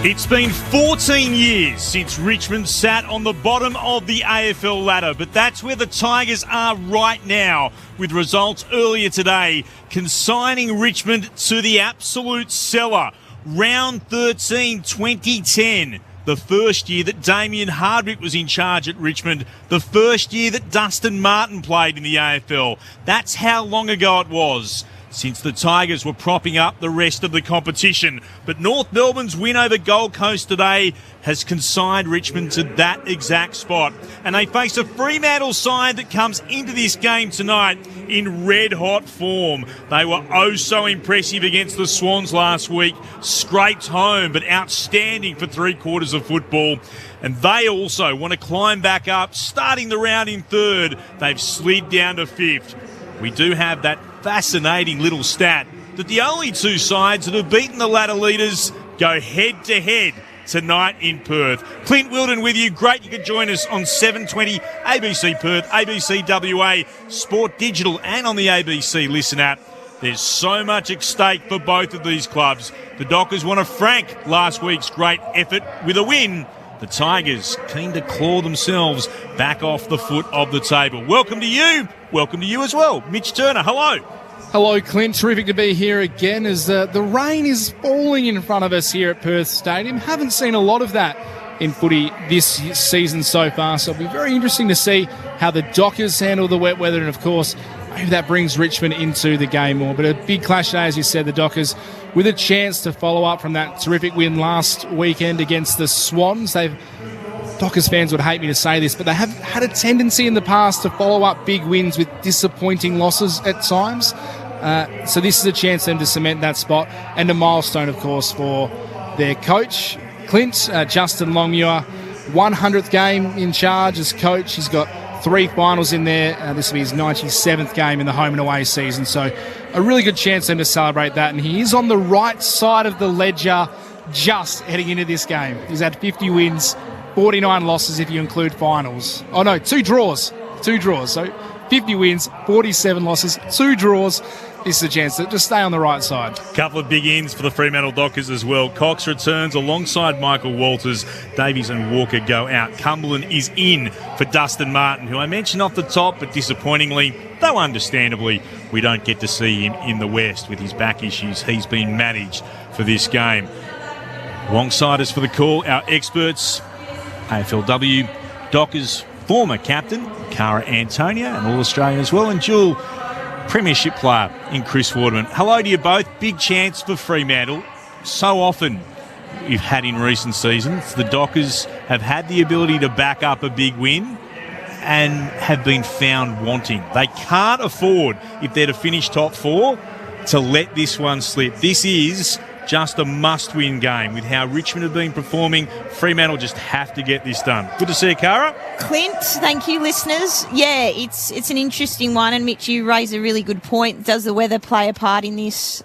It's been 14 years since Richmond sat on the bottom of the AFL ladder, but that's where the Tigers are right now, with results earlier today consigning Richmond to the absolute cellar. Round 13, 2010, the first year that Damien Hardwick was in charge at Richmond, the first year that Dustin Martin played in the AFL. That's how long ago it was since the Tigers were propping up the rest of the competition. But North Melbourne's win over Gold Coast today has consigned Richmond to that exact spot. And they face a Fremantle side that comes into this game tonight in red-hot form. They were oh so impressive against the Swans last week. Scraped home, but outstanding for 3 quarters of football. And they also want to climb back up, starting the round in 3rd. They've slid down to 5th. We do have that fascinating little stat that the only 2 sides that have beaten the ladder leaders go head-to-head tonight in Perth. Clint Wilden with you. Great you could join us on 720 ABC Perth, ABC WA, Sport Digital and on the ABC Listen app. There's so much at stake for both of these clubs. The Dockers want to frank last week's great effort with a win. The Tigers keen to claw themselves back off the foot of the table. Welcome to you. Welcome to you as well. Mitch Turner, hello. Hello, Clint. Terrific to be here again as the rain is falling in front of us here at Perth Stadium. Haven't seen a lot of that in footy this season so far, so it'll be very interesting to see how the Dockers handle the wet weather, and of course, maybe that brings Richmond into the game more. But a big clash today, as you said, the Dockers with a chance to follow up from that terrific win last weekend against the Swans. Dockers fans would hate me to say this, but they have had a tendency in the past to follow up big wins with disappointing losses at times. So this is a chance for them to cement that spot, and a milestone, of course, for their coach, Clint, Justin Longmuir. 100th game in charge as coach. He's got 3 finals in there. This will be his 97th game in the home and away season. So a really good chance for him to celebrate that. And he is on the right side of the ledger just heading into this game. He's had 50 wins, 49 losses if you include finals. Oh, no, 2 draws. 2 draws. So 50 wins, 47 losses, 2 draws. This is a chance to just stay on the right side. Couple of big ins for the Fremantle Dockers as well. Cox returns alongside Michael Walters. Davies and Walker go out. Cumberland is in for Dustin Martin, who I mentioned off the top, but disappointingly, though understandably, we don't get to see him in the West with his back issues. He's been managed for this game. Alongside us for the call, our experts, AFLW Dockers former captain, Cara Antonia, and All-Australian as well, and dual premiership player in Chris Waterman. Hello to you both. Big chance for Fremantle. So often we've had in recent seasons, the Dockers have had the ability to back up a big win and have been found wanting. They can't afford, if they're to finish top 4, to let this one slip. This is just a must-win game. With how Richmond have been performing, Fremantle just have to get this done. Good to see you, Cara. Clint, thank you, listeners. Yeah, it's an interesting one, and Mitch, you raise a really good point. Does the weather play a part in this?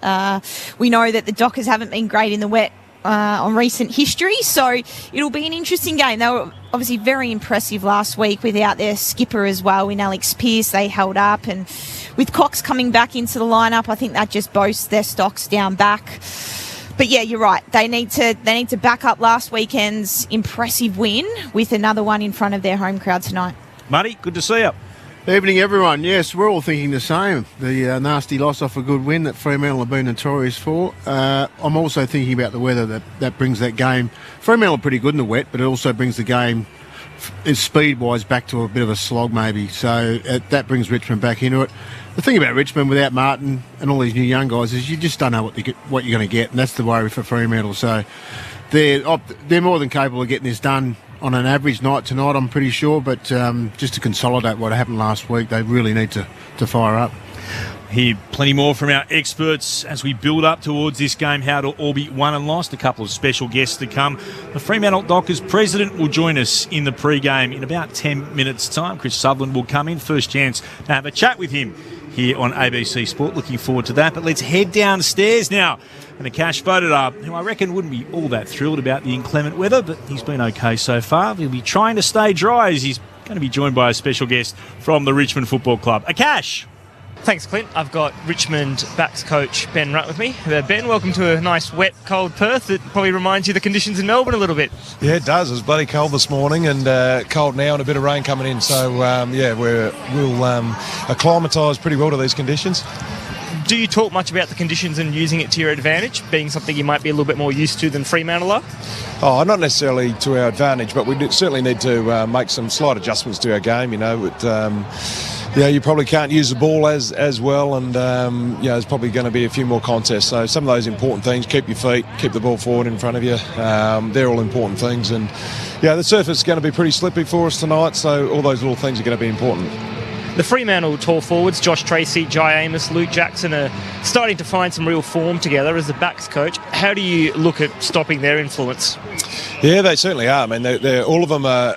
We know that the Dockers haven't been great in the wet on recent history, so it'll be an interesting game. They were obviously very impressive last week without their skipper as well. In Alex Pearce, they held up, and with Cox coming back into the lineup, I think that just boasts their stocks down back. But yeah, you're right. They need to back up last weekend's impressive win with another one in front of their home crowd tonight. Muddy, good to see you. Evening, everyone. Yes, we're all thinking the same. The nasty loss off a good win that Fremantle have been notorious for. I'm also thinking about the weather that brings that game. Fremantle are pretty good in the wet, but it also brings the game speed-wise back to a bit of a slog maybe. So that brings Richmond back into it. The thing about Richmond without Martin and all these new young guys is you just don't know what you're going to get, and that's the worry for Fremantle. So they're more than capable of getting this done on an average night tonight, I'm pretty sure, but just to consolidate what happened last week, they really need to fire up. Hear plenty more from our experts as we build up towards this game, how it'll all be won and lost. A couple of special guests to come. The Fremantle Dockers president will join us in the pre-game in about 10 minutes' time. Chris Sutherland will come in. First chance to have a chat with him here on ABC Sport. Looking forward to that. But let's head downstairs now. And Akash Vodadar, who I reckon wouldn't be all that thrilled about the inclement weather, but he's been okay so far. He'll be trying to stay dry as he's going to be joined by a special guest from the Richmond Football Club. Akash. Thanks, Clint. I've got Richmond backs coach Ben Rutt with me. Ben, welcome to a nice, wet, cold Perth. It probably reminds you of the conditions in Melbourne a little bit. Yeah, it does. It was bloody cold this morning and cold now and a bit of rain coming in. So, we'll acclimatise pretty well to these conditions. Do you talk much about the conditions and using it to your advantage, being something you might be a little bit more used to than Fremantle are? Oh, not necessarily to our advantage, but we certainly need to make some slight adjustments to our game. You probably can't use the ball as well, and there's probably going to be a few more contests. So some of those important things: keep your feet, keep the ball forward in front of you. They're all important things, and the surface is going to be pretty slippy for us tonight. So all those little things are going to be important. The Fremantle tall forwards, Josh Tracy, Jai Amos, Luke Jackson, are starting to find some real form together as the backs coach. How do you look at stopping their influence? Yeah, they certainly are. I mean, they're all of them are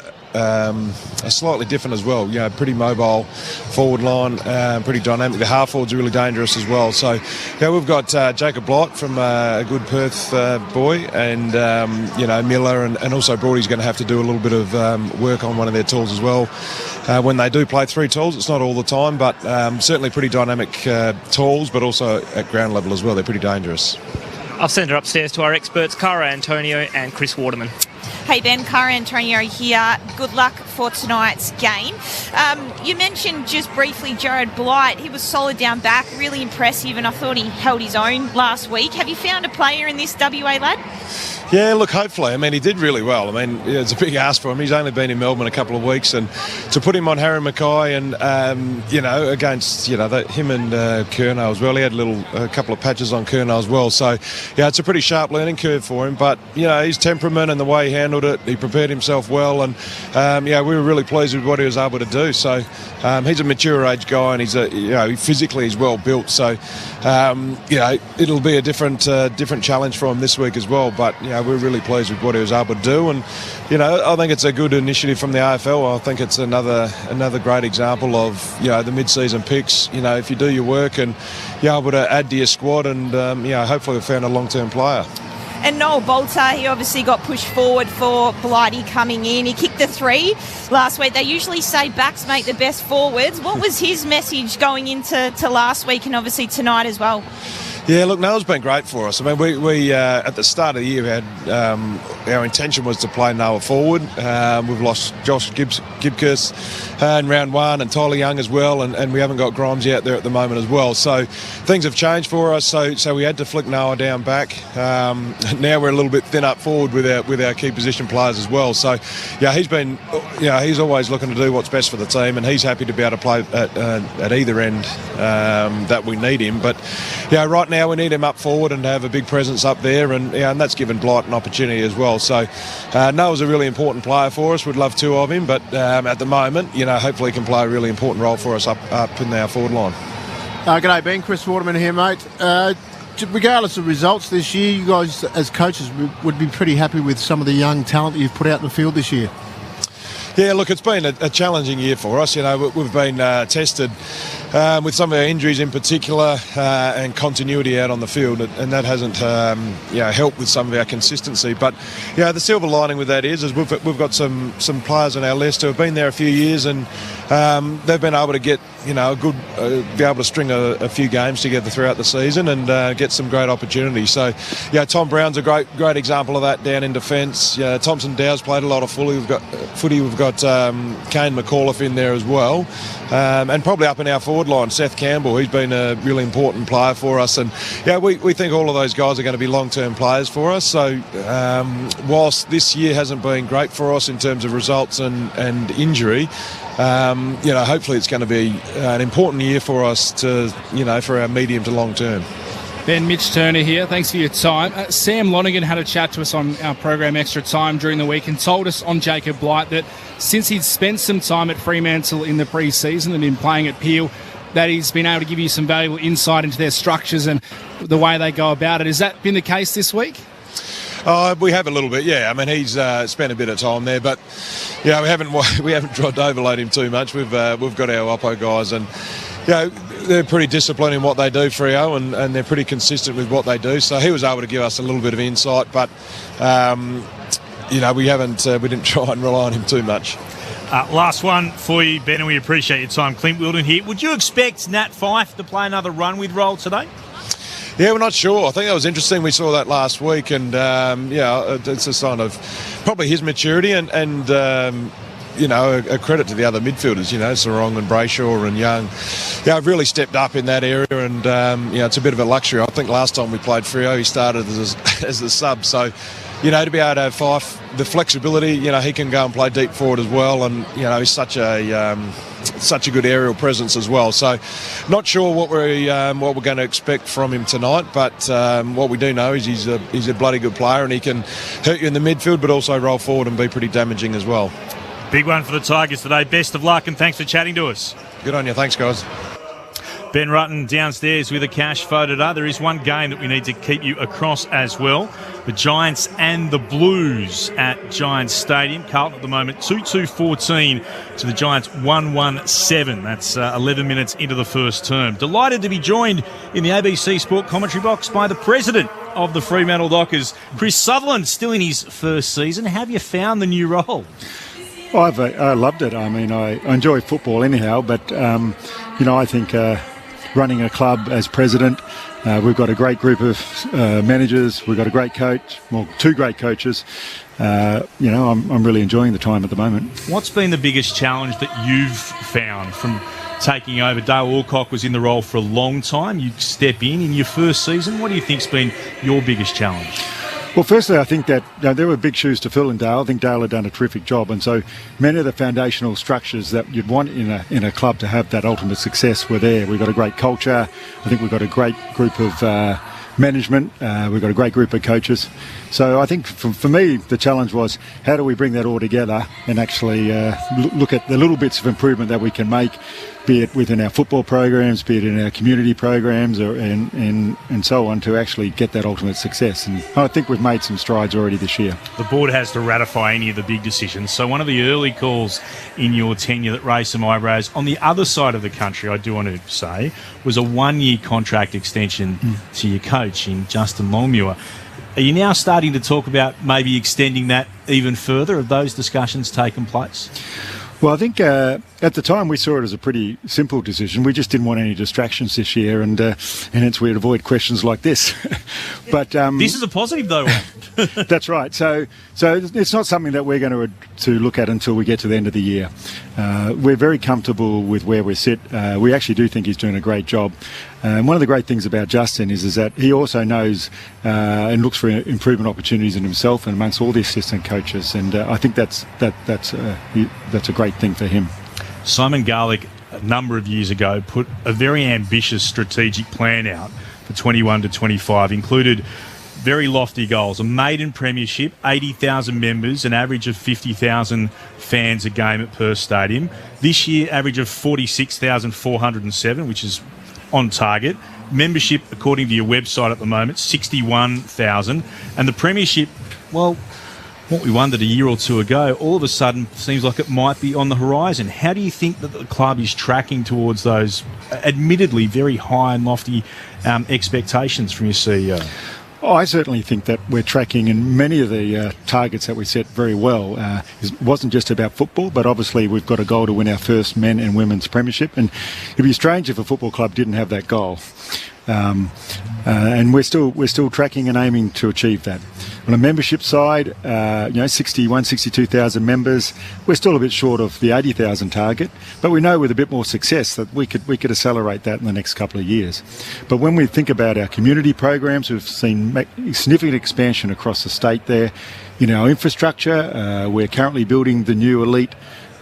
slightly different as well. Pretty mobile forward line, pretty dynamic. The half forwards are really dangerous as well. So, we've got Jacob Blight from a good Perth boy, and Miller, and also Broady's going to have to do a little bit of work on one of their tools as well. When they do play three tools, it's not all the time, but certainly pretty dynamic tools, but also at ground level as well. They're pretty dangerous. I'll send her upstairs to our experts, Cara Antonio and Chris Waterman. Hey Ben, Cara Antonio here. Good luck for tonight's game. You mentioned just briefly Jared Blight. He was solid down back, really impressive, and I thought he held his own last week. Have you found a player in this WA lad? Yeah, look, hopefully. I mean, he did really well. I mean, it's a big ask for him. He's only been in Melbourne a couple of weeks, and to put him on Harry Mackay and, against, him and Curnow as well. He had a couple of patches on Curnow as well. So, it's a pretty sharp learning curve for him. But, his temperament and the way he handled it, he prepared himself well. And, we were really pleased with what he was able to do. So, he's a mature age guy, and he's physically he's well built. So, it'll be a different challenge for him this week as well. But, we're really pleased with what he was able to do, and I think it's a good initiative from the AFL. I think it's another great example of the mid-season picks. If you do your work and you're able to add to your squad, and hopefully we've found a long-term player. And Noel Bolter, he obviously got pushed forward for Blighty coming in. He kicked the 3 last week. They usually say backs make the best forwards. What was his message going into last week and obviously tonight as well? Yeah, look, Noel's been great for us. I mean, we at the start of the year, we had our intention was to play Noah forward. We've lost Josh Gibcus in round 1 and Tyler Young as well, and we haven't got Grimes out there at the moment as well. So things have changed for us. So we had to flick Noah down back. Now we're a little bit thin up forward with our key position players as well. So he's always looking to do what's best for the team, and he's happy to be able to play at either end that we need him. But right now we need him up forward and to have a big presence up there, and that's given Blight an opportunity as well. So Noah's a really important player for us. We'd love 2 of him, but at the moment, hopefully he can play a really important role for us up in our forward line. G'day Ben, Chris Waterman here, mate. Regardless of results this year, you guys as coaches would be pretty happy with some of the young talent that you've put out in the field this year. Yeah, look, it's been a challenging year for us. We've been tested with some of our injuries in particular and continuity out on the field, and that hasn't helped with some of our consistency. But the silver lining with that is we've got some players on our list who have been there a few years, and they've been able to get be able to string a few games together throughout the season and get some great opportunities. So Tom Brown's a great example of that down in defence. Thompson Dow's played a lot of footy. We've got Kane McAuliffe in there as well, and probably up in our forward line, Seth Campbell. He's been a really important player for us, and we think all of those guys are going to be long-term players for us. So whilst this year hasn't been great for us in terms of results and injury, hopefully it's going to be an important year for us to for our medium to long term. Ben, Mitch Turner here. Thanks for your time. Sam Lonergan had a chat to us on our program Extra Time during the week and told us on Jacob Blight that since he'd spent some time at Fremantle in the pre-season and in playing at Peel, that he's been able to give you some valuable insight into their structures and the way they go about it. Has that been the case this week? We have a little bit, yeah. I mean, he's spent a bit of time there, but we haven't tried to overload him too much. We've got our Oppo guys, and they're pretty disciplined in what they do, Freo, and they're pretty consistent with what they do. So he was able to give us a little bit of insight, but we didn't try and rely on him too much. Last one for you, Ben, and we appreciate your time. Clint Wilden here. Would you expect Nat Fyfe to play another run with role today? Yeah, we're not sure. I think that was interesting. We saw that last week, and it's a sign of probably his maturity and a credit to the other midfielders. Sarong and Brayshaw and Young. Yeah, I've really stepped up in that area, and it's a bit of a luxury. I think last time we played Freo, he started as a sub, so. To be able to have Fyfe, the flexibility, he can go and play deep forward as well, and he's such a good aerial presence as well. So, not sure what we're going to expect from him tonight, but what we do know is he's a bloody good player, and he can hurt you in the midfield, but also roll forward and be pretty damaging as well. Big one for the Tigers today. Best of luck, and thanks for chatting to us. Good on you. Thanks, guys. Ben Rutten downstairs with a cash photo today. There is one game that we need to keep you across as well. The Giants and the Blues at Giants Stadium. Carlton at the moment 2-2-14 to the Giants 1-1-7. That's 11 minutes into the first term. Delighted to be joined in the ABC Sport commentary box by the president of the Fremantle Dockers, Chris Sutherland, still in his first season. How have you found the new role? Well, I loved it. I mean, I enjoy football anyhow, but, I think... running a club as president, we've got a great group of managers. We've got a great coach, well, two great coaches. I'm really enjoying the time at the moment. What's been the biggest challenge that you've found from taking over? Dale Alcock was in the role for a long time. You step in your first season. What do you think's been your biggest challenge? Well, firstly, I think that there were big shoes to fill in Dale. I think Dale had done a terrific job, and so many of the foundational structures that you'd want in a club to have that ultimate success were there. We've got a great culture. I think we've got a great group of management. We've got a great group of coaches. So I think for me, the challenge was how do we bring that all together and actually look at the little bits of improvement that we can make, be it within our football programs, be it in our community programs, and so on, to actually get that ultimate success. And I think we've made some strides already this year. The board has to ratify any of the big decisions. So one of the early calls in your tenure that raised some eyebrows on the other side of the country, I do want to say, was a one-year contract extension to your coach in Justin Longmuir. Are you now starting to talk about maybe extending that even further? Have those discussions taken place? Well, I think at the time we saw it as a pretty simple decision. We just didn't want any distractions this year, and hence we'd avoid questions like this. But this is a positive, though. That's right. So it's not something that we're going to look at until we get to the end of the year. We're very comfortable with where we sit. We actually do think he's doing a great job. And one of the great things about Justin is that he also knows and looks for improvement opportunities in himself and amongst all the assistant coaches. And I think that's a great thing for him. Simon Garlick, a number of years ago, put a very ambitious strategic plan out for 21 to 25, included very lofty goals, a maiden premiership, 80,000 members, an average of 50,000 fans a game at Perth Stadium. This year, average of 46,407, which is on target. Membership, according to your website at the moment, 61,000. And the premiership, well, what we wondered a year or two ago, all of a sudden seems like it might be on the horizon. How do you think that the club is tracking towards those admittedly very high and lofty expectations from your CEO? Oh, I certainly think that we're tracking in many of the targets that we set very well. It wasn't just about football, but obviously we've got a goal to win our first men and women's premiership, and it'd be strange if a football club didn't have that goal. And we're still tracking and aiming to achieve that. On the membership side, 62,000 members. We're still a bit short of the 80,000 target, but we know with a bit more success that we could accelerate that in the next couple of years. But when we think about our community programs, we've seen significant expansion across the state there. In our infrastructure, we're currently building the new elite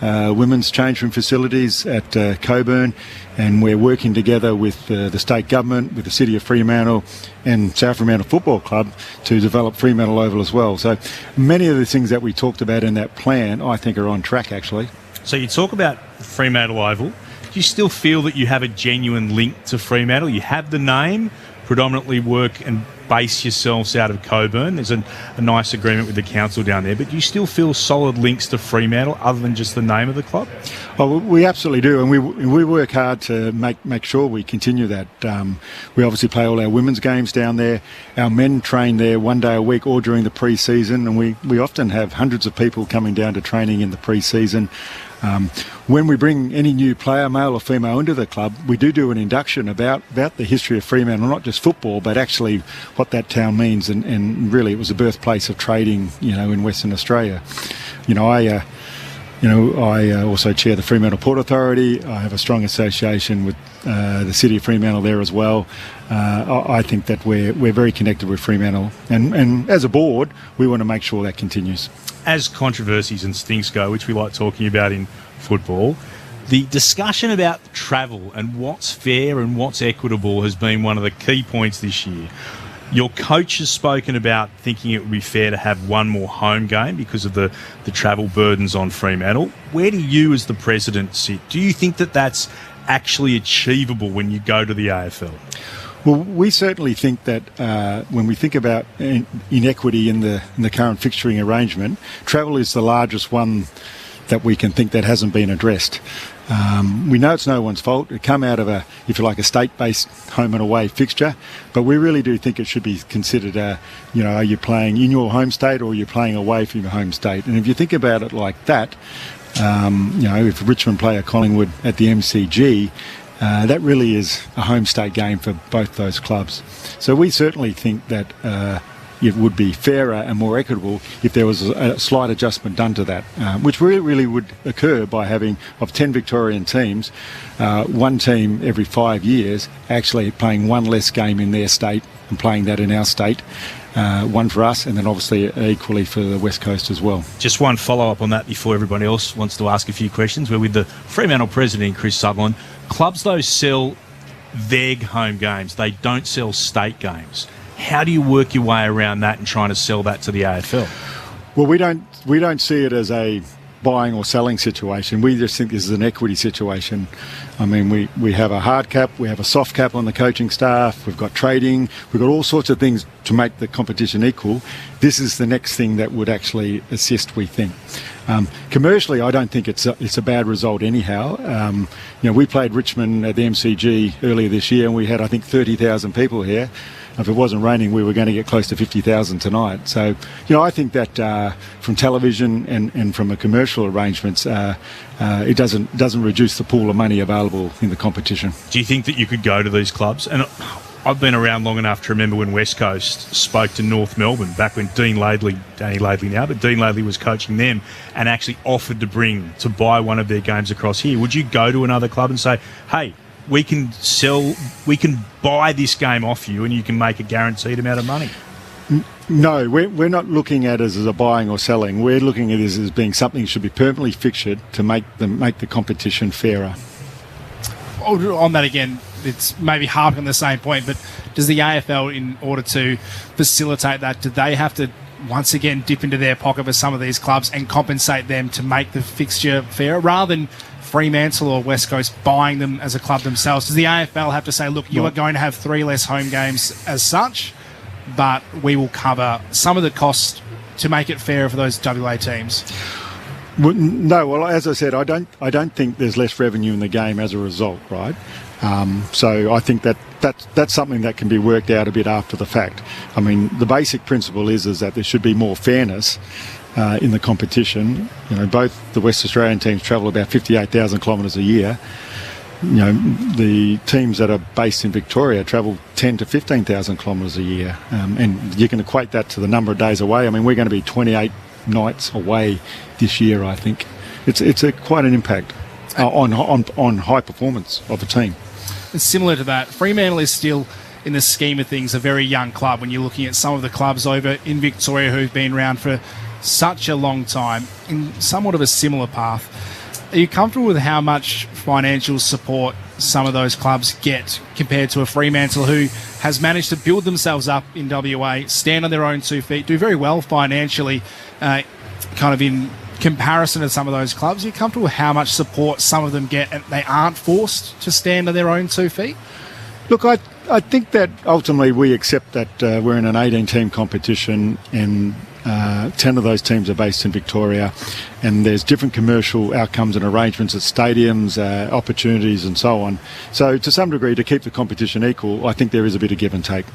women's change room facilities at Coburn, and we're working together with the state government, with the City of Fremantle and South Fremantle Football Club to develop Fremantle Oval as well. So many of the things that we talked about in that plan, I think, are on track actually. So you talk about Fremantle Oval. Do you still feel that you have a genuine link to Fremantle? You have the name, predominantly work and base yourselves out of Coburn. There's a nice agreement with the council down there, but do you still feel solid links to Fremantle other than just the name of the club? Oh, we absolutely do, and we work hard to make sure we continue that. We obviously play all our women's games down there. Our men train there one day a week or during the pre-season, and we often have hundreds of people coming down to training in the pre-season. When we bring any new player, male or female, into the club, we do an induction about the history of Fremantle, not just football, but actually what that town means. And really, it was the birthplace of trading, in Western Australia. I also chair the Fremantle Port Authority. I have a strong association with the city of Fremantle there as well. I think that we're very connected with Fremantle, and as a board, we want to make sure that continues. As controversies and stinks go, which we like talking about in football, the discussion about travel and what's fair and what's equitable has been one of the key points this year. Your coach has spoken about thinking it would be fair to have one more home game because of the travel burdens on Fremantle. Where do you as the president sit? Do you think that that's actually achievable when you go to the AFL? Well, we certainly think that when we think about inequity in the current fixturing arrangement, travel is the largest one that we can think that hasn't been addressed. We know it's no one's fault. It come out of a state-based home and away fixture, but we really do think it should be considered are you playing in your home state or you're playing away from your home state? And if you think about it like that, if Richmond play a Collingwood at the MCG, that really is a home state game for both those clubs. So we certainly think that it would be fairer and more equitable if there was a slight adjustment done to that, which really would occur by having, of 10 Victorian teams, one team every 5 years actually playing one less game in their state and playing that in our state. One for us, and then obviously equally for the West Coast as well. Just one follow-up on that before everybody else wants to ask a few questions. We're with the Fremantle president, Chris Sutherland. Clubs, though, sell their home games. They don't sell state games. How do you work your way around that and trying to sell that to the AFL? Well, we don't see it as a buying or selling situation. We just think this is an equity situation. I mean, we have a hard cap, we have a soft cap on the coaching staff, we've got trading, we've got all sorts of things to make the competition equal. This is the next thing that would actually assist, we think. Commercially, I don't think it's a bad result anyhow. We played Richmond at the MCG earlier this year and we had, I think, 30,000 people here. If it wasn't raining, we were going to get close to 50,000 tonight. So, I think that from television and from a commercial arrangements, it doesn't reduce the pool of money available in the competition. Do you think that you could go to these clubs? And I've been around long enough to remember when West Coast spoke to North Melbourne back when Danny Laidley now, but Dean Laidley was coaching them and actually offered to buy one of their games across here. Would you go to another club and say, hey, we can buy this game off you and you can make a guaranteed amount of money? No, we're not looking at it as a buying or selling. We're looking at it as being something that should be permanently fixtured to make the competition fairer. On that again, it's maybe harping on the same point, but does the AFL, in order to facilitate that, do they have to once again dip into their pocket for some of these clubs and compensate them to make the fixture fairer rather than Fremantle or West Coast buying them as a club themselves? Does the AFL have to say, look, you are going to have 3 less home games as such, but we will cover some of the costs to make it fairer for those WA teams? No, well, as I said, I don't think there's less revenue in the game as a result, right? So I think that's something that can be worked out a bit after the fact. I mean, the basic principle is that there should be more fairness in the competition. Both the West Australian teams travel about 58,000 kilometres a year. The teams that are based in Victoria travel 10 to 15,000 kilometres a year, and you can equate that to the number of days away. I mean, we're going to be 28 nights away this year. I think it's quite an impact on high performance of a team. And similar to that, Fremantle is still, in the scheme of things, a very young club. When you're looking at some of the clubs over in Victoria who've been around for such a long time in somewhat of a similar path, are you comfortable with how much financial support some of those clubs get compared to a Fremantle who has managed to build themselves up in WA, stand on their own 2 feet, do very well financially, kind of in comparison to some of those clubs? Are you comfortable with how much support some of them get and they aren't forced to stand on their own 2 feet? Look, I think that ultimately we accept that we're in an 18-team competition, and 10 of those teams are based in Victoria, and there's different commercial outcomes and arrangements at stadiums, opportunities and so on. So to some degree, to keep the competition equal, I think there is a bit of give and take.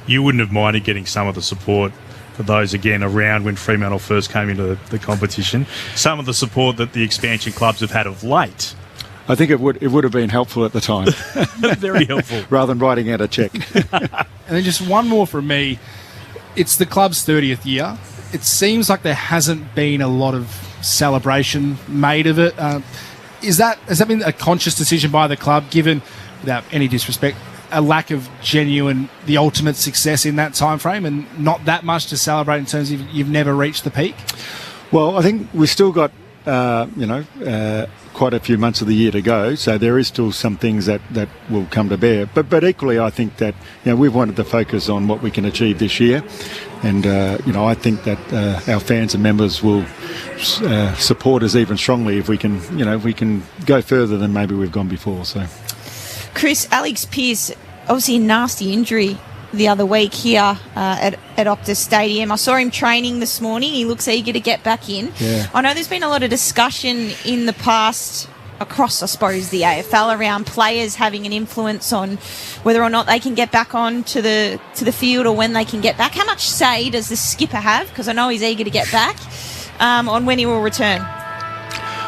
You wouldn't have minded getting some of the support for those, again, around when Fremantle first came into the competition. Some of the support that the expansion clubs have had of late. I think it would have been helpful at the time. Very helpful. Rather than writing out a cheque. And then just one more from me. It's the club's 30th year. It seems like there hasn't been a lot of celebration made of it. Has that been a conscious decision by the club, given, without any disrespect, a lack of the ultimate success in that time frame, and not that much to celebrate in terms of you've never reached the peak? Well, I think we've still got, quite a few months of the year to go, so there is still some things that will come to bear. But equally, I think that we've wanted to focus on what we can achieve this year, and I think that our fans and members will support us even strongly if we can go further than maybe we've gone before. So, Chris, Alex Pearce, obviously a nasty injury the other week here at Optus Stadium. I saw him training this morning. He looks eager to get back in. Yeah. I know there's been a lot of discussion in the past across, I suppose, the AFL around players having an influence on whether or not they can get back on to the field or when they can get back. How much say does the skipper have, because I know he's eager to get back, on when he will return?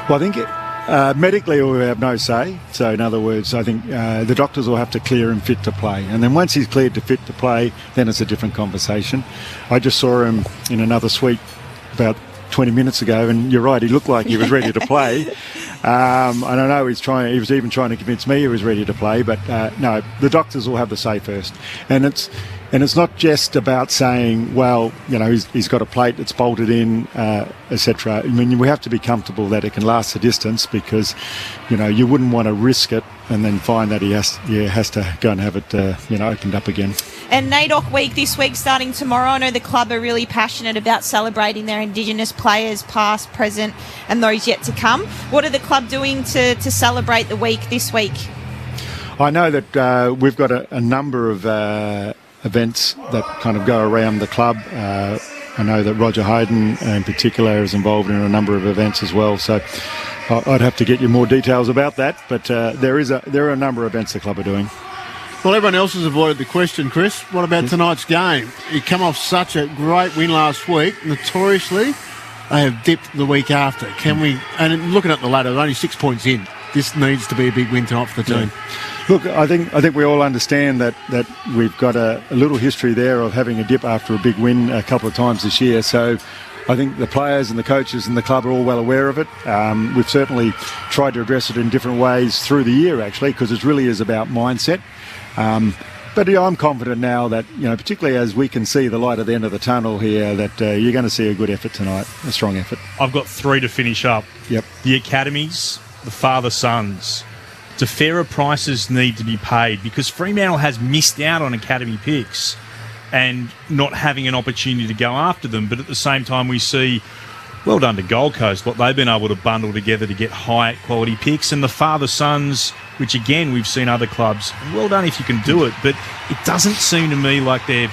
Well, I think medically we have no say. So in other words, I think the doctors will have to clear him fit to play, and then once he's cleared to fit to play, then it's a different conversation. I just saw him in another suite about 20 minutes ago, and you're right, he looked like he was ready to play. I don't know, he was even trying to convince me he was ready to play, but no, the doctors will have the say first. And it's not just about saying, well, he's got a plate that's bolted in, etc. I mean, we have to be comfortable that it can last the distance, because, you wouldn't want to risk it and then find that he has to go and have it, opened up again. And NAIDOC Week this week starting tomorrow. I know the club are really passionate about celebrating their Indigenous players, past, present, and those yet to come. What are the club doing to celebrate the week this week? I know that we've got a number of events that kind of go around the club. I know that Roger Hayden in particular is involved in a number of events as well. So I'd have to get you more details about that. But there are a number of events the club are doing. Well, everyone else has avoided the question, Chris. What about tonight's game? You come off such a great win last week. Notoriously, they have dipped the week after. Can we? And looking at the ladder, only 6 points in. This needs to be a big win tonight for the team. Yeah. Look, I think we all understand that we've got a little history there of having a dip after a big win a couple of times this year. So I think the players and the coaches and the club are all well aware of it. We've certainly tried to address it in different ways through the year, actually, because it really is about mindset. But I'm confident now that, particularly as we can see the light at the end of the tunnel here, that you're going to see a good effort tonight, a strong effort. I've got 3 to finish up. Yep. The academies, the father-sons. The fairer prices need to be paid, because Fremantle has missed out on academy picks and not having an opportunity to go after them. But at the same time, we see, well done to Gold Coast, what they've been able to bundle together to get high quality picks. And the father-sons, which again, we've seen other clubs, well done if you can do it. But it doesn't seem to me like there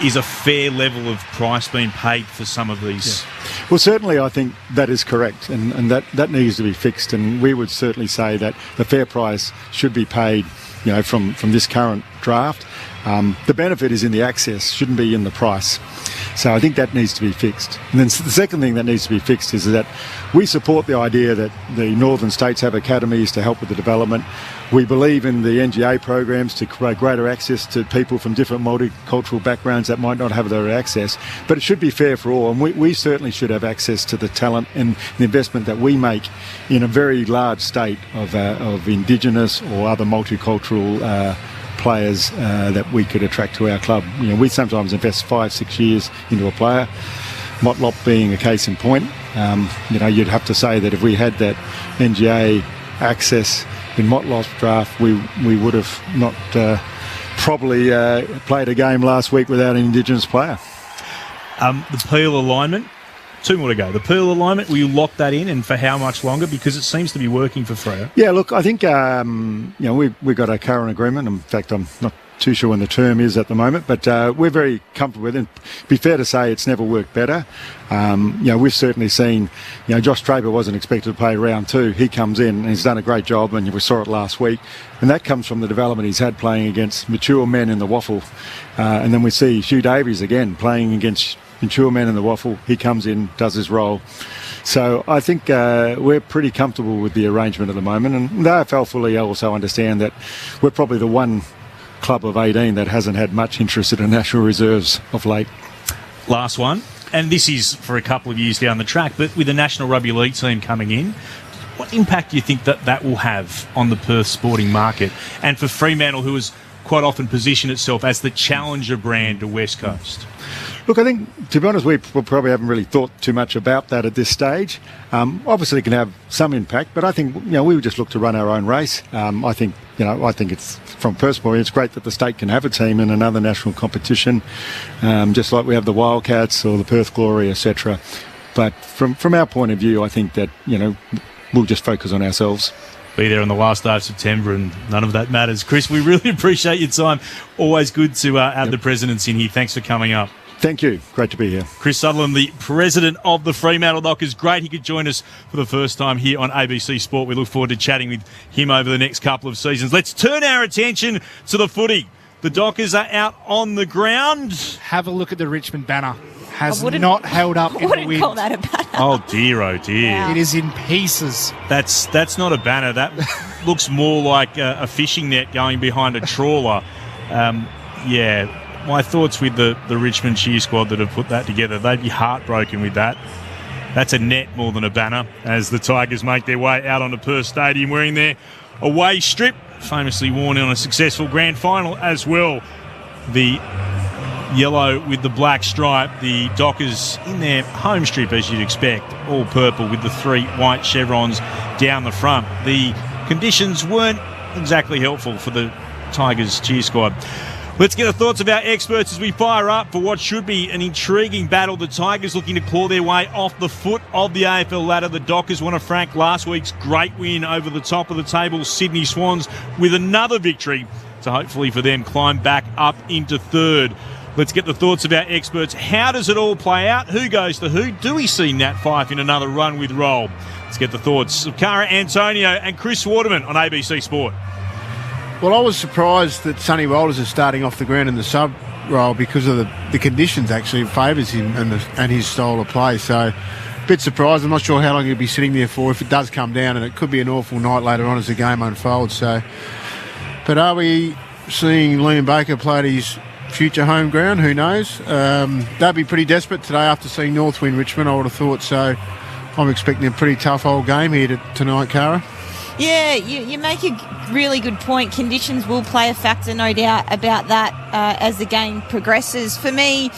is a fair level of price being paid for some of these. Yeah. Well, certainly I think that is correct, and that needs to be fixed. And we would certainly say that the fair price should be paid, from this current draft. The benefit is in the access, shouldn't be in the price. So I think that needs to be fixed. And then the second thing that needs to be fixed is that we support the idea that the northern states have academies to help with the development. We believe in the NGA programs to create greater access to people from different multicultural backgrounds that might not have their access. But it should be fair for all, and we certainly should have access to the talent and the investment that we make in a very large state of Indigenous or other multicultural players that we could attract to our club. We sometimes invest 5-6 years into a player, Motlop being a case in point. You'd have to say that if we had that NGA access in Motlop's draft, we would have not probably played a game last week without an Indigenous player. The Peel alignment, 2 more to go. The Peel alignment, will you lock that in, and for how much longer? Because it seems to be working for Freo. Yeah, look, I think we've got a current agreement. In fact, I'm not too sure when the term is at the moment, but we're very comfortable with it. And be fair to say it's never worked better. We've certainly seen, Josh Draper wasn't expected to play round 2. He comes in and he's done a great job, and we saw it last week. And that comes from the development he's had playing against mature men in the waffle. And then we see Hugh Davies again playing against mature men in the waffle. He comes in, does his role. So I think we're pretty comfortable with the arrangement at the moment, and the AFL fully also understand that we're probably the one club of 18 that hasn't had much interest in the national reserves of late. Last one, and this is for a couple of years down the track, but with the National Rugby League team coming in, what impact do you think that will have on the Perth sporting market and for Fremantle, who has quite often positioned itself as the challenger brand to West Coast? Look, I think, to be honest, we probably haven't really thought too much about that at this stage. Obviously, it can have some impact, but I think we would just look to run our own race. I think it's, from personal, it's great that the state can have a team in another national competition, just like we have the Wildcats or the Perth Glory, etc. But from our point of view, I think that we'll just focus on ourselves. Be there on the last day of September, and none of that matters. Chris, we really appreciate your time. Always good to have the presidents in here. Thanks for coming up. Thank you. Great to be here. Chris Sutherland, the president of the Fremantle Dockers. Great he could join us for the first time here on ABC Sport. We look forward to chatting with him over the next couple of seasons. Let's turn our attention to the footy. The Dockers are out on the ground. Have a look at the Richmond banner. Has not held up in the wind. I wouldn't call that a banner. Oh dear, oh dear. Wow. It is in pieces. That's not a banner. That looks more like a fishing net going behind a trawler. My thoughts with the Richmond cheer squad that have put that together. They'd be heartbroken with that. That's a net more than a banner as the Tigers make their way out onto Perth Stadium wearing their away strip, famously worn on a successful grand final as well. The yellow with the black stripe, the Dockers in their home strip as you'd expect, all purple with the 3 white chevrons down the front. The conditions weren't exactly helpful for the Tigers cheer squad. Let's get the thoughts of our experts as we fire up for what should be an intriguing battle. The Tigers looking to claw their way off the foot of the AFL ladder. The Dockers want to frank last week's great win over the top of the table, Sydney Swans, with another victory to hopefully for them climb back up into third. Let's get the thoughts of our experts. How does it all play out? Who goes to who? Do we see Nat Fyfe in another run with roll? Let's get the thoughts of Cara Antonio and Chris Waterman on ABC Sport. Well, I was surprised that Sonny Walters is starting off the ground in the sub role because of the conditions actually favours him and his style of play. So, a bit surprised. I'm not sure how long he'll be sitting there for if it does come down, and it could be an awful night later on as the game unfolds. So, but are we seeing Liam Baker play at his future home ground? Who knows? They'll be pretty desperate today after seeing North win Richmond, I would have thought. So, I'm expecting a pretty tough old game here tonight, Cara. Yeah, you make a really good point. Conditions will play a factor, no doubt about that, as the game progresses. For me,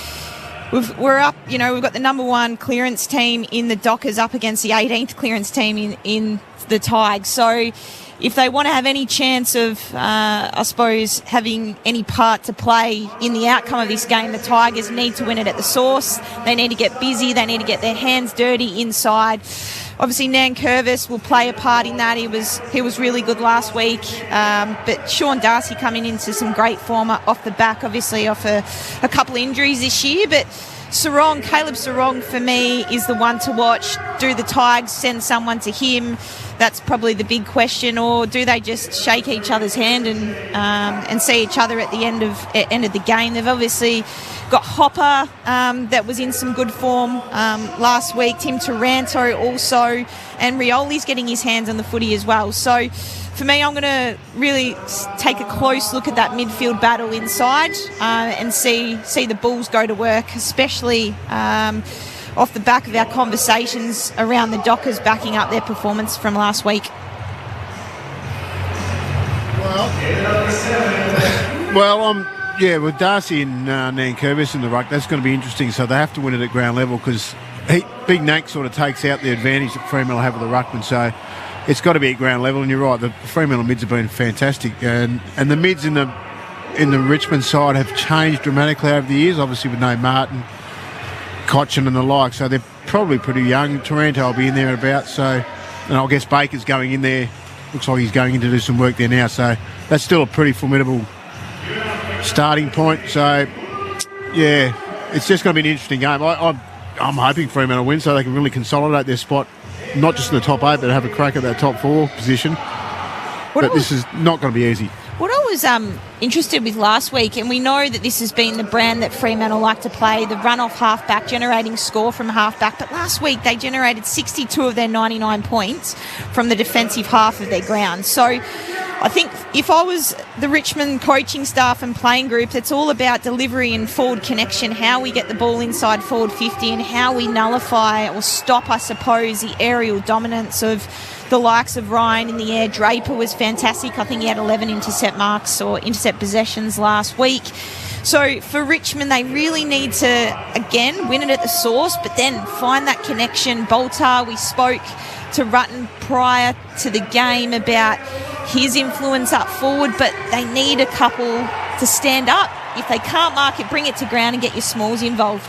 we're up, we've got the number 1 clearance team in the Dockers up against the 18th clearance team in the Tigers. So if they want to have any chance of, I suppose, having any part to play in the outcome of this game, the Tigers need to win it at the source. They need to get busy. They need to get their hands dirty inside. Obviously, Nankervis will play a part in that. He was really good last week. But Sean Darcy coming into some great form off the back, obviously, off a couple of injuries this year. But Caleb Sarong, for me, is the one to watch. Do the Tigers send someone to him? That's probably the big question. Or do they just shake each other's hand and see each other at the end of the game? They've obviously got Hopper that was in some good form last week. Tim Taranto also. And Rioli's getting his hands on the footy as well. So for me, I'm going to really take a close look at that midfield battle inside and see the Bulls go to work, especially off the back of our conversations around the Dockers backing up their performance from last week. With Darcy and Nankervis in the ruck, that's going to be interesting. So they have to win it at ground level because Big Nank sort of takes out the advantage that Fremantle have with the ruckman. So it's got to be at ground level. And you're right, the Fremantle mids have been fantastic, and the mids in the Richmond side have changed dramatically over the years. Obviously with no Martin, Cochin and the like. So they're probably pretty young. Taranto will be in there about. So, and I guess Baker's going in there. Looks like he's going in to do some work there now. So that's still a pretty formidable starting point. So, yeah, it's just going to be an interesting game. I'm hoping Fremantle win so they can really consolidate their spot, not just in the top 8, but have a crack at that top 4 position. But this is not going to be easy. What I was interested with last week, and we know that this has been the brand that Fremantle like to play, the run-off half-back, generating score from half-back. But last week they generated 62 of their 99 points from the defensive half of their ground. So I think if I was the Richmond coaching staff and playing group, it's all about delivery and forward connection, how we get the ball inside forward 50 and how we nullify or stop, I suppose, the aerial dominance of the likes of Ryan in the air. Draper was fantastic. I think he had 11 intercept marks or intercept possessions last week. So for Richmond, they really need to, again, win it at the source, but then find that connection. Boltar, we spoke to Rutten prior to the game about his influence up forward, but they need a couple to stand up. If they can't mark it, bring it to ground and get your smalls involved.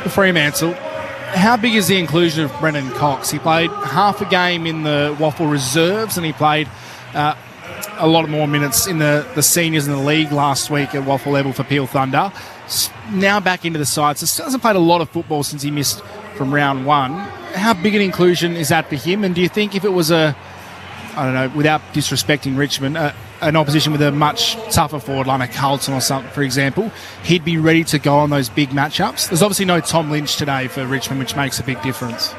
The Fremantle, how big is the inclusion of Brendan Cox? He played half a game in the Waffle reserves and he played a lot more minutes in the seniors in the league last week at Waffle level for Peel Thunder. Now back into the side. So still hasn't played a lot of football since he missed from round 1. How big an inclusion is that for him? And do you think if it was without disrespecting Richmond, an opposition with a much tougher forward line, a Carlton or something, for example, he'd be ready to go on those big matchups? There's obviously no Tom Lynch today for Richmond, which makes a big difference.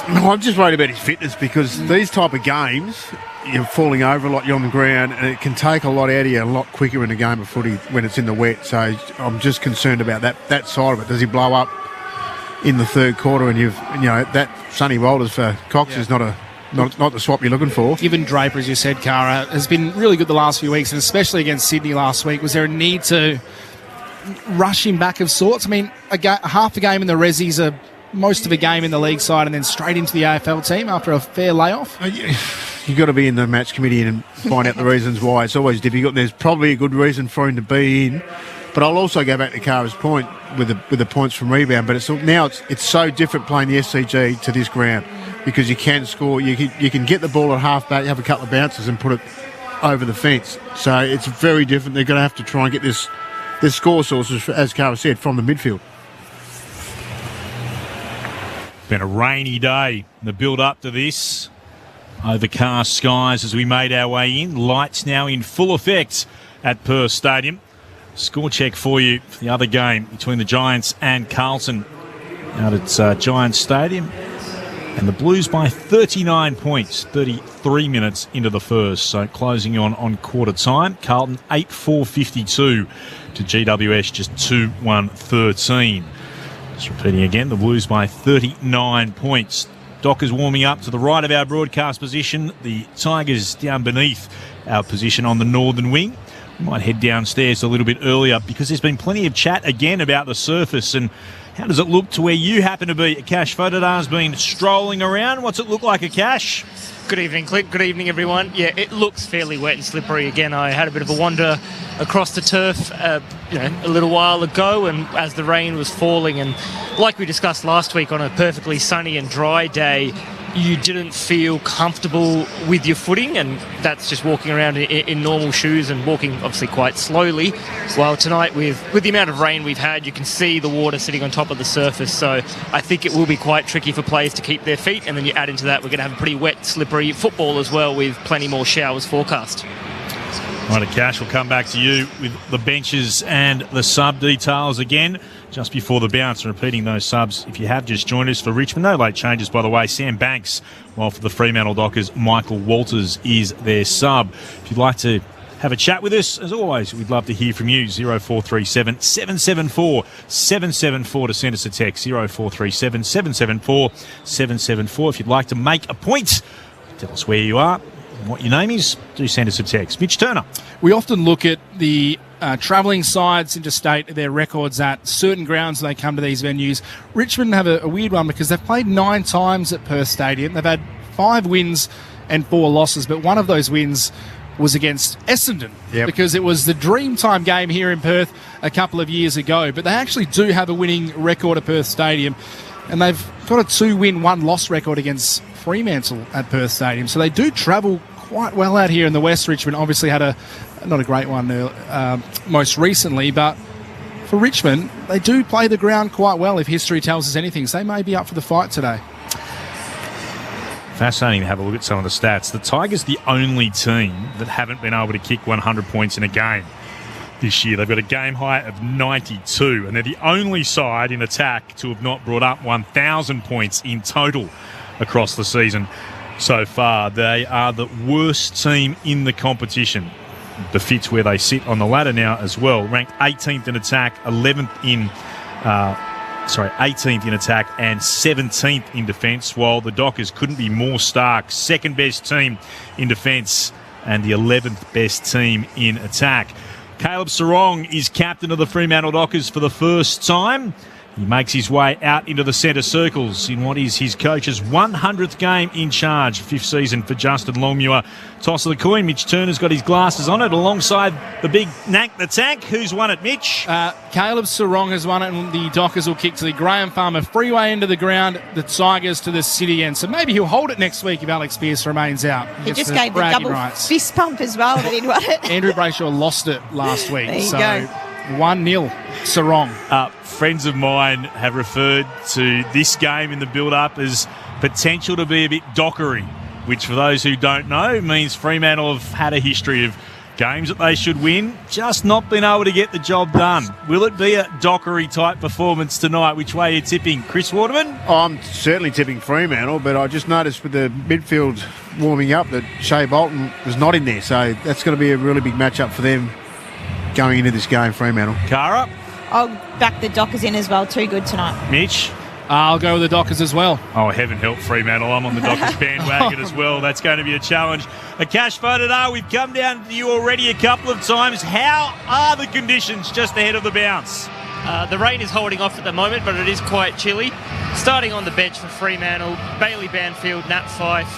No, I'm just worried about his fitness because these type of games, you're falling over a lot, you're on the ground, and it can take a lot out of you a lot quicker in a game of footy when it's in the wet. So I'm just concerned about that side of it. Does he blow up in the third quarter? And that Sonny Walters for Cox is not the swap you're looking for. Given Draper, as you said, Cara, has been really good the last few weeks, and especially against Sydney last week. Was there a need to rush him back of sorts? I mean, half a game in the Rezzies, most of a game in the league side, and then straight into the AFL team after a fair layoff? You've got to be in the match committee and find out the reasons why. It's always difficult, and there's probably a good reason for him to be in. But I'll also go back to Cara's point with the points from rebound. But it's so different playing the SCG to this ground because you can score. You can get the ball at half back, have a couple of bounces and put it over the fence. So it's very different. They're going to have to try and get their score sources, as Cara said, from the midfield. Been a rainy day. The build-up to this. Overcast skies as we made our way in. Lights now in full effect at Perth Stadium. Score check for you for the other game between the Giants and Carlton out at Giants Stadium. And the Blues by 39 points, 33 minutes into the first. So closing on quarter time. Carlton 8-4-52 to GWS just 2-1-13. Just repeating again, the Blues by 39 points. Dockers warming up to the right of our broadcast position. The Tigers down beneath our position on the northern wing. We might head downstairs a little bit earlier because there's been plenty of chat again about the surface and how does it look to where you happen to be. Akash Fodadar's been strolling around. What's it look like, Akash? Good evening, Click. Good evening, everyone. Yeah, it looks fairly wet and slippery again. I had a bit of a wander across the turf, a little while ago, and as the rain was falling, and like we discussed last week, on a perfectly sunny and dry day, you didn't feel comfortable with your footing, and that's just walking around in normal shoes and walking obviously quite slowly. While tonight, with the amount of rain we've had, you can see the water sitting on top of the surface, so I think it will be quite tricky for players to keep their feet, and then you add into that, we're going to have a pretty wet, slippery football as well, with plenty more showers forecast. Right, Akash, we'll come back to you with the benches and the sub details again just before the bounce. Repeating those subs, if you have just joined us for Richmond, no late changes, by the way. Sam Banks, while for the Fremantle Dockers, Michael Walters is their sub. If you'd like to have a chat with us, as always, we'd love to hear from you. 0437 774 774 to send us a text. 0437 774 774. If you'd like to make a point, tell us where you are, what your name is, do send us a text. Mitch Turner. We often look at the travelling sides interstate, their records at certain grounds when they come to these venues. Richmond have a weird one because they've played 9 times at Perth Stadium. They've had 5 wins and 4 losses, but one of those wins was against Essendon because it was the Dreamtime game here in Perth a couple of years ago. But they actually do have a winning record at Perth Stadium, and they've got a 2-win, 1-loss record against Fremantle at Perth Stadium. So they do travel quite well out here in the West. Richmond obviously had a not a great one most recently, but for Richmond, they do play the ground quite well if history tells us anything, so they may be up for the fight today. Fascinating to have a look at some of the stats. The Tigers the only team that haven't been able to kick 100 points in a game this year. They've got a game high of 92, and they're the only side in attack to have not brought up 1,000 points in total across the season so far. They are the worst team in the competition. Befits where they sit on the ladder now as well. Ranked 18th in attack, 18th in attack and 17th in defence, while the Dockers couldn't be more stark. Second best team in defence and the 11th best team in attack. Caleb Sarong is captain of the Fremantle Dockers for the first time. He makes his way out into the centre circles in what is his coach's 100th game in charge, 5th season for Justin Longmuir. Toss of the coin, Mitch Turner's got his glasses on it alongside the big Nank the Tank. Who's won it, Mitch? Caleb Sarong has won it, and the Dockers will kick to the Graham Farmer freeway end of the ground, the Tigers to the city end. So maybe he'll hold it next week if Alex Pearce remains out. He just gave the double fist pump as well that he'd won it. Andrew Brayshaw lost it last week. There you go. 1-0, Sarong. Friends of mine have referred to this game in the build-up as potential to be a bit dockery, which for those who don't know means Fremantle have had a history of games that they should win, just not been able to get the job done. Will it be a dockery-type performance tonight? Which way are you tipping? Chris Waterman? I'm certainly tipping Fremantle, but I just noticed with the midfield warming up that Shea Bolton was not in there, so that's going to be a really big matchup for them going into this game, Fremantle. Cara? I'll back the Dockers in as well. Too good tonight. Mitch? I'll go with the Dockers as well. Oh, heaven help Fremantle. I'm on the Dockers bandwagon as well. That's going to be a challenge. A cash vote today. We've come down to you already a couple of times. How are the conditions just ahead of the bounce? The rain is holding off at the moment, but it is quite chilly. Starting on the bench for Fremantle, Bailey Banfield, Nat Fyfe,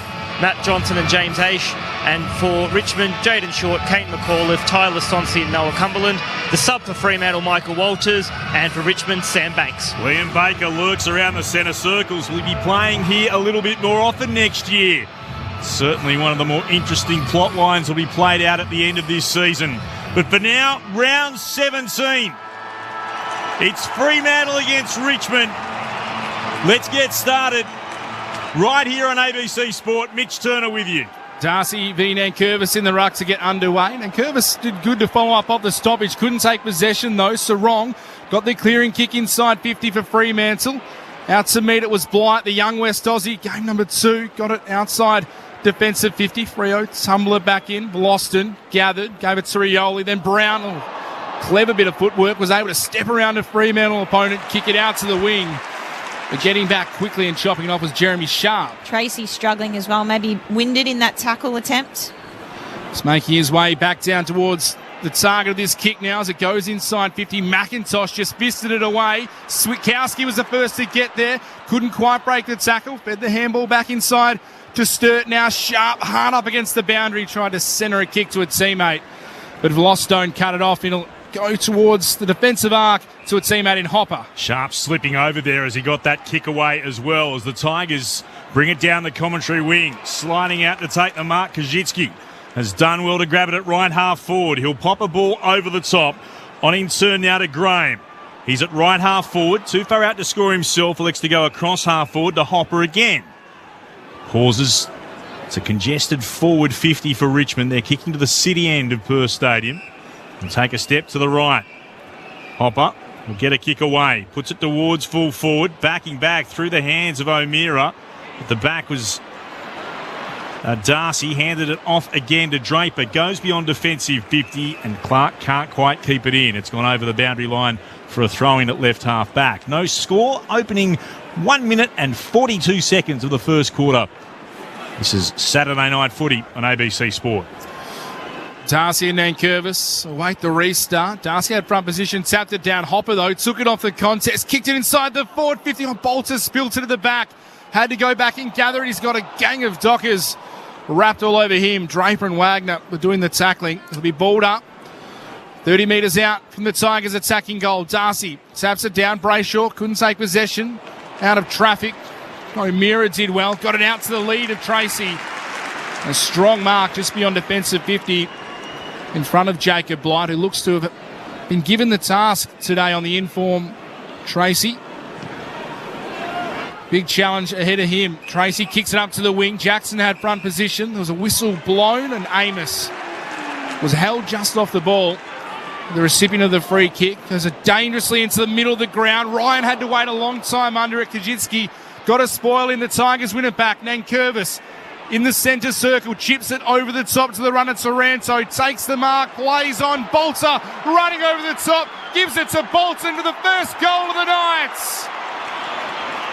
Matt Johnson and James Aish. And for Richmond, Jaden Short, Kane McAuliffe, Tyler Sonsi and Noah Cumberland. The sub for Fremantle, Michael Walters. And for Richmond, Sam Banks. Liam Baker lurks around the centre circles. Will he be playing here a little bit more often next year? Certainly one of the more interesting plot lines will be played out at the end of this season. But for now, round 17. It's Fremantle against Richmond. Let's get started. Right here on ABC Sport, Mitch Turner with you. Darcy v Nankervis in the ruck to get underway. Nankervis did good to follow up off the stoppage. Couldn't take possession though. Sarong got the clearing kick inside 50 for Fremantle. Out to meet it was Blight, the young West Aussie. Game number 2. Got it outside defensive 50. Freo tumbler back in. Boston gathered. Gave it to Rioli. Then Brown. Oh, clever bit of footwork. Was able to step around a Fremantle opponent. Kick it out to the wing. But getting back quickly and chopping it off was Jeremy Sharp. Tracy struggling as well, maybe winded in that tackle attempt. He's making his way back down towards the target of this kick now as it goes inside 50. McIntosh just fisted it away. Switkowski was the first to get there. Couldn't quite break the tackle. Fed the handball back inside to Sturt. Now Sharp hard up against the boundary. Tried to centre a kick to a teammate. But Vlostone cut it off. It'll go towards the defensive arc to a teammate in Hopper. Sharp slipping over there as he got that kick away as well as the Tigers bring it down the commentary wing. Sliding out to take the mark. Kajitsky has done well to grab it at right half forward. He'll pop a ball over the top. On in turn now to Graham. He's at right half forward. Too far out to score himself. Elects to go across half forward to Hopper again. Pauses. It's a congested forward 50 for Richmond. They're kicking to the city end of Perth Stadium. And take a step to the right. Hopper will get a kick away. Puts it towards full forward. Backing back through the hands of O'Meara. At the back was Darcy. Handed it off again to Draper. Goes beyond defensive 50 and Clark can't quite keep it in. It's gone over the boundary line for a throw-in at left half back. No score. Opening 1 minute and 42 seconds of the first quarter. This is Saturday Night Footy on ABC Sport. Darcy and Nankervis await the restart. Darcy had front position, tapped it down. Hopper, though, took it off the contest, kicked it inside the forward 50 on Bolter, spilled it to the back. Had to go back and gather it. He's got a gang of Dockers wrapped all over him. Draper and Wagner were doing the tackling. It'll be balled up. 30 metres out from the Tigers' attacking goal. Darcy taps it down. Brayshaw couldn't take possession. Out of traffic. O'Meara did well. Got it out to the lead of Tracy. A strong mark just beyond defensive 50. in front of Jacob Blight, who looks to have been given the task today on the inform Tracy. Big challenge ahead of him. Tracy kicks it up to the wing. Jackson had front position. There was a whistle blown and Amos was held just off the ball. The recipient of the free kick goes dangerously into the middle of the ground. Ryan had to wait a long time under it. Kaczynski got a spoil in. The Tigers win it back. Nankervis in the centre circle, chips it over the top to the runner Taranto, takes the mark, plays on Bolter, running over the top, gives it to Bolton for the first goal of the night.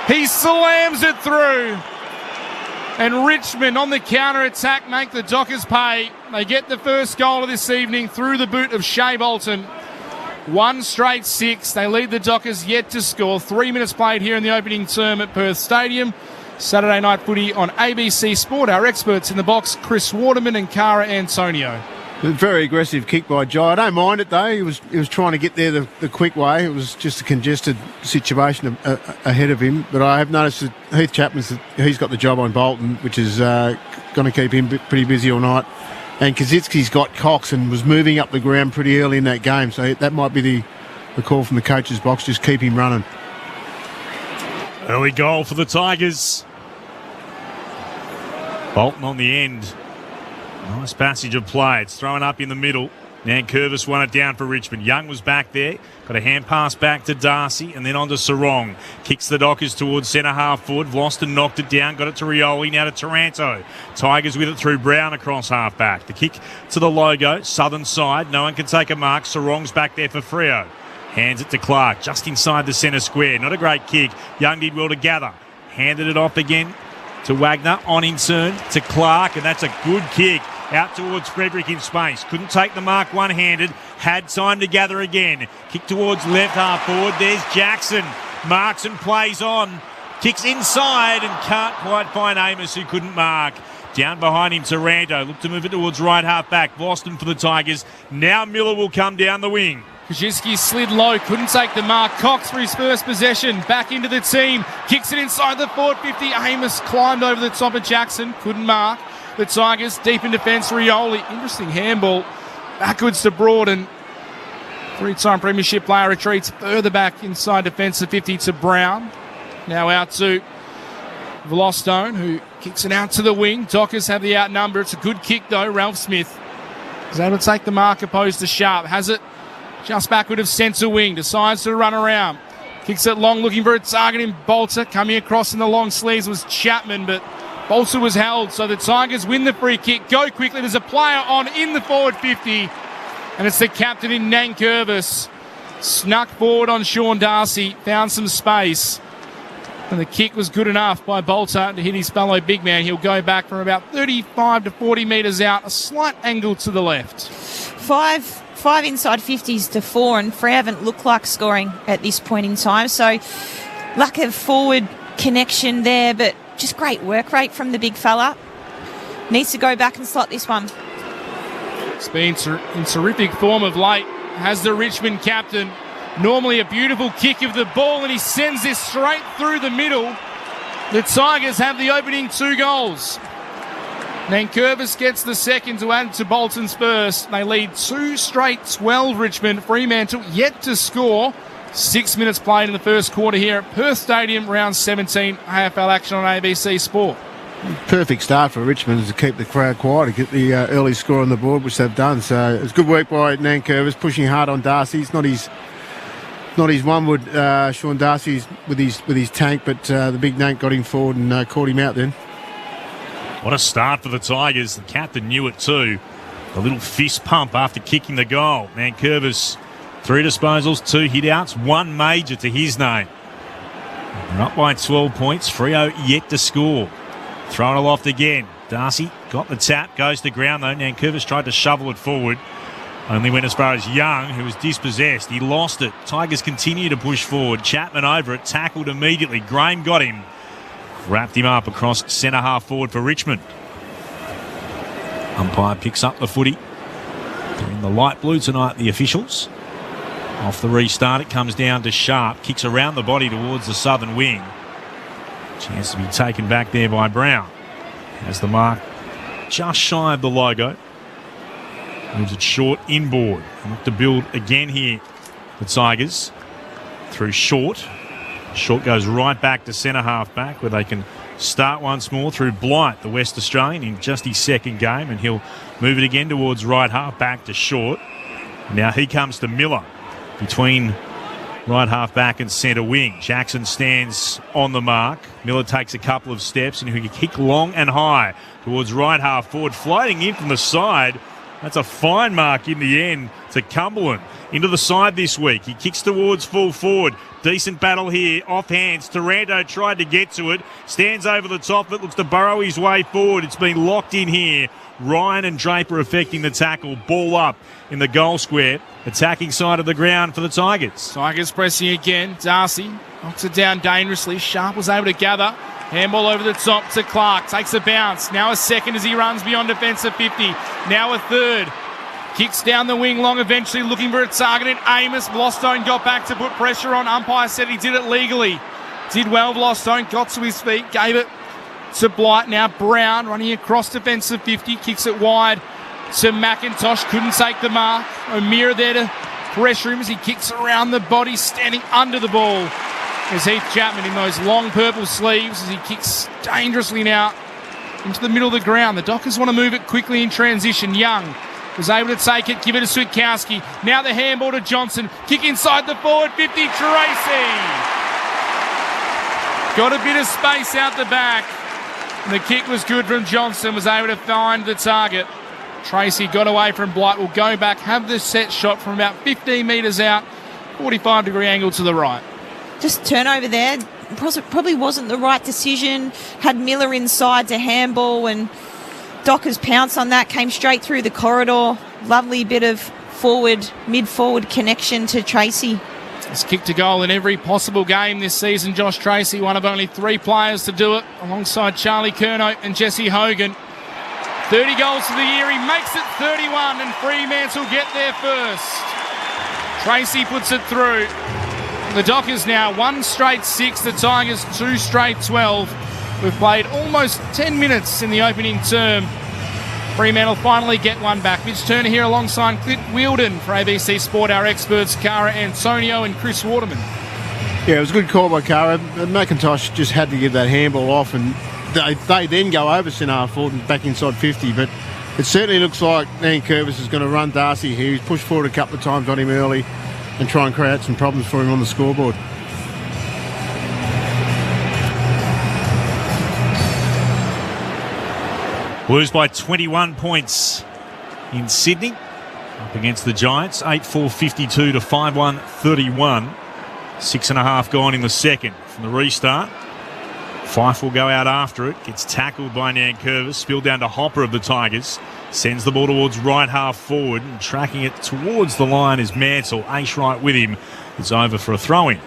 He slams it through. And Richmond on the counter-attack make the Dockers pay. They get the first goal of this evening through the boot of Shea Bolton. 1 straight 6. They lead the Dockers yet to score. 3 minutes played here in the opening term at Perth Stadium. Saturday night footy on ABC Sport. Our experts in the box, Chris Waterman and Cara Antonio. A very aggressive kick by Jai. I don't mind it though. He was trying to get there the quick way. It was just a congested situation ahead of him. But I have noticed that Heath Chapman's he's got the job on Bolton, which is going to keep him pretty busy all night. And Kaczynski's got Cox and was moving up the ground pretty early in that game. So that might be the call from the coach's box. Just keep him running. Early goal for the Tigers. Bolton on the end. Nice passage of play. It's thrown up in the middle. Nankervis won it down for Richmond. Young was back there. Got a hand pass back to Darcy and then on to Sarong. Kicks the Dockers towards centre half forward. Vlosten knocked it down. Got it to Rioli. Now to Taranto. Tigers with it through Brown across half back. The kick to the logo. Southern side. No one can take a mark. Sarong's back there for Freo. Hands it to Clark. Just inside the centre square. Not a great kick. Young did well to gather. Handed it off again to Wagner. On in turn to Clark. And that's a good kick. Out towards Frederick in space. Couldn't take the mark one-handed. Had time to gather again. Kick towards left half forward. There's Jackson. Marks and plays on. Kicks inside and can't quite find Amos, who couldn't mark. Down behind him, Taranto. Look to move it towards right half back. Boston for the Tigers. Now Miller will come down the wing. Kaczynski slid low, couldn't take the mark. Cox for his first possession, back into the team. Kicks it inside the forward 50. Amos climbed over the top of Jackson, couldn't mark. The Tigers deep in defence. Rioli, interesting handball backwards to Broaden. 3-time premiership player retreats further back inside defence to 50 to Brown. Now out to Velostone, who kicks it out to the wing. Dockers have the outnumber. It's a good kick though. Ralph Smith is able to take the mark opposed to Sharp. Has it just backward of centre wing. Decides to run around. Kicks it long, looking for a target in Bolter. Coming across in the long sleeves was Chapman, but Bolter was held, so the Tigers win the free kick. Go quickly. There's a player on in the forward 50, and it's the captain in Nankervis. Snuck forward on Sean Darcy, found some space, and the kick was good enough by Bolter to hit his fellow big man. He'll go back from about 35 to 40 metres out, a slight angle to the left. Five inside 50s to 4, and Frey haven't looked like scoring at this point in time, so lack of forward connection there, but just great work rate from the big fella. Needs to go back and slot this one. It's been in terrific form of late. Has the Richmond captain. Normally a beautiful kick of the ball, and he sends this straight through the middle. The Tigers have the opening 2 goals. Nankervis gets the second to add to Bolton's first. They lead 2 straight 12 Richmond. Fremantle yet to score. 6 minutes played in the first quarter here at Perth Stadium, round 17, AFL action on ABC Sport. Perfect start for Richmond to keep the crowd quiet, to get the early score on the board, which they've done. So it's good work by Nankervis, pushing hard on Darcy. It's not his one would Sean Darcy's with his tank, but the big Nank got him forward and caught him out then. What a start for the Tigers. The captain knew it too. A little fist pump after kicking the goal. Nankervis, 3 disposals, 2 hit-outs, 1 major to his name. They're up by 12 points. Freo yet to score. Thrown aloft again. Darcy got the tap, goes to ground though. Nankervis tried to shovel it forward. Only went as far as Young, who was dispossessed. He lost it. Tigers continue to push forward. Chapman over it, tackled immediately. Graham got him. Wrapped him up across centre half forward for Richmond. Umpire picks up the footy. They're in the light blue tonight, the officials. Off the restart, it comes down to Sharp. Kicks around the body towards the southern wing. Chance to be taken back there by Brown. Has the mark just shy of the logo. Moves it short inboard. And look to build again here. The Tigers through Short. Short goes right back to centre half back where they can start once more through Blight, the West Australian, in just his second game, and he'll move it again towards right half back to Short. Now he comes to Miller between right half back and centre wing. Jackson stands on the mark. Miller takes a couple of steps and he can kick long and high towards right half forward, floating in from the side. That's a fine mark in the end to Cumberland. Into the side this week. He kicks towards full forward. Decent battle here. Off hands. Taranto tried to get to it. Stands over the top of it. Looks to burrow his way forward. It's been locked in here. Ryan and Draper affecting the tackle. Ball up in the goal square. Attacking side of the ground for the Tigers. Tigers pressing again. Darcy knocks it down dangerously. Sharp was able to gather. Handball over the top to Clark. Takes a bounce. Now a second as he runs beyond defensive 50. Now a third. Kicks down the wing long eventually, looking for a target in Amos. Blostone got back to put pressure on. Umpire said he did it legally. Did well, Blostone. Got to his feet. Gave it to Blight. Now Brown running across defensive 50. Kicks it wide to McIntosh. Couldn't take the mark. O'Meara there to pressure him as he kicks around the body, standing under the ball. There's Heath Chapman in those long purple sleeves as he kicks dangerously now into the middle of the ground. The Dockers want to move it quickly in transition. Young was able to take it, give it to Switkowski. Now the handball to Johnson. Kick inside the forward 50. Tracy got a bit of space out the back. And the kick was good from Johnson. Was able to find the target. Tracy got away from Blight. Will go back, have the set shot from about 15 metres out. 45-degree angle to the right. Just turnover there. Probably wasn't the right decision. Had Miller inside to handball and Dockers pounced on that, came straight through the corridor. Lovely bit of mid-forward connection to Tracy. He's kicked a goal in every possible game this season, Josh Tracy, one of only 3 players to do it, alongside Charlie Curnow and Jesse Hogan. 30 goals for the year, he makes it 31, and Fremantle get there first. Tracy puts it through. The Dockers now 1 straight 6, the Tigers 2 straight 12. We've played almost 10 minutes in the opening term. Fremantle finally get one back. Mitch Turner here alongside Clint Wielden for ABC Sport, our experts, Cara Antonio and Chris Waterman. Yeah, it was a good call by Cara. McIntosh just had to give that handball off, and they then go over centre half forward and back inside 50. But it certainly looks like Nankervis is going to run Darcy here. He's pushed forward a couple of times on him early and try and create some problems for him on the scoreboard. Blues by 21 points in Sydney up against the Giants. 8-4-52 to 5-1-31. 6.5 gone in the second from the restart. Fife will go out after it. Gets tackled by Nankervis. Spilled down to Hopper of the Tigers. Sends the ball towards right half forward. And tracking it towards the line is Mansell. Ace right with him. It's over for a throw-in.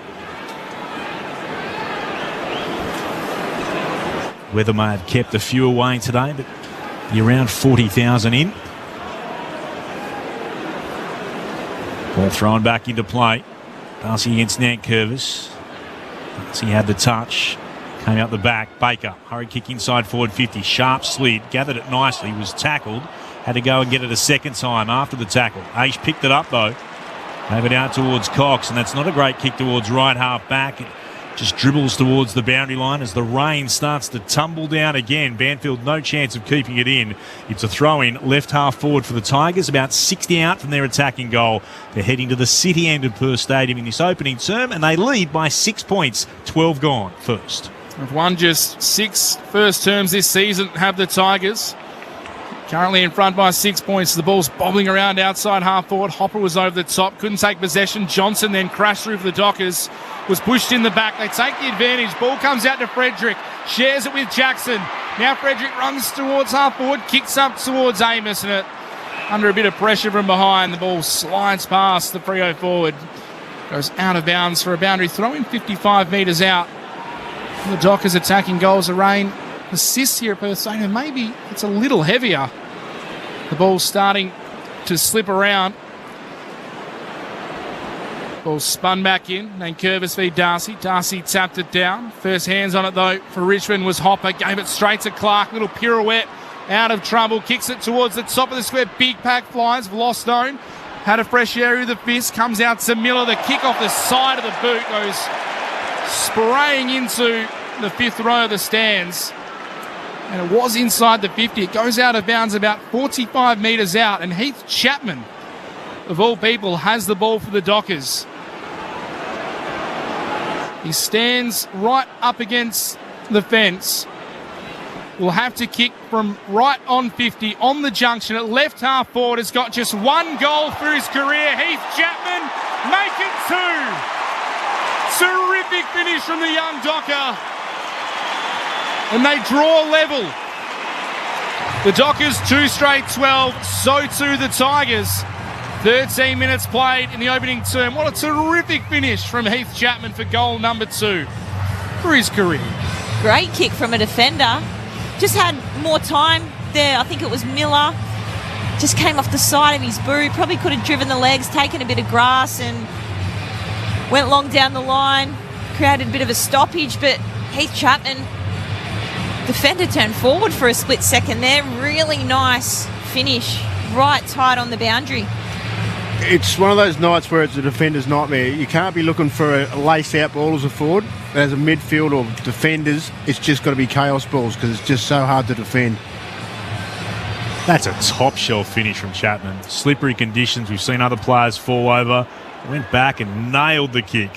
Weather may have kept a few away today, but you're around 40,000 in. Ball thrown back into play. Darcy against Nankervis. Darcy had the touch. Came out the back. Baker. Hurry kick inside forward 50. Sharp slid. Gathered it nicely. Was tackled. Had to go and get it a second time after the tackle. Aish picked it up though. Gave it out towards Cox, and that's not a great kick towards right half back. It just dribbles towards the boundary line as the rain starts to tumble down again. Banfield no chance of keeping it in. It's a throw-in left half forward for the Tigers, about 60 out from their attacking goal. They're heading to the city end of Perth Stadium in this opening term, and they lead by 6 points. 12 gone first. They've won just 6 first terms this season, have the Tigers. Currently in front by 6 points. The ball's bobbling around outside half forward. Hopper was over the top, couldn't take possession. Johnson then crashed through for the Dockers. Was pushed in the back. They take the advantage. Ball comes out to Frederick. Shares it with Jackson. Now Frederick runs towards half forward. Kicks up towards Amos. And it, under a bit of pressure from behind, the ball slides past the Freo forward. Goes out of bounds for a boundary throw in 55 metres out. The Dockers attacking goals. The rain assists here at Perth Stadium. Maybe it's a little heavier. The ball's starting to slip around. Ball spun back in. Nankervis v Darcy. Darcy tapped it down. First hands on it though for Richmond was Hopper. Gave it straight to Clark. Little pirouette out of trouble, kicks it towards the top of the square. Big pack flies. Vlostone had a fresh area of the fist, comes out to Miller. The kick off the side of the boot goes spraying into the fifth row of the stands. And it was inside the 50. It goes out of bounds about 45 metres out. And Heath Chapman, of all people, has the ball for the Dockers. He stands right up against the fence. Will have to kick from right on 50 on the junction at left half forward. Has got just one goal for his career. Heath Chapman make it two. Terrific finish from the young Docker. And they draw level. The Dockers 2 straight 12. So too the Tigers. 13 minutes played in the opening term. What a terrific finish from Heath Chapman for goal number 2 for his career. Great kick from a defender. Just had more time there. I think it was Miller. Just came off the side of his boot. Probably could have driven the legs, taken a bit of grass and went long down the line. Created a bit of a stoppage, but Heath Chapman, defender turned forward for a split second there. Really nice finish. Right tight on the boundary. It's one of those nights where it's a defender's nightmare. You can't be looking for a lace-out ball as a forward. As a midfield or defenders, it's just got to be chaos balls because it's just so hard to defend. That's a top shelf finish from Chapman. Slippery conditions. We've seen other players fall over. Went back and nailed the kick.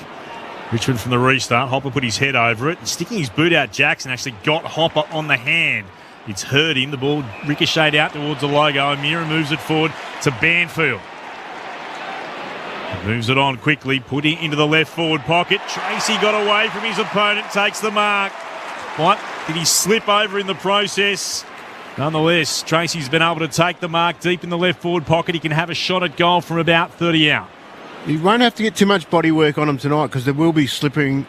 Richmond from the restart. Hopper put his head over it. And sticking his boot out, Jackson actually got Hopper on the hand. It's hurt him. The ball ricocheted out towards the logo. Amira moves it forward to Banfield. Moves it on quickly, putting into the left forward pocket. Tracy got away from his opponent, takes the mark. What? Did he slip over in the process? Nonetheless, Tracy's been able to take the mark deep in the left forward pocket. He can have a shot at goal from about 30 out. He won't have to get too much body work on him tonight because there will be slipping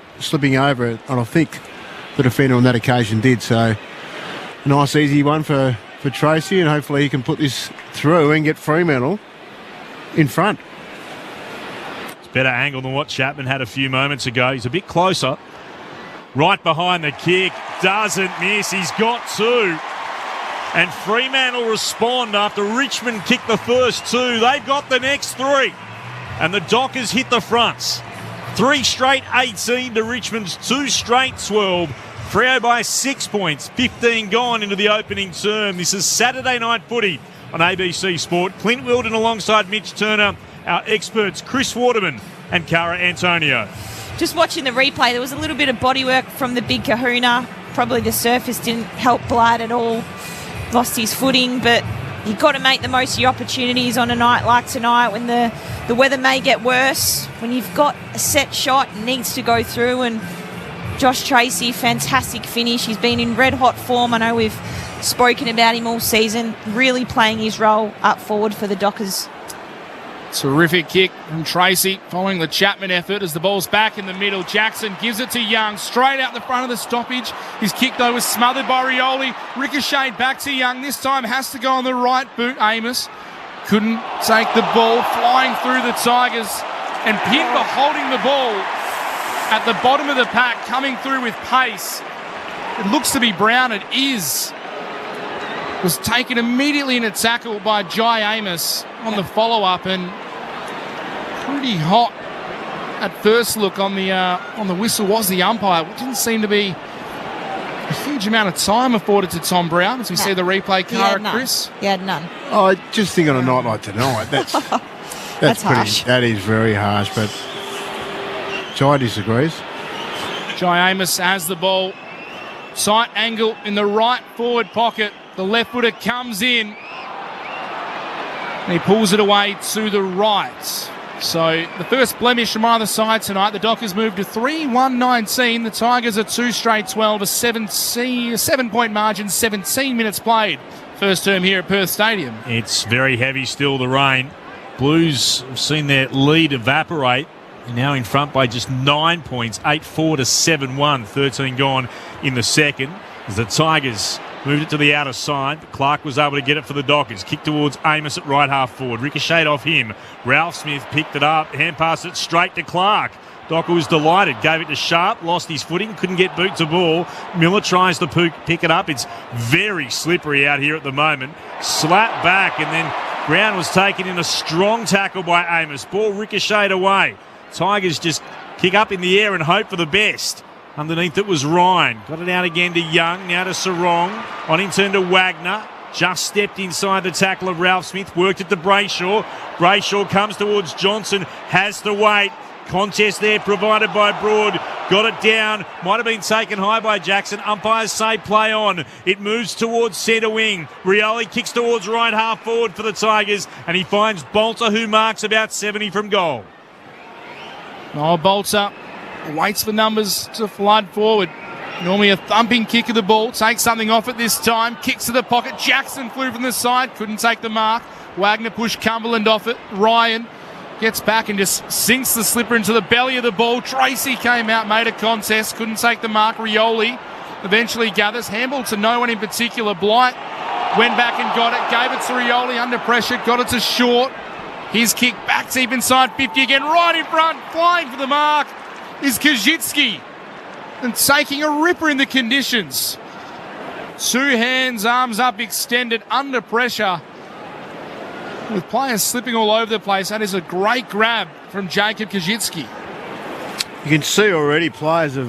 over it, and I think the defender on that occasion did. So, a nice easy one for Tracy, and hopefully he can put this through and get Fremantle in front. Better angle than what Chapman had a few moments ago. He's a bit closer. Right behind the kick. Doesn't miss. He's got 2. And Fremantle respond after Richmond kicked the first 2. They've got the next 3. And the Dockers hit the fronts. 3 straight 18 to Richmond's 2 straight 12. Freo by 6 points. 15 gone into the opening term. This is Saturday night footy on ABC Sport. Clint Wilden alongside Mitch Turner. Our experts, Chris Waterman and Cara Antonio. Just watching the replay, there was a little bit of bodywork from the big kahuna. Probably the surface didn't help Blight at all. Lost his footing, but you've got to make the most of your opportunities on a night like tonight when the weather may get worse. When you've got a set shot, it needs to go through. And Josh Tracy, fantastic finish. He's been in red-hot form. I know we've spoken about him all season. Really playing his role up forward for the Dockers. Terrific kick from Tracy following the Chapman effort as the ball's back in the middle. Jackson gives it to Young straight out the front of the stoppage. His kick though was smothered by Rioli. Ricocheted back to Young. This time has to go on the right boot. Amos couldn't take the ball, flying through the Tigers, and Pimper holding the ball at the bottom of the pack, coming through with pace. It looks to be Brown. It is. Was taken immediately in a tackle by Jai Amos on the follow-up, and pretty hot at first look on the whistle was the umpire. It didn't seem to be a huge amount of time afforded to Tom Brown as we see the replay. Cara, Chris? He had none. I just think on a night like tonight, that's That's harsh. That is very harsh, but Jai disagrees. Jai Amos has the ball. Tight angle in the right forward pocket. The left footer comes in. And he pulls it away to the right. So the first blemish from either side tonight. The Dockers move to 3-1-19. The Tigers are 2 straight 12. A 7-point margin, 17 minutes played. First term here at Perth Stadium. It's very heavy still, the rain. Blues have seen their lead evaporate. They're now in front by just 9 points. 8-4 to 7-1. 13 gone in the second. As the Tigers moved it to the outer side, but Clark was able to get it for the Dockers. Kick towards Amos at right half forward. Ricocheted off him. Ralph Smith picked it up. Hand passed it straight to Clark. Docker was delighted, gave it to Sharp, lost his footing, couldn't get boot to ball. Miller tries to pick it up. It's very slippery out here at the moment. Slap back, and then Brown was taken in a strong tackle by Amos. Ball ricocheted away. Tigers just kick up in the air and hope for the best. Underneath it was Ryan. Got it out again to Young, now to Sarong. On in turn to Wagner. Just stepped inside the tackle of Ralph Smith. Worked it to Brayshaw. Brayshaw comes towards Johnson. Has to wait. Contest there provided by Broad. Got it down. Might have been taken high by Jackson. Umpires say play on. It moves towards centre wing. Rioli kicks towards right half forward for the Tigers. And he finds Bolter, who marks about 70 from goal. Oh, Bolter waits for numbers to flood forward. Normally a thumping kick of the ball. Takes something off it this time. Kicks to the pocket. Jackson flew from the side. Couldn't take the mark. Wagner pushed Cumberland off it. Ryan gets back and just sinks the slipper into the belly of the ball. Tracy came out, made a contest. Couldn't take the mark. Rioli eventually gathers. Handball to no one in particular. Blight went back and got it. Gave it to Rioli under pressure. Got it to Short. His kick back deep inside 50 again. Right in front. Flying for the mark is Kajitsky. And taking a ripper in the conditions. Two hands, arms up, extended, under pressure. With players slipping all over the place. That is a great grab from Jacob Kajitsky. You can see already players are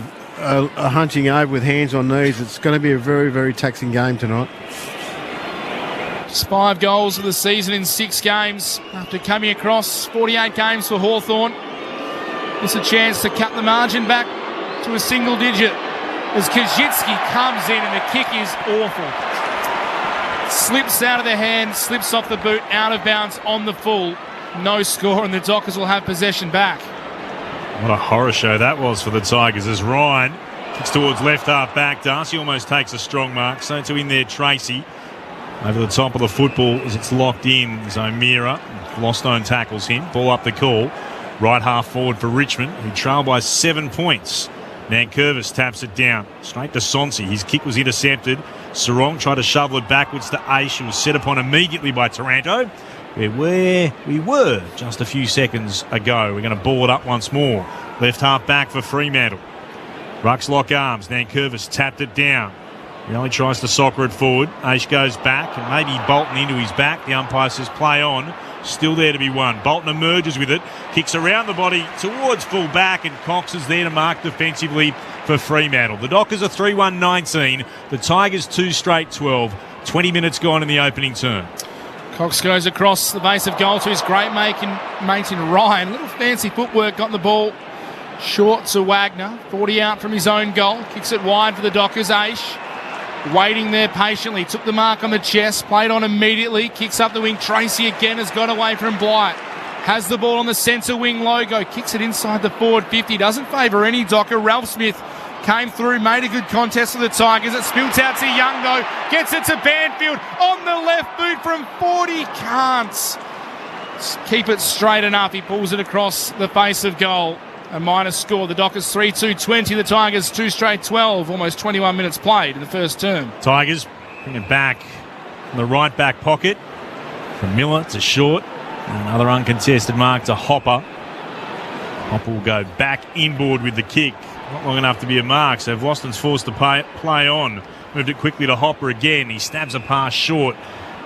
hunching over with hands on knees. It's going to be a very, very taxing game tonight. Just 5 goals of the season in 6 games. After coming across 48 games for Hawthorn. It's a chance to cut the margin back to a single digit as Kajitsky comes in and the kick is awful. Slips out of the hand, slips off the boot, out of bounds on the full. No score, and the Dockers will have possession back. What a horror show that was for the Tigers as Ryan kicks towards left half back. Darcy almost takes a strong mark. So to in there, Tracy. Over the top of the football as it's locked in is O'Meara. Lostone tackles him. Ball up the call. Right half forward for Richmond, who trail by 7 points. Nankervis taps it down. Straight to Sonsi. His kick was intercepted. Sarong tried to shovel it backwards to Aish, who was set upon immediately by Taranto. Where we were just a few seconds ago. We're going to ball it up once more. Left half back for Fremantle. Rucks lock arms. Nankervis tapped it down. He only tries to soccer it forward. Aish goes back and maybe Bolton into his back. The umpire says play on. Still there to be won. Bolton emerges with it. Kicks around the body towards full back, and Cox is there to mark defensively for Fremantle. The Dockers are 3-1-19. The Tigers 2 straight 12. 20 minutes gone in the opening term. Cox goes across the base of goal to his great mate in Ryan. Little fancy footwork, got the ball short to Wagner. 40 out from his own goal. Kicks it wide for the Dockers. Aish waiting there patiently. Took the mark on the chest. Played on immediately. Kicks up the wing. Tracy again has got away from Blight. Has the ball on the centre wing logo. Kicks it inside the forward 50. Doesn't favour any Docker. Ralph Smith came through. Made a good contest for the Tigers. It spilled out to Young though. Gets it to Banfield. On the left boot from 40. Can't keep it straight enough. He pulls it across the face of goal. A minus score. The Dockers 3-2-20. The Tigers 2 straight 12. Almost 21 minutes played in the first term. Tigers bring it back from the right back pocket. From Miller to Short. Another uncontested mark to Hopper. Hopper will go back inboard with the kick. Not long enough to be a mark, so Voston's forced to play on. Moved it quickly to Hopper again. He stabs a pass Short.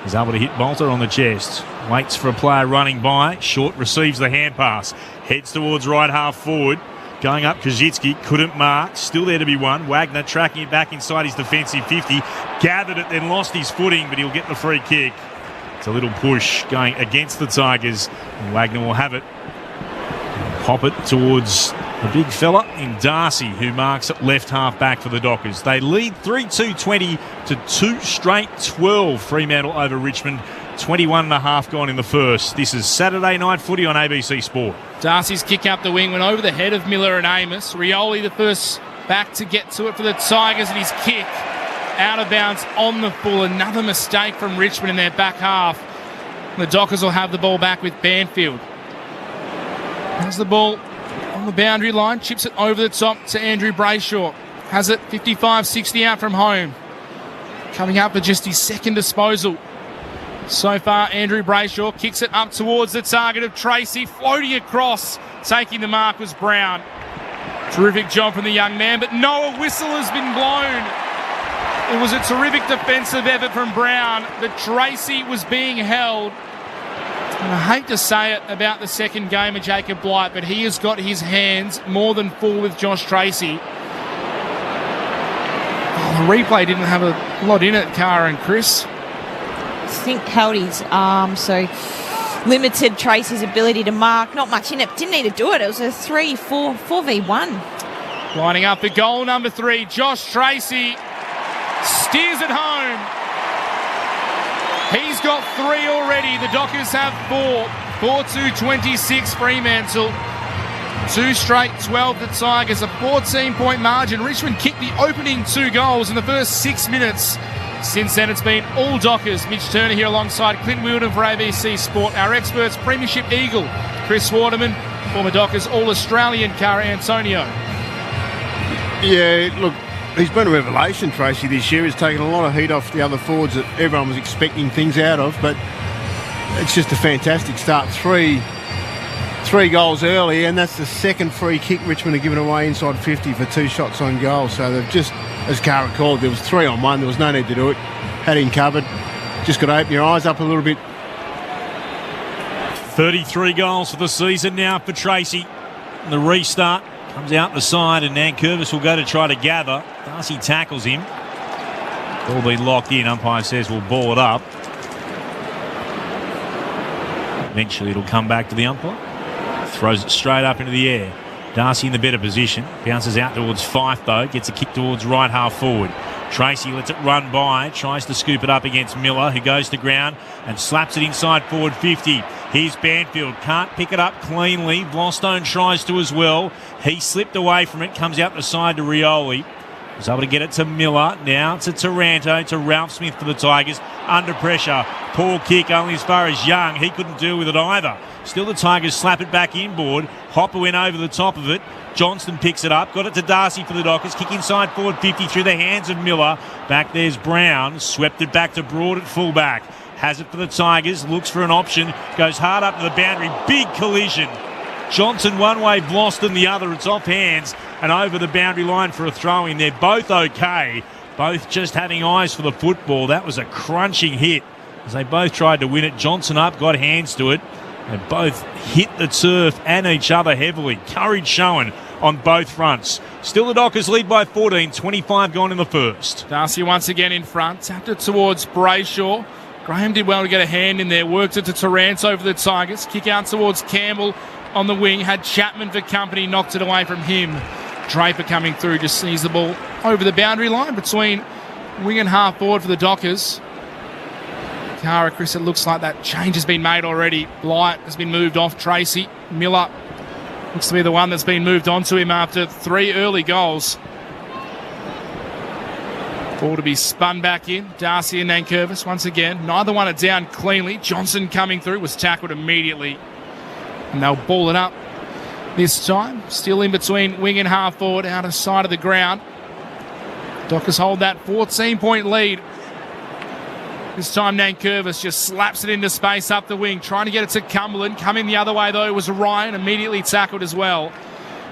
He's able to hit Bolter on the chest. Waits for a player running by. Short receives the hand pass. Heads towards right half forward. Going up, Kajitsky couldn't mark. Still there to be won. Wagner tracking it back inside his defensive 50. Gathered it, then lost his footing, but he'll get the free kick. It's a little push going against the Tigers. And Wagner will have it. Pop it towards the big fella in Darcy, who marks at left half back for the Dockers. They lead 3-2-20 to 2 straight 12. Fremantle over Richmond. 21.5 gone in the first. This is Saturday night footy on ABC Sport. Darcy's kick up the wing went over the head of Miller and Amos. Rioli the first back to get to it for the Tigers, and his kick out of bounds on the full. Another mistake from Richmond in their back half. The Dockers will have the ball back with Banfield. Has the ball on the boundary line, chips it over the top to Andrew Brayshaw. Has it 55-60 out from home. Coming up for just his second disposal. So far, Andrew Brayshaw kicks it up towards the target of Tracy, floating across. Taking the mark was Brown. Terrific job from the young man, but no, a whistle has been blown. It was a terrific defensive effort from Brown, but Tracy was being held. And I hate to say it about the second game of Jacob Blight, but he has got his hands more than full with Josh Tracy. Oh, the replay didn't have a lot in it, Cara and Chris. I think held his arm, so limited Tracy's ability to mark. Not much in it. Didn't need to do it. It was a 4v1. Lining up for goal number 3, Josh Tracy steers it home. He's got 3 already. The Dockers have 4. 4-2-26 Fremantle. 2 straight 12 the Tigers. A 14-point margin. Richmond kicked the opening 2 goals in the first 6 minutes. Since then, it's been all Dockers. Mitch Turner here alongside Clint Wilden for ABC Sport. Our experts, Premiership Eagle, Chris Waterman, former Dockers All-Australian, Cara Antonio. Yeah, look, he's been a revelation, Tracy, this year. He's taken a lot of heat off the other forwards that everyone was expecting things out of, but it's just a fantastic start. Three goals early, and that's the second free kick Richmond have given away inside 50 for 2 shots on goal. So they've just, as Cara called, there was 3 on 1. There was no need to do it. Had him covered. Just got to open your eyes up a little bit. 33 goals for the season now for Tracy. And the restart comes out the side, and Nankervis will go to try to gather. Darcy tackles him. Ball been locked in. Umpire says we'll ball it up. Eventually it'll come back to the umpire. Throws it straight up into the air. Darcy in the better position. Bounces out towards Fife though. Gets a kick towards right half forward. Tracy lets it run by. Tries to scoop it up against Miller, who goes to ground and slaps it inside forward 50. Here's Banfield. Can't pick it up cleanly. Blostone tries to as well. He slipped away from it. Comes out the side to Rioli. Was able to get it to Miller. Now to Taranto, to Ralph Smith for the Tigers. Under pressure. Poor kick only as far as Young. He couldn't deal with it either. Still the Tigers slap it back inboard. Hopper went over the top of it. Johnston picks it up. Got it to Darcy for the Dockers. Kick inside forward 50 through the hands of Miller. Back there's Brown. Swept it back to Broad at fullback. Has it for the Tigers. Looks for an option. Goes hard up to the boundary. Big collision. Johnson one way, Bloston the other. It's off hands and over the boundary line for a throw-in. They're both okay. Both just having eyes for the football. That was a crunching hit as they both tried to win it. Johnson up, got hands to it. They both hit the turf and each other heavily. Courage shown on both fronts. Still the Dockers lead by 14, 25 gone in the first. Darcy once again in front, tapped it towards Brayshaw. Graham did well to get a hand in there, worked it to Taranto for the Tigers. Kick out towards Campbell on the wing, had Chapman for company, knocked it away from him. Draper coming through, just sees the ball over the boundary line between wing and half forward for the Dockers. Cara, Chris, it looks like that change has been made already. Blight has been moved off Tracy. Miller looks to be the one that's been moved on to him after 3 early goals. Ball to be spun back in. Darcy and Nankervis once again. Neither one are down cleanly. Johnson coming through, was tackled immediately. And they'll ball it up this time. Still in between wing and half forward, out of sight of the ground. Dockers hold that 14-point lead. This time Nankervis just slaps it into space up the wing, trying to get it to Cumberland. Coming the other way though was Ryan, immediately tackled as well.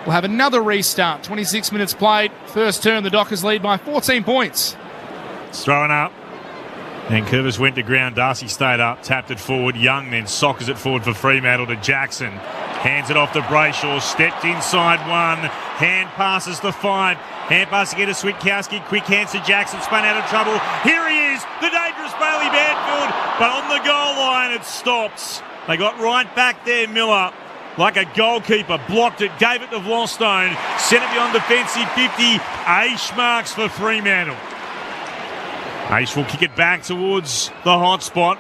We'll have another restart. 26 minutes played. First turn, the Dockers lead by 14 points. It's thrown up. Nankervis went to ground. Darcy stayed up, tapped it forward. Young then soccers it forward for Fremantle to Jackson. Hands it off to Brayshaw. Stepped inside 1. Hand passes to 5. Hand pass again to Switkowski. Quick hands to Jackson. Spun out of trouble. Here he is. The dangerous Bailey Banfield. But on the goal line it stops. They got right back there, Miller. Like a goalkeeper. Blocked it. Gave it to Vlostone. Sent it beyond defensive 50. Aish marks for Fremantle. Aish will kick it back towards the hot spot.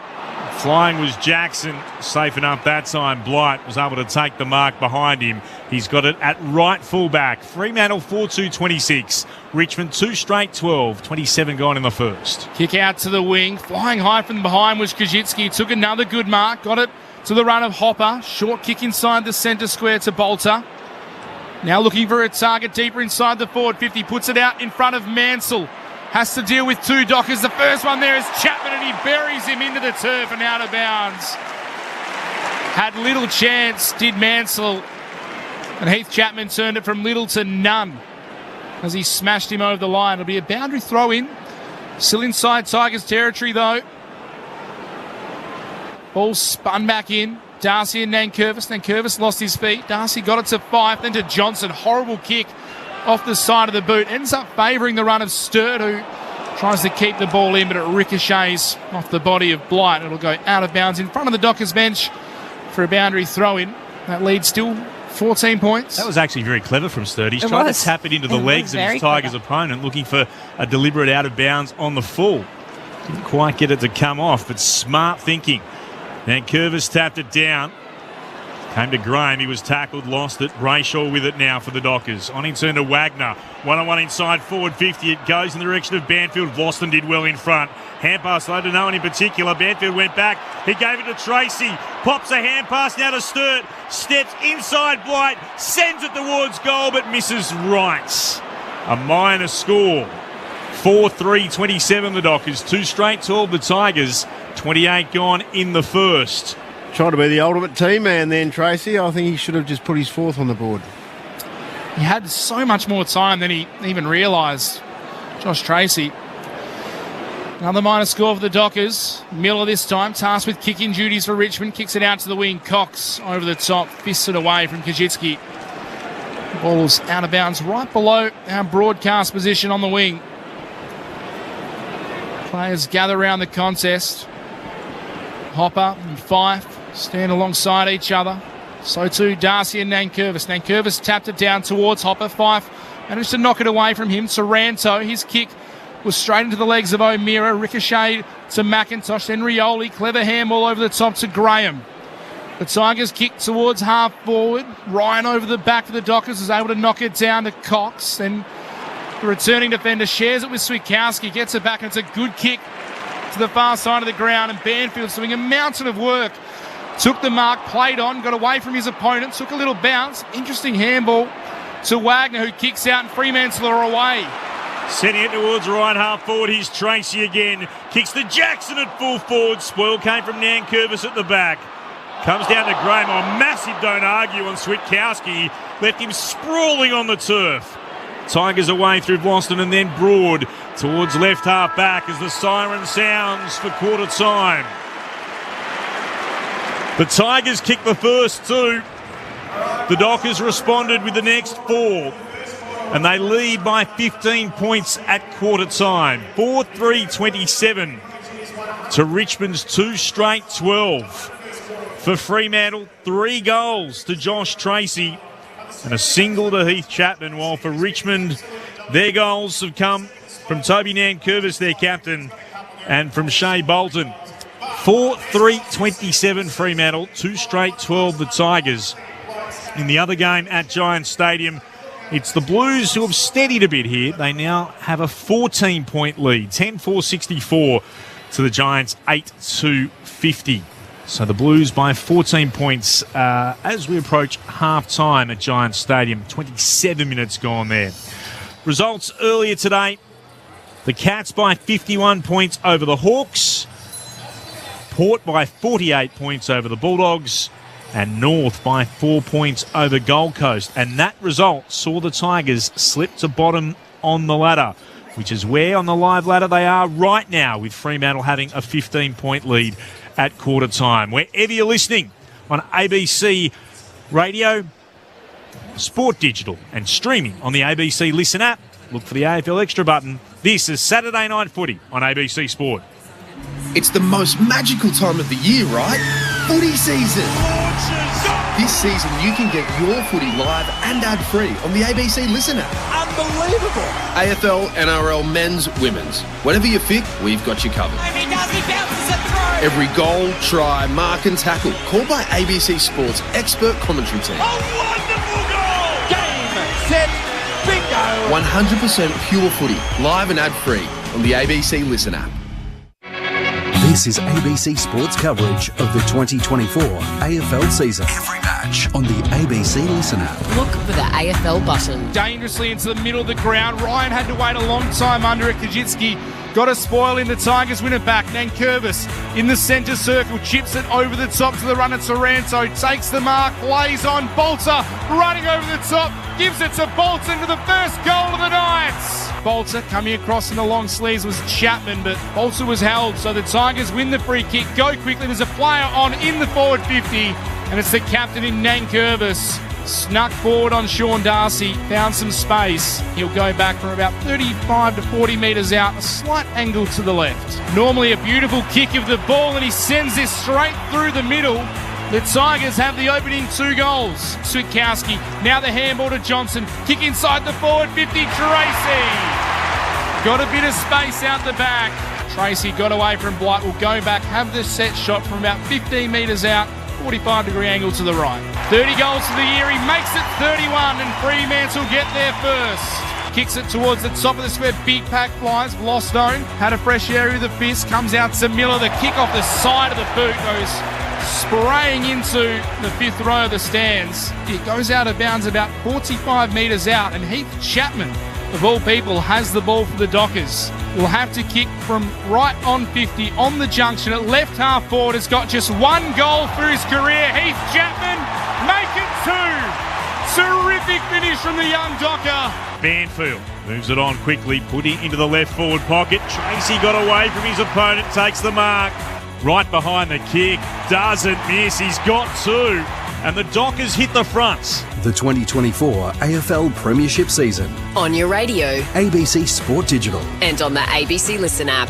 Flying was Jackson. Safe enough that time. Blight was able to take the mark behind him. He's got it at right fullback. Fremantle 4-2-26. Richmond 2 straight 12. 27 gone in the first. Kick out to the wing. Flying high from behind was Kajitsky. Took another good mark. Got it to the run of Hopper. Short kick inside the centre square to Bolter. Now looking for a target deeper inside the forward 50. Puts it out in front of Mansell. Has to deal with 2 Dockers. The first one there is Chapman, and he buries him into the turf and out of bounds. Had little chance, did Mansell. And Heath Chapman turned it from little to none as he smashed him over the line. It'll be a boundary throw in. Still inside Tigers territory though. Ball spun back in. Darcy and Nankervis. Nankervis lost his feet. Darcy got it to Fife, then to Johnson. Horrible kick off the side of the boot. Ends up favouring the run of Sturt, who tries to keep the ball in, but it ricochets off the body of Blight. It'll go out of bounds in front of the Dockers bench for a boundary throw-in. That lead still 14 points. That was actually very clever from Sturt. He's tried to tap it into the legs of his Tigers opponent, looking for a deliberate out of bounds on the full. Didn't quite get it to come off, but smart thinking. And Curvis tapped it down. Came to Graham. He was tackled, lost it. Brayshaw with it now for the Dockers. On in turn to Wagner. 1-on-1 inside, forward 50. It goes in the direction of Banfield. Vlosten did well in front. Hand pass, though, to no one in particular. Banfield went back. He gave it to Tracy. Pops a hand pass now to Sturt. Steps inside Blight. Sends it towards goal, but misses right. A minor score. 4-3-27 the Dockers. 2 straight 12 the Tigers. 28 gone in the first. Trying to be the ultimate team man then, Tracy. I think he should have just put his 4th on the board. He had so much more time than he even realised. Josh Tracy. Another minor score for the Dockers. Miller this time, tasked with kicking duties for Richmond. Kicks it out to the wing. Cox over the top. Fists it away from Kajitsky. Ball's out of bounds right below our broadcast position on the wing. Players gather around the contest. Hopper and Fife stand alongside each other. So too Darcy and Nankervis. Nankervis tapped it down towards Hopper. Fife managed to knock it away from him. Taranto, his kick was straight into the legs of O'Meara. Ricocheted to McIntosh. Then Rioli, clever handball over the top to Graham. The Tigers kick towards half forward. Ryan over the back of the Dockers is able to knock it down to Cox. Then the returning defender shares it with Swikowski. Gets it back and it's a good kick to the far side of the ground, and Banfield's doing a mountain of work. Took the mark, played on, got away from his opponent, took a little bounce. Interesting handball to Wagner, who kicks out, and Fremantle are away. Sending it towards right half forward. Here's Tracy again. Kicks to Jackson at full forward. Spoil came from Nankervis at the back. Comes down to Graham. A massive don't argue on Switkowski. Left him sprawling on the turf. Tigers away through Boston and then Broad towards left half back as the siren sounds for quarter time. The Tigers kicked the first 2. The Dockers responded with the next 4. And they lead by 15 points at quarter time. 4-3-27 to Richmond's 2 straight 12. For Fremantle, 3 goals to Josh Tracy and a single to Heath Chapman, while for Richmond, their goals have come from Toby Nankervis, their captain, and from Shea Bolton. 4-3-27 Fremantle, 2 straight 12 the Tigers. In the other game at Giants Stadium, it's the Blues who have steadied a bit here. They now have a 14-point lead, 10-4-64 to the Giants, 8-2-50. So the Blues by 14 points as we approach half-time at Giants Stadium. 27 minutes gone there. Results earlier today. The Cats by 51 points over the Hawks. Port by 48 points over the Bulldogs. And North by 4 points over Gold Coast. And that result saw the Tigers slip to bottom on the ladder, which is where on the live ladder they are right now, with Fremantle having a 15-point lead at quarter time. Wherever you're listening on ABC Radio, Sport Digital, and streaming on the ABC Listen app, look for the AFL Extra button. This is Saturday Night Footy on ABC Sport. It's the most magical time of the year, right? Footy season. This season you can get your footy live and ad-free on the ABC Listen app. Unbelievable. AFL, NRL, men's, women's. Whenever you're fit, we've got you covered. Every goal, try, mark and tackle, called by ABC Sport's expert commentary team. A wonderful goal! Game, set, bingo! 100% pure footy, live and ad-free on the ABC Listen app. This is ABC Sports coverage of the 2024 AFL season. Every match on the ABC Listen app. Look for the AFL button. Dangerously into the middle of the ground. Ryan had to wait a long time under it. Kajitsky Got a spoil in, the Tigers win it back. Nankervis in the centre circle, chips it over the top to the runner Taranto, takes the mark, plays on Bolter, running over the top, gives it to Bolton for the first goal of the night. Bolter coming across in the long sleeves was Chapman, but Bolter was held, so the Tigers win the free kick, go quickly. There's a player on in the forward 50, and it's the captain in Nankervis. Snuck forward on Sean Darcy, found some space. He'll go back from about 35 to 40 metres out, a slight angle to the left. Normally a beautiful kick of the ball, and he sends this straight through the middle. The Tigers have the opening 2 goals. Switkowski, now the handball to Johnson. Kick inside the forward 50, Tracy. Got a bit of space out the back. Tracy got away from Blight, will go back, have the set shot from about 15 metres out. 45-degree angle to the right. 30 goals for the year. He makes it 31, and Fremantle get there first. Kicks it towards the top of the square. Big pack flies. Blostone had a fresh area with the fist. Comes out to Miller. The kick off the side of the boot goes spraying into the 5th row of the stands. It goes out of bounds about 45 metres out, and Heath Chapman, of all people, has the ball for the Dockers. Will have to kick from right on 50 on the junction at left half forward. Has got just 1 goal through his career. Heath Chapman make it 2. Terrific finish from the young Docker. Banfield moves it on quickly, putting into the left forward pocket. Tracy got away from his opponent, takes the mark. Right behind the kick, doesn't miss. He's got 2. And the Dockers hit the fronts. The 2024 AFL Premiership season. On your radio. ABC Sport Digital. And on the ABC Listen app.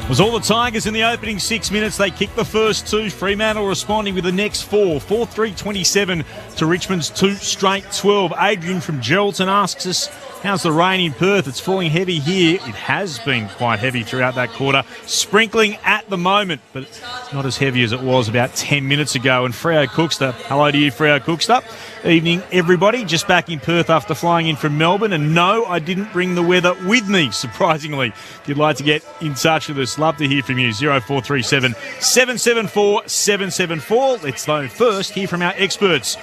Was all the Tigers in the opening 6 minutes. They kicked the first 2. Fremantle responding with the next 4. 4-3-27 to Richmond's 2 straight 12. Adrian from Geraldton asks us, how's the rain in Perth? It's falling heavy here. It has been quite heavy throughout that quarter. Sprinkling at the moment, but not as heavy as it was about 10 minutes ago. And Freo Cookster, hello to you, Freo Cookster. Evening, everybody. Just back in Perth after flying in from Melbourne. And no, I didn't bring the weather with me, surprisingly. If you'd like to get in touch with us, love to hear from you. 0437 774 774. Let's though first hear from our experts.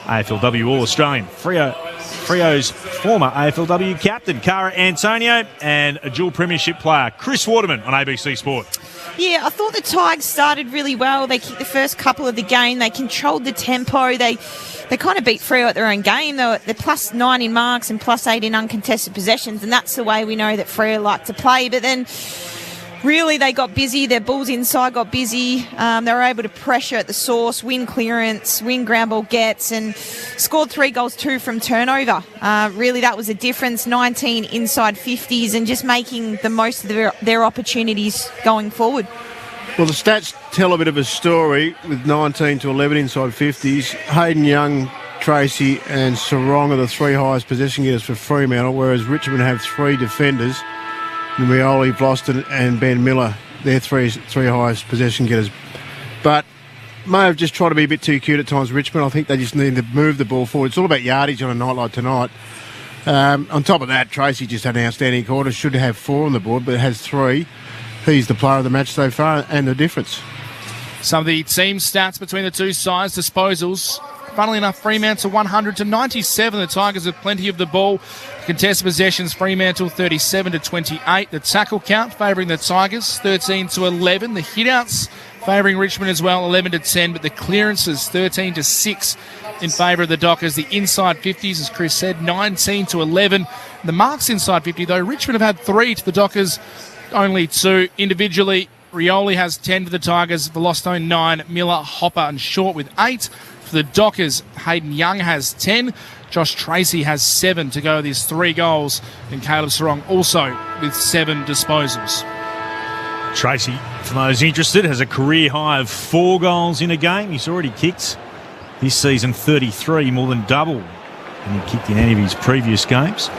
AFLW All-Australian, Freo's former AFLW captain, Cara Antonio, and a dual premiership player, Chris Waterman on ABC Sport. Yeah, I thought the Tigers started really well. They kicked the first couple of the game. They controlled the tempo. They kind of beat Freo at their own game. They're +9 in marks and +8 in uncontested possessions, and that's the way we know that Freo like to play. But then really they got busy. Their balls inside got busy. They were able to pressure at the source, win clearance, win ground ball gets, and scored 3 goals, 2 from turnover. Really that was a difference. 19 inside 50s and just making the most of their opportunities going forward. Well, the stats tell a bit of a story with 19 to 11 inside 50s. Hayden Young, Tracy and Sarong are the 3 highest possession getters for Fremantle, whereas Richmond have 3 defenders. Rioli, Bloston and Ben Miller, they're three highest possession getters. But may have just tried to be a bit too cute at times, Richmond. I think they just need to move the ball forward. It's all about yardage on a night like tonight. On top of that, Tracy just had an outstanding quarter. Should have 4 on the board, but it has 3. He's the player of the match so far and the difference. Some of the team stats between the two sides, disposals. Funnily enough, Fremantle 100 to 97. The Tigers have plenty of the ball. Contested possessions, Fremantle 37 to 28. The tackle count favouring the Tigers 13 to 11. The hitouts favouring Richmond as well 11 to 10. But the clearances 13 to 6 in favour of the Dockers. The inside 50s, as Chris said, 19 to 11. The marks inside 50 though, Richmond have had 3 to the Dockers, only 2 individually. Rioli has 10 for the Tigers, Velostone 9, Miller, Hopper and Short with 8. For the Dockers, Hayden Young has 10. Josh Tracy has 7 to go with his 3 goals. And Caleb Sarong also with 7 disposals. Tracy, for those interested, has a career high of 4 goals in a game. He's already kicked this season 33, more than double than he kicked in any of his previous games.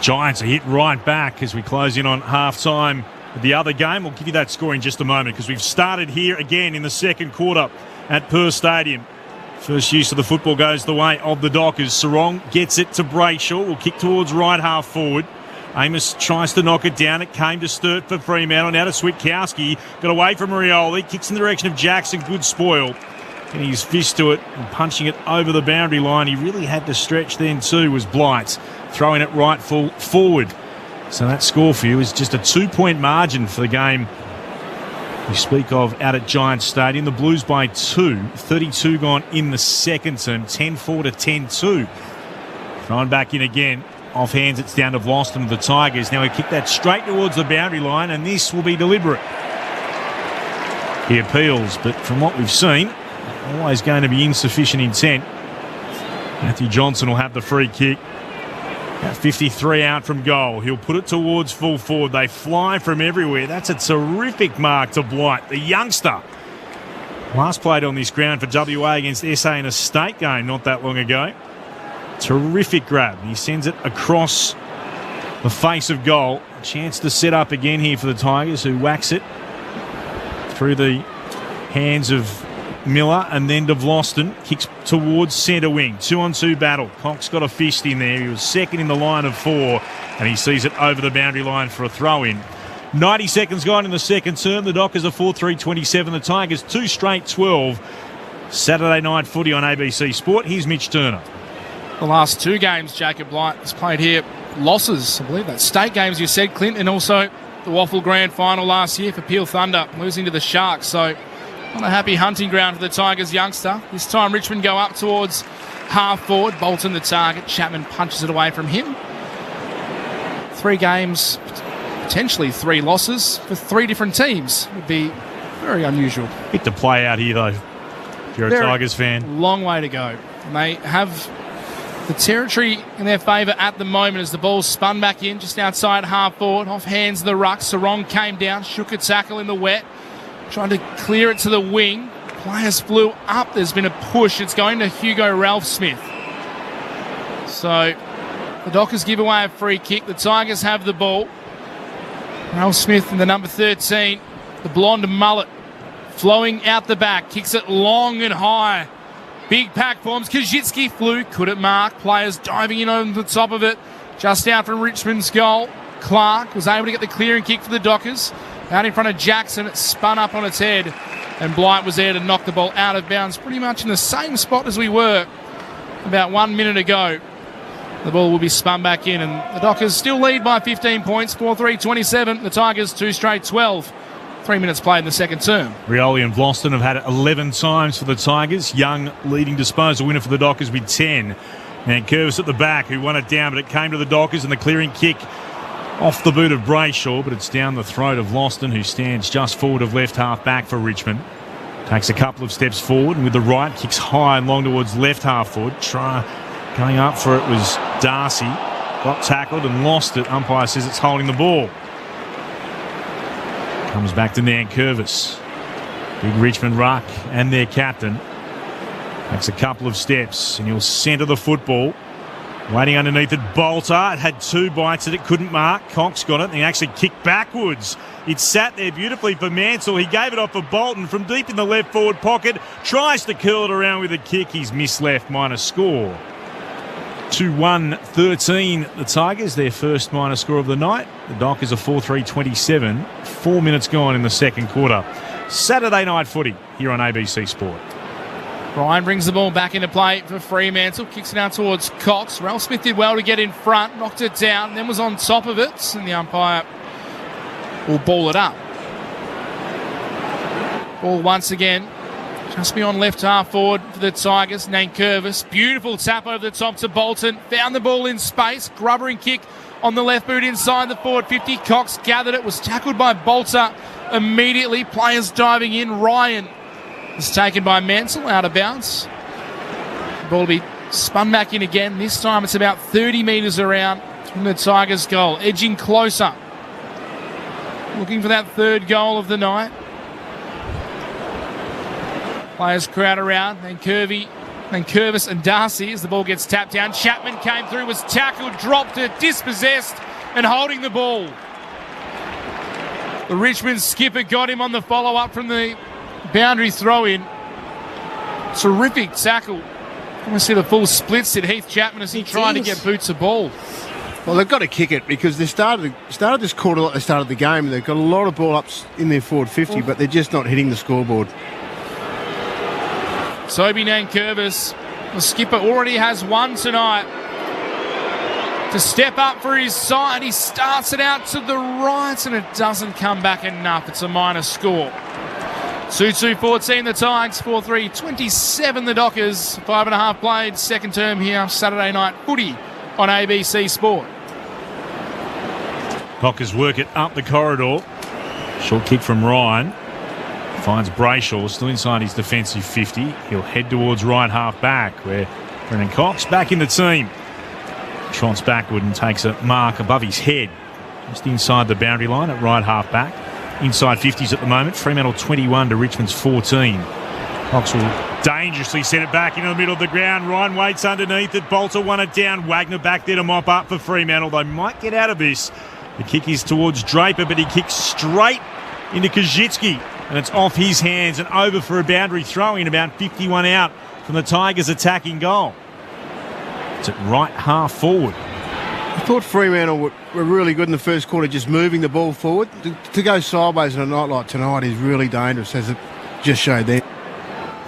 Giants are hit right back as we close in on half-time of the other game. We'll give you that score in just a moment because we've started here again in the second quarter at Perth Stadium. First use of the football goes the way of the Dockers. Sarong gets it to Brayshaw. Will kick towards right half forward. Amos tries to knock it down. It came to Sturt for Fremantle. Now to Switkowski. Got away from Rioli. Kicks in the direction of Jackson. Good spoil. Getting his fist to it and punching it over the boundary line. He really had to stretch then too, was Blight. Throwing it right full forward So that score for you is just a 2-point margin for the game you speak of out at Giants Stadium. The Blues by 2, 32 gone in the second term, 10-4 to 10-2. Thrown back in again. Off hands, it's down to Vlosten of the Tigers. Now we kick that straight towards the boundary line, and this will be deliberate. He appeals, but from what we've seen, always going to be insufficient intent. Matthew Johnson will have the free kick. At 53 out from goal. He'll put it towards full forward. They fly from everywhere. That's a terrific mark to Blight, the youngster. Last played on this ground for WA against SA in a state game not that long ago. Terrific grab. He sends it across the face of goal. A chance to set up again here for the Tigers, who whacks it through the hands of Miller and then to Vlosten. Kicks towards centre wing. 2-on-2 battle. Cox got a fist in there. He was second in the line of 4 and he sees it over the boundary line for a throw-in. 90 seconds gone in the second term. The Dockers are 4-3-27. The Tigers 2 straight 12. Saturday night footy on ABC Sport. Here's Mitch Turner. The last 2 games Jacob Blight has played here, losses. I believe that's state games, you said, Clint, and also the Waffle Grand Final last year for Peel Thunder, losing to the Sharks. So not a happy hunting ground for the Tigers youngster. This time Richmond go up towards half forward. Bolton the target. Chapman punches it away from him. 3 games, potentially 3 losses for 3 different teams. Would be very unusual. Bit to play out here, though, if you're a Tigers fan. Long way to go. And they have the territory in their favour at the moment as the ball's spun back in just outside half forward. Off hands of the ruck. Sarong came down, shook a tackle in the wet. Trying to clear it to the wing. Players flew up. There's been a push. It's going to Hugo Ralphsmith. So the Dockers give away a free kick. The Tigers have the ball. Ralphsmith in the number 13. The blonde mullet flowing out the back. Kicks it long and high. Big pack forms. Kajitsky flew. Couldn't mark. Players diving in over the top of it. Just out from Richmond's goal. Clark was able to get the clearing kick for the Dockers. Out in front of Jackson, it spun up on its head, and Blight was there to knock the ball out of bounds, pretty much in the same spot as we were about 1 minute ago. The ball will be spun back in, and the Dockers still lead by 15 points, 4-3-27. The Tigers 2 straight 12. 3 minutes played in the second term. Rioli and Vlosten have had it 11 times for the Tigers. Young leading disposal winner for the Dockers with 10. And Curvis at the back, who won it down, but it came to the Dockers, and the clearing kick off the boot of Brayshaw, but it's down the throat of Vlosten, who stands just forward of left half back for Richmond. Takes a couple of steps forward, and with the right, kicks high and long towards left half forward. Going up for it was Darcy. Got tackled and lost it. Umpire says it's holding the ball. Comes back to Nankervis. Big Richmond ruck and their captain. Takes a couple of steps, and he'll centre the football. Waiting underneath it, Bolter. It had 2 bites that it couldn't mark. Cox got it, and he actually kicked backwards. It sat there beautifully for Mansell. He gave it off for Bolton from deep in the left forward pocket. Tries to curl it around with a kick. He's missed left, minus score. 2-1-13, the Tigers, their first minor score of the night. The Dockers are 4-3-27. 4 minutes gone in the second quarter. Saturday night footy here on ABC Sport. Ryan brings the ball back into play for Fremantle. Kicks it out towards Cox. Ralph Smith did well to get in front. Knocked it down. Then was on top of it. And the umpire will ball it up. Ball once again. Just beyond left half forward for the Tigers. Nankervis. Beautiful tap over the top to Bolton. Found the ball in space. Grubbering kick on the left boot inside the forward 50. Cox gathered it. Was tackled by Bolter immediately. Players diving in. Ryan is taken by Mansell out of bounds. The ball will be spun back in again. This time it's about 30 metres around from the Tigers' goal. Edging closer. Looking for that third goal of the night. Players crowd around. Curvis and Darcy as the ball gets tapped down. Chapman came through, was tackled, dropped it, dispossessed and holding the ball. The Richmond skipper got him on the follow-up from the boundary throw-in. Terrific tackle. I want to see the full splits at Heath Chapman as he tried to get Boots a ball. Well, they've got to kick it because they started this quarter like they started the game. They've got a lot of ball ups in their forward 50, but they're just not hitting the scoreboard. Toby Nankervis, the skipper, already has 1 tonight. to step up for his side. He starts it out to the right and it doesn't come back enough. It's a minor score. 2-2-14 the Tigers, 4-3-27 the Dockers. 5.5 played, second term here, Saturday night footy on ABC Sport. Dockers work it up the corridor. Short kick from Ryan. Finds Brayshaw, still inside his defensive 50. He'll head towards right half back where Brennan Cox back in the team. Trots backward and takes a mark above his head. Just inside the boundary line at right half back. Inside 50s at the moment. Fremantle 21 to Richmond's 14. Cox will dangerously set it back into the middle of the ground. Ryan waits underneath it. Bolter won it down. Wagner back there to mop up for Fremantle. They might get out of this. The kick is towards Draper, but he kicks straight into Kajitsky. And it's off his hands and over for a boundary throw-in about 51 out from the Tigers' attacking goal. It's at right half forward. I thought Fremantle were really good in the first quarter, just moving the ball forward. To go sideways on a night like tonight is really dangerous, as it just showed there.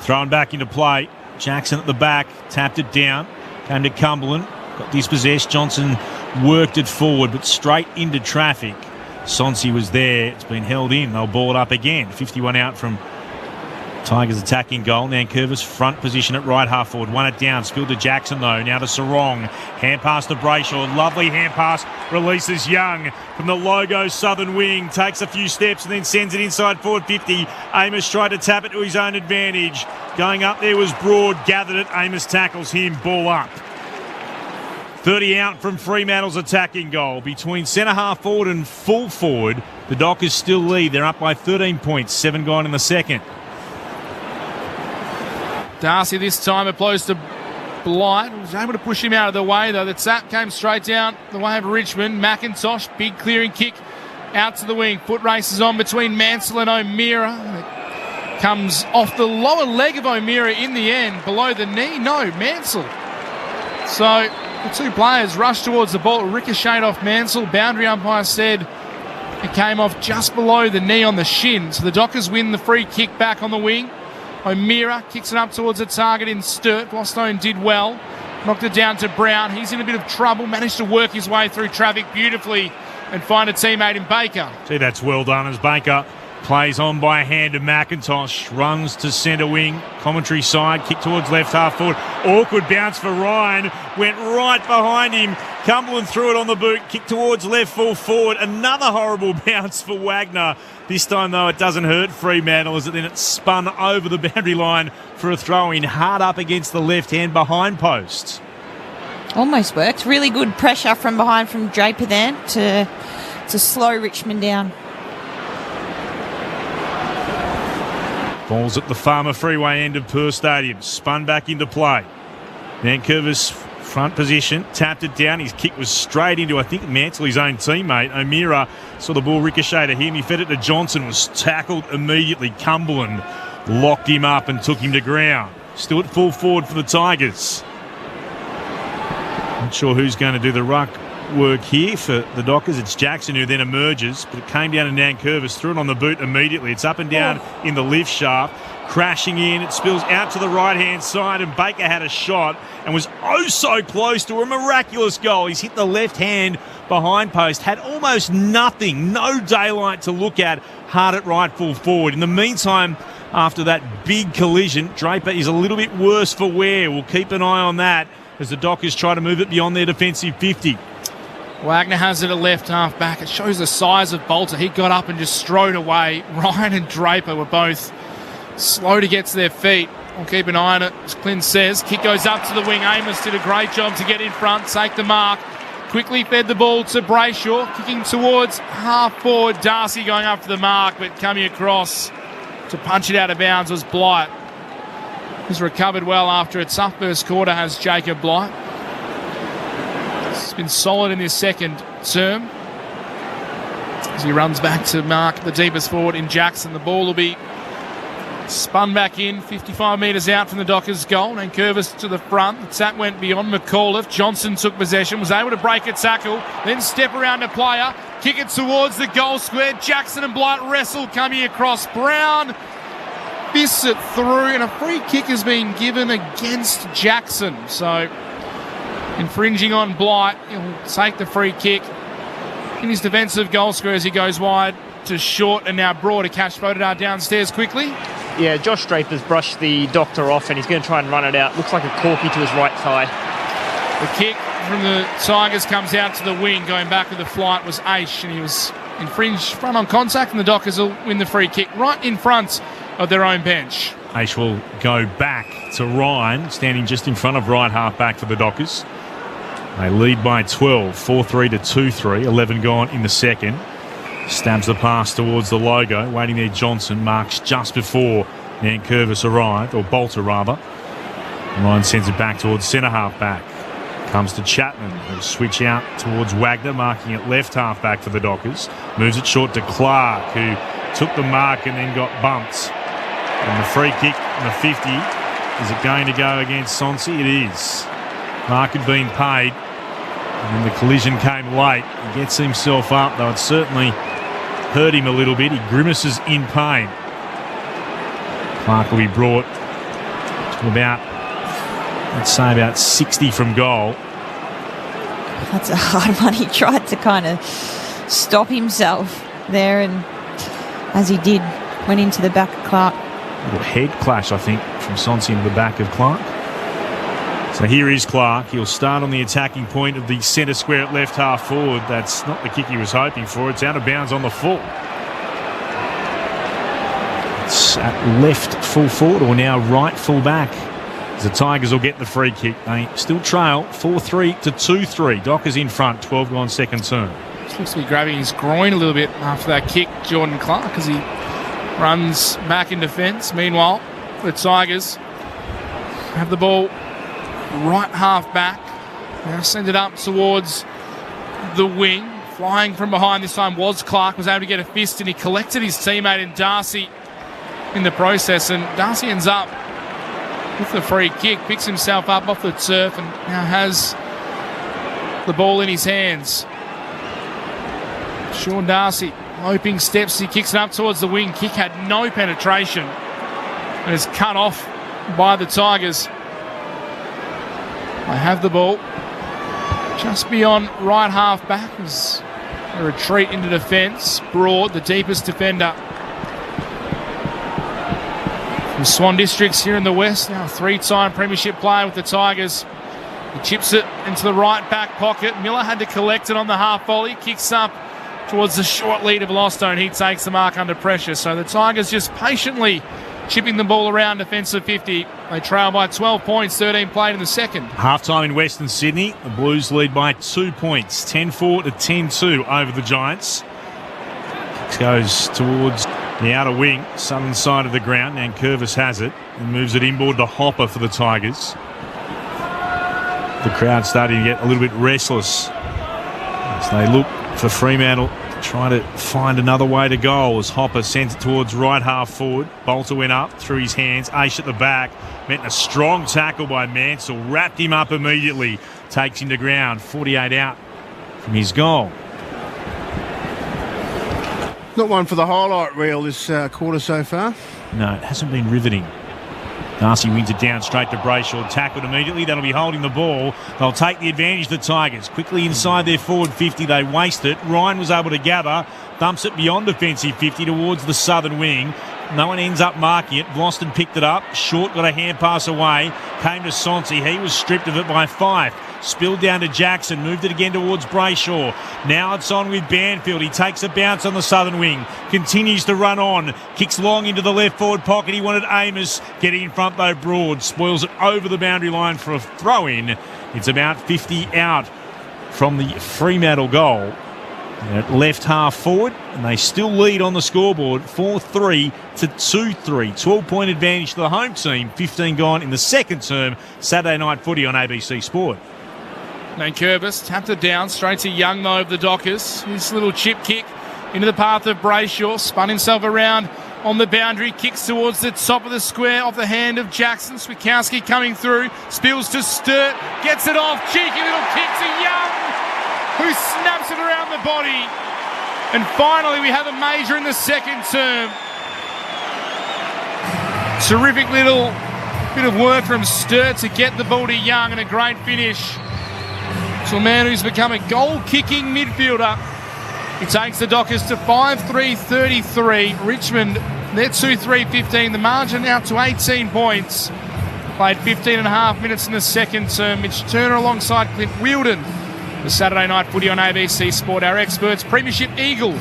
Thrown back into play. Jackson at the back, tapped it down. Came to Cumberland, got dispossessed. Johnson worked it forward, but straight into traffic. Sonsi was there. It's been held in. They'll ball it up again. 51 out from Tigers' attacking goal. Nankervis front position at right half forward. Won it down. Spilled to Jackson though. Now to Sarong. Hand pass to Brayshaw. Lovely hand pass. Releases Young from the logo southern wing. Takes a few steps and then sends it inside forward 50. Amos tried to tap it to his own advantage. Going up there was Broad. Gathered it. Amos tackles him. Ball up. 30 out from Fremantle's attacking goal. Between centre half forward and full forward, the Dockers still lead. They're up by 13 points. 7 gone in the second. Darcy this time applies to Blight. Was able to push him out of the way though. The tap came straight down the way of Richmond. McIntosh, big clearing kick out to the wing. Foot races on between Mansell and O'Meara. It comes off the lower leg of O'Meara in the end. Below the knee, no, Mansell. So the two players rushed towards the ball. Ricocheted off Mansell. Boundary umpire said it came off just below the knee on the shin. So the Dockers win the free kick back on the wing. O'Meara kicks it up towards a target in Sturt. Bostone did well. Knocked it down to Brown. He's in a bit of trouble. Managed to work his way through traffic beautifully and find a teammate in Baker. See, that's well done as Baker plays on by a hand to McIntosh. Runs to centre wing. Commentary side. Kick towards left half forward. Awkward bounce for Ryan. Went right behind him. Cumberland threw it on the boot. Kick towards left full forward. Another horrible bounce for Wagner. This time, though, it doesn't hurt Fremantle as then it's spun over the boundary line for a throw-in hard up against the left-hand behind post. Almost worked. Really good pressure from behind from Draper there to slow Richmond down. Ball's at the Farmer Freeway end of Perth Stadium. Spun back into play. Nankervis front position, tapped it down. His kick was straight into, I think, Mansell, his own teammate. O'Meara saw the ball ricochet to him. He fed it to Johnson, was tackled immediately. Cumberland locked him up and took him to ground. Still at full forward for the Tigers. Not sure who's going to do the ruck work here for the Dockers. It's Jackson who then emerges, but it came down to Nankervis, threw it on the boot immediately. It's up and down in the lift shaft, crashing in. It spills out to the right-hand side, and Baker had a shot and was oh so close to a miraculous goal. He's hit the left hand behind post, had almost nothing, no daylight to look at, hard at right full forward. In the meantime, after that big collision, Draper is a little bit worse for wear. We'll keep an eye on that as the Dockers try to move it beyond their defensive 50. Wagner has it at left half back. It shows the size of Bolter. He got up and just strode away. Ryan and Draper were both slow to get to their feet. We'll keep an eye on it, as Clint says. Kick goes up to the wing. Amos did a great job to get in front, take the mark. Quickly fed the ball to Brayshaw, kicking towards half forward. Darcy going up for the mark, but coming across to punch it out of bounds was Blight. He's recovered well after a tough first quarter, has Jacob Blight. He's been solid in his second term. As he runs back to mark the deepest forward in Jackson. The ball will be spun back in, 55 metres out from the Dockers' goal. And Curvis to the front. The tap went beyond McAuliffe. Johnson took possession, was able to break a tackle, then step around a player, kick it towards the goal square. Jackson and Blight wrestle, coming across. Brown fists it through, and a free kick has been given against Jackson. So infringing on Blight. He'll take the free kick in his defensive goal square as he goes wide to Short, and now Broad to catch Bodadar downstairs quickly. Yeah, Josh Draper's brushed the Doctor off and he's going to try and run it out. Looks like a corky to his right thigh. The kick from the Tigers comes out to the wing. Going back with the flight was Aish, and he was infringed front on contact, and the Dockers will win the free kick right in front of their own bench. Aish will go back to Ryan, standing just in front of right half back for the Dockers. They lead by 12, 4-3 to 2-3, 11 gone in the second. Stabs the pass towards the logo, waiting there Johnson, marks just before Nankervis arrived, or Bolter rather. Ryan sends it back towards centre half back. Comes to Chapman. He'll switch out towards Wagner, marking it left half back for the Dockers. Moves it short to Clark, who took the mark and then got bumped. And the free kick in the 50. Is it going to go against Sonsi? It is. Mark had been paid, and then the collision came late. He gets himself up, though it certainly hurt him a little bit. He grimaces in pain. Clark will be brought to about, let's say, about 60 from goal. That's a hard one. He tried to kind of stop himself there, and as he did, went into the back of Clark. A little head clash, I think, from Sonsi into the back of Clark. So here is Clark. He'll start on the attacking point of the centre square at left half forward. That's not the kick he was hoping for. It's out of bounds on the full. It's at left full forward, or now right full back. The Tigers will get the free kick. They still trail 4-3 to 2-3. Dockers in front, 12 gone second term. Looks to be grabbing his groin a little bit after that kick, Jordan Clark, as he runs back in defence. Meanwhile, the Tigers have the ball right half back. Now send it up towards the wing. Flying from behind this time was Clark. Was able to get a fist, and he collected his teammate in Darcy in the process. And Darcy ends up with the free kick, picks himself up off the turf, and now has the ball in his hands. Sean Darcy loping steps, he kicks it up towards the wing. Kick had no penetration and is cut off by the Tigers. They have the ball just beyond right half back as a retreat into defence. Broad, the deepest defender from Swan Districts here in the West, now a three-time premiership player with the Tigers. He chips it into the right back pocket. Miller had to collect it on the half volley. Kicks up towards the short lead of Lostone. He takes the mark under pressure. So the Tigers just patiently chipping the ball around defensive 50. They trail by 12 points, 13 played in the second. Half-time in Western Sydney. The Blues lead by 2 points, 10-4 to 10-2 over the Giants. Kicks goes towards the outer wing, southern side of the ground. Nankervis has it and moves it inboard to Hopper for the Tigers. The crowd starting to get a little bit restless as they look for Fremantle to try to find another way to goal as Hopper sends it towards right half forward. Bolter went up through his hands. Aish at the back. Meant a strong tackle by Mansell. Wrapped him up immediately. Takes him to ground. 48 out from his goal. Not one for the highlight reel this quarter so far. No, it hasn't been riveting. Darcy wins it down straight to Brayshaw. Tackled immediately. That'll be holding the ball. They'll take the advantage, the Tigers. Quickly inside their forward 50. They waste it. Ryan was able to gather. Dumps it beyond defensive 50 towards the southern wing. No one ends up marking it. Bloston picked it up. Short got a hand pass away. Came to Sonsi. He was stripped of it by Fife. Spilled down to Jackson. Moved it again towards Brayshaw. Now it's on with Banfield. He takes a bounce on the southern wing. Continues to run on. Kicks long into the left forward pocket. He wanted Amos. Getting in front though, Broad. Spoils it over the boundary line for a throw-in. It's about 50 out from the Fremantle goal. At left half forward, and they still lead on the scoreboard 4-3 to 2-3. 12-point advantage to the home team. 15 gone in the second term. Saturday night footy on ABC Sport. Nankervis tapped it down straight to Young though of the Dockers. His little chip kick into the path of Brayshaw. Spun himself around on the boundary. Kicks towards the top of the square off the hand of Jackson. Swikowski coming through. Spills to Sturt. Gets it off. Cheeky little kick to Young, who snaps it around the body. And finally we have a major in the second term. Terrific little bit of work from Sturt to get the ball to Young, and a great finish to a man who's become a goal-kicking midfielder. He takes the Dockers to 5-3-33. Richmond, they're 2-3-15. The margin out to 18 points. Played 15 and a half minutes in the second term. Mitch Turner alongside Clint Wheeldon. The Saturday night footy on ABC Sport. Our experts, Premiership Eagle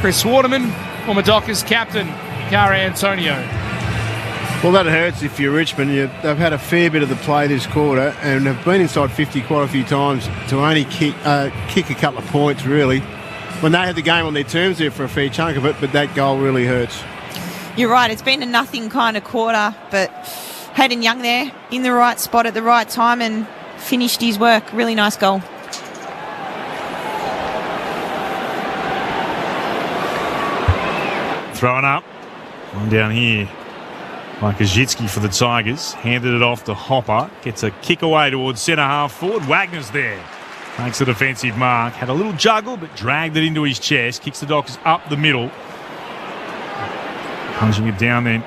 Chris Waterman, former Dockers captain Cara Antonio. Well, that hurts if you're Richmond. They've had a fair bit of the play this quarter and have been inside 50 quite a few times to only kick a couple of points, really. When they had the game on their terms there for a fair chunk of it, but that goal really hurts. You're right, it's been a nothing kind of quarter, but Hayden Young there in the right spot at the right time and finished his work. Really nice goal. Throwing up. One down here. By Kazitsky for the Tigers. Handed it off to Hopper. Gets a kick away towards centre half forward. Wagner's there. Makes a defensive mark. Had a little juggle, but dragged it into his chest. Kicks the Dockers up the middle. Punching it down then.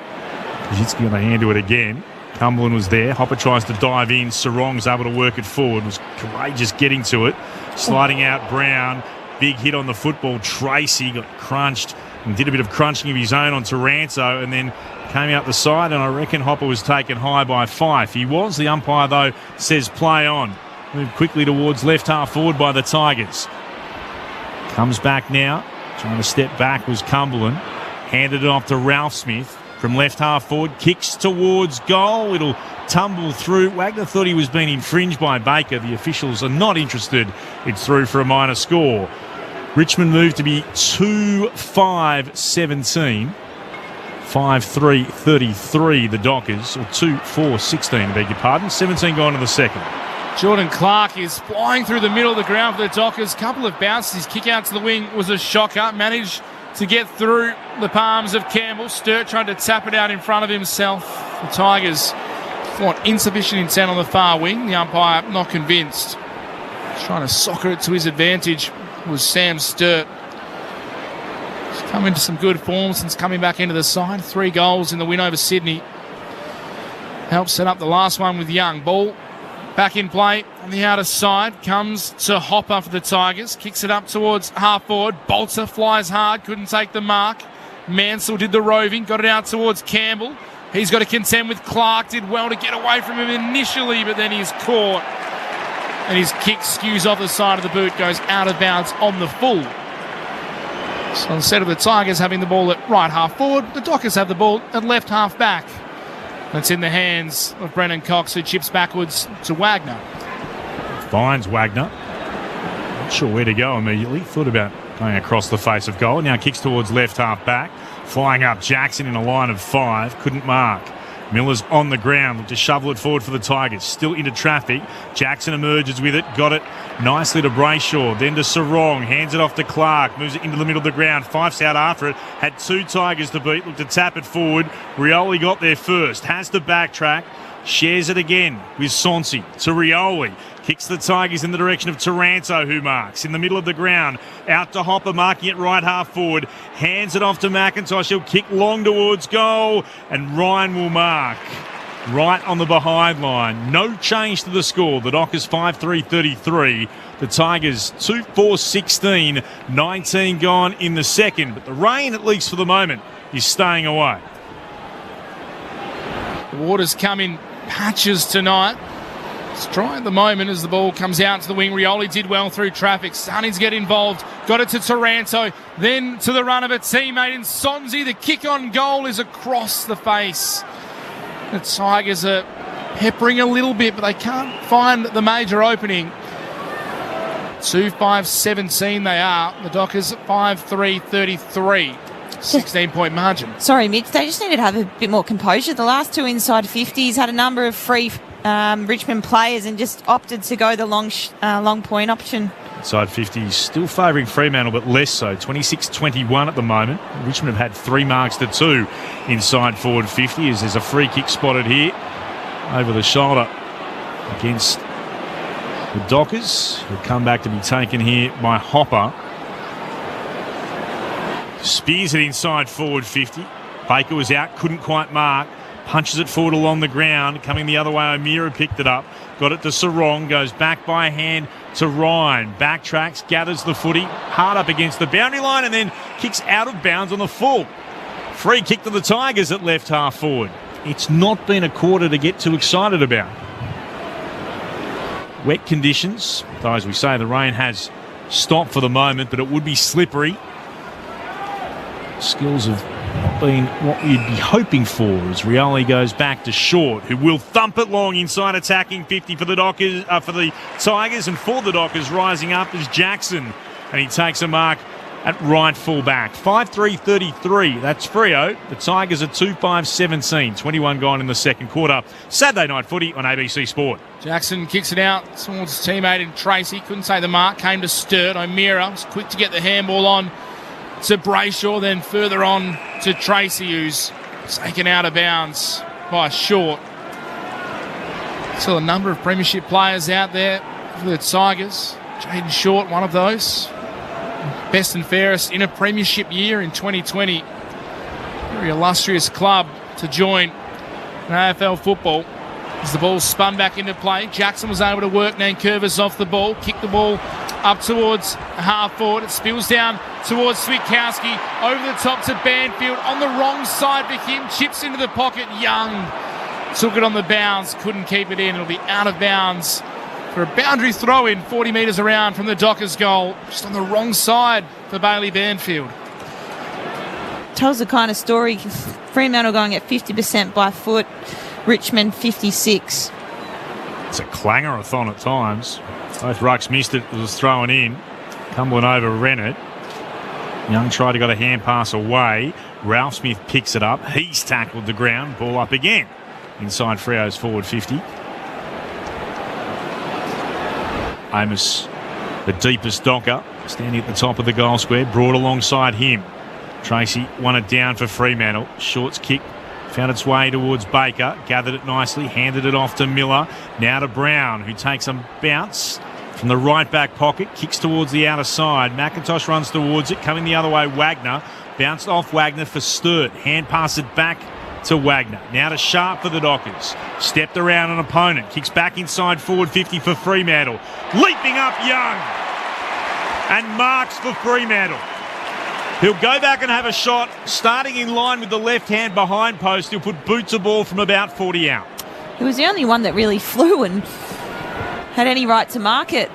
Kazitsky on the hand to it again. Cumberland was there. Hopper tries to dive in. Sarong's able to work it forward. Was courageous getting to it. Sliding out Brown. Big hit on the football. Tracy got crunched and did a bit of crunching of his own on Taranto and then came out the side, and I reckon Hopper was taken high by Fife. He was. The umpire, though, says play on. Moved quickly towards left half forward by the Tigers. Comes back now. Trying to step back was Cumberland. Handed it off to Ralph Smith from left half forward. Kicks towards goal. It'll tumble through. Wagner thought he was being infringed by Baker. The officials are not interested. It's through for a minor score. Richmond moved to be 2-5-17. 5-3-33, the Dockers, or 2-4-16, I beg your pardon. 17 gone to the second. Jordan Clark is flying through the middle of the ground for the Dockers. Couple of bounces. His kick out to the wing was a shocker. Managed to get through the palms of Campbell. Sturt tried to tap it out in front of himself. The Tigers thought insufficient intent on the far wing. The umpire not convinced. Trying to soccer it to his advantage was Sam Sturt. He's come into some good form since coming back into the side. 3 goals in the win over Sydney. Helps set up the last one with Young. Ball back in play on the outer side. Comes to Hopper for the Tigers. Kicks it up towards half forward. Bolter flies hard. Couldn't take the mark. Mansell did the roving. Got it out towards Campbell. He's got to contend with Clark. Did well to get away from him initially, but then he's caught. And his kick skews off the side of the boot. Goes out of bounds on the full. So instead of the Tigers having the ball at right half forward, the Dockers have the ball at left half back. That's in the hands of Brennan Cox, who chips backwards to Wagner. Finds Wagner. Not sure where to go immediately. Thought about going across the face of goal. Now kicks towards left half back. Flying up Jackson in a line of 5. Couldn't mark. Miller's on the ground. Looked to shovel it forward for the Tigers. Still into traffic. Jackson emerges with it. Got it nicely to Brayshaw. Then to Sarong. Hands it off to Clark. Moves it into the middle of the ground. Fife's out after it. Had 2 Tigers to beat. Looked to tap it forward. Rioli got there first. Has to backtrack. Shares it again with Sonsi to Rioli. Kicks the Tigers in the direction of Taranto, who marks in the middle of the ground. Out to Hopper, marking it right half forward. Hands it off to McIntosh. He'll kick long towards goal, and Ryan will mark right on the behind line. No change to the score. The Dockers 5-3-33. The Tigers 2-4-16. 19 gone in the second. But the rain, at least for the moment, is staying away. The water's come in patches tonight. It's dry at the moment as the ball comes out to the wing. Rioli did well through traffic. Starting to get involved. Got it to Taranto. Then to the run of a teammate in Sonsi. The kick on goal is across the face. The Tigers are peppering a little bit, but they can't find the major opening. 2-5-17 they are. The Dockers 5-3-33. 16-point margin. Sorry, Mitch. They just needed to have a bit more composure. The last 2 inside 50s had a number of free Richmond players and just opted to go the long point option. Inside 50 still favouring Fremantle, but less so. 26-21 at the moment. Richmond have had 3 marks to 2 inside forward 50 as there's a free kick spotted here over the shoulder against the Dockers. Will come back to be taken here by Hopper. Spears it inside forward 50. Baker was out, couldn't quite mark. Punches it forward along the ground. Coming the other way, O'Meara picked it up. Got it to Sarong, goes back by hand to Ryan. Backtracks, gathers the footy, hard up against the boundary line and then kicks out of bounds on the full. Free kick to the Tigers at left half forward. It's not been a quarter to get too excited about. Wet conditions, though as we say the rain has stopped for the moment, but it would be slippery. Skills have not been what you'd be hoping for as Rioli goes back to Short, who will thump it long inside attacking 50 for the Dockers, for the Tigers, and for the Dockers rising up is Jackson, and he takes a mark at right full back. 5-3-33, that's Freo. The Tigers are 2-5-17, 21 gone in the second quarter. Saturday night footy on ABC Sport. Jackson kicks it out towards his teammate in Tracy. Couldn't say the mark. Came to Sturt. O'Meara was quick to get the handball on to Brayshaw. Then further on to Tracy, who's taken out of bounds by Short. Still a number of premiership players out there for the Tigers. Jaden Short, one of those. Best and fairest in a premiership year in 2020. Very illustrious club to join in AFL football. As the ball spun back into play, Jackson was able to work Nankervis off the ball, kick the ball up towards half forward. It spills down towards Switkowski, over the top to Banfield, on the wrong side for him, chips into the pocket. Young took it on the bounce, couldn't keep it in. It'll be out of bounds for a boundary throw in 40 metres around from the Dockers goal, just on the wrong side for Bailey Banfield. Tells the kind of story. Fremantle going at 50% by foot, Richmond 56. It's a clanger-a-thon at times. Both rucks missed it, it was thrown in. Cumberland overran it. Young tried to get a hand pass away. Ralph Smith picks it up. He's tackled the ground. Ball up again inside Freo's forward 50. Amos, the deepest Docker, standing at the top of the goal square, brought alongside him. Tracy won it down for Fremantle. Short's kick found its way towards Baker, gathered it nicely, handed it off to Miller. Now to Brown, who takes a bounce from the right back pocket, kicks towards the outer side. McIntosh runs towards it, coming the other way, Wagner. Bounced off Wagner for Sturt. Hand pass it back to Wagner. Now to Sharp for the Dockers. Stepped around an opponent. Kicks back inside forward 50 for Fremantle. Leaping up Young. And marks for Fremantle. He'll go back and have a shot, starting in line with the left hand behind post. He'll put boot to ball from about 40 out. He was the only one that really flew and had any right to mark it.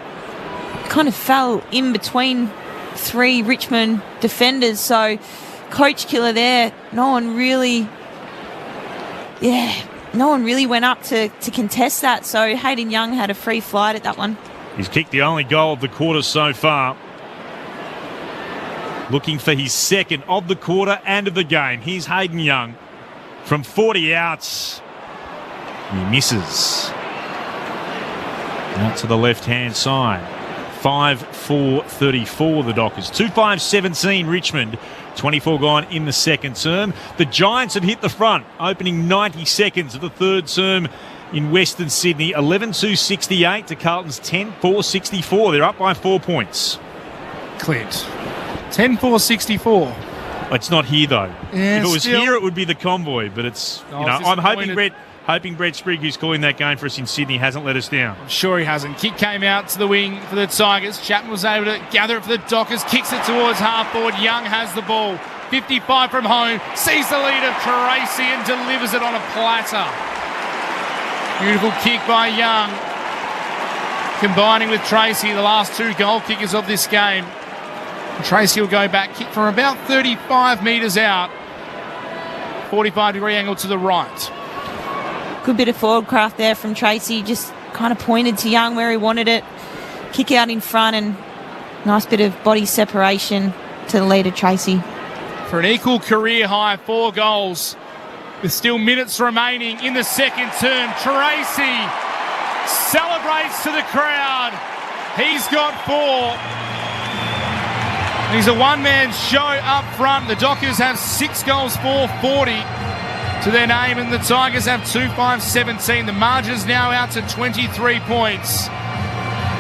Kind of fell in between three Richmond defenders. So, coach killer there. No one really went up to contest that. So, Hayden Young had a free flight at that one. He's kicked the only goal of the quarter so far. Looking for his second of the quarter and of the game. Here's Hayden Young from 40 outs. He misses. Out to the left-hand side. 5-4-34 the Dockers. 2-5-17 Richmond. 24 gone in the second term. The Giants have hit the front, opening 90 seconds of the third term in Western Sydney. 11-2-68 to Carlton's 10-4-64. They're up by 4 points. Clint. 10-4-64. It's not here though. Yeah, if it was here, it would be the convoy. But it's I'm hoping Brett Sprigg, who's calling that game for us in Sydney, hasn't let us down. I'm sure he hasn't. Kick came out to the wing for the Tigers. Chapman was able to gather it for the Dockers. Kicks it towards half forward. Young has the ball. 55 from home. Sees the lead of Tracy and delivers it on a platter. Beautiful kick by Young. Combining with Tracy, the last two goal kickers of this game. Tracy will go back, kick from about 35 metres out. 45-degree angle to the right. Good bit of forward craft there from Tracy. Just kind of pointed to Young where he wanted it. Kick out in front and nice bit of body separation to the leader, Tracy. For an equal career high, 4 goals. With still minutes remaining in the second term. Tracy celebrates to the crowd. He's got 4. He's a one-man show up front. The Dockers have 6 goals for 40 to their name, and the Tigers have 2-5-17. The margin's now out to 23 points.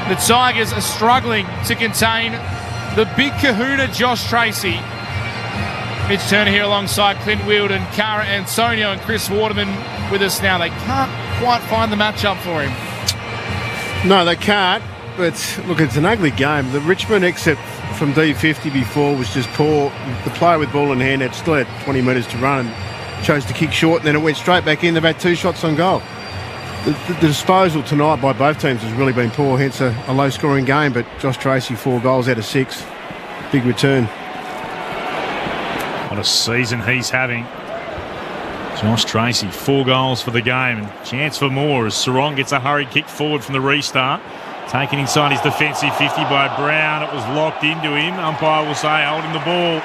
The Tigers are struggling to contain the big kahuna Josh Tracy. Mitch Turner here alongside Clint Wheeldon, Cara Antonio and Chris Waterman with us now. They can't quite find the matchup for him. No, they can't. But look, it's an ugly game. The Richmond exit from D50 before was just poor. The player with ball in hand had still had 20 metres to run and chose to kick short, and then it went straight back in. They've had 2 shots on goal. The disposal tonight by both teams has really been poor, hence a low-scoring game. But Josh Tracy, 4 goals out of 6. Big return. What a season he's having. Josh Tracy, 4 goals for the game, and chance for more as Sarong gets a hurried kick forward from the restart. Taken inside his defensive 50 by Brown. It was locked into him. Umpire will say holding the ball.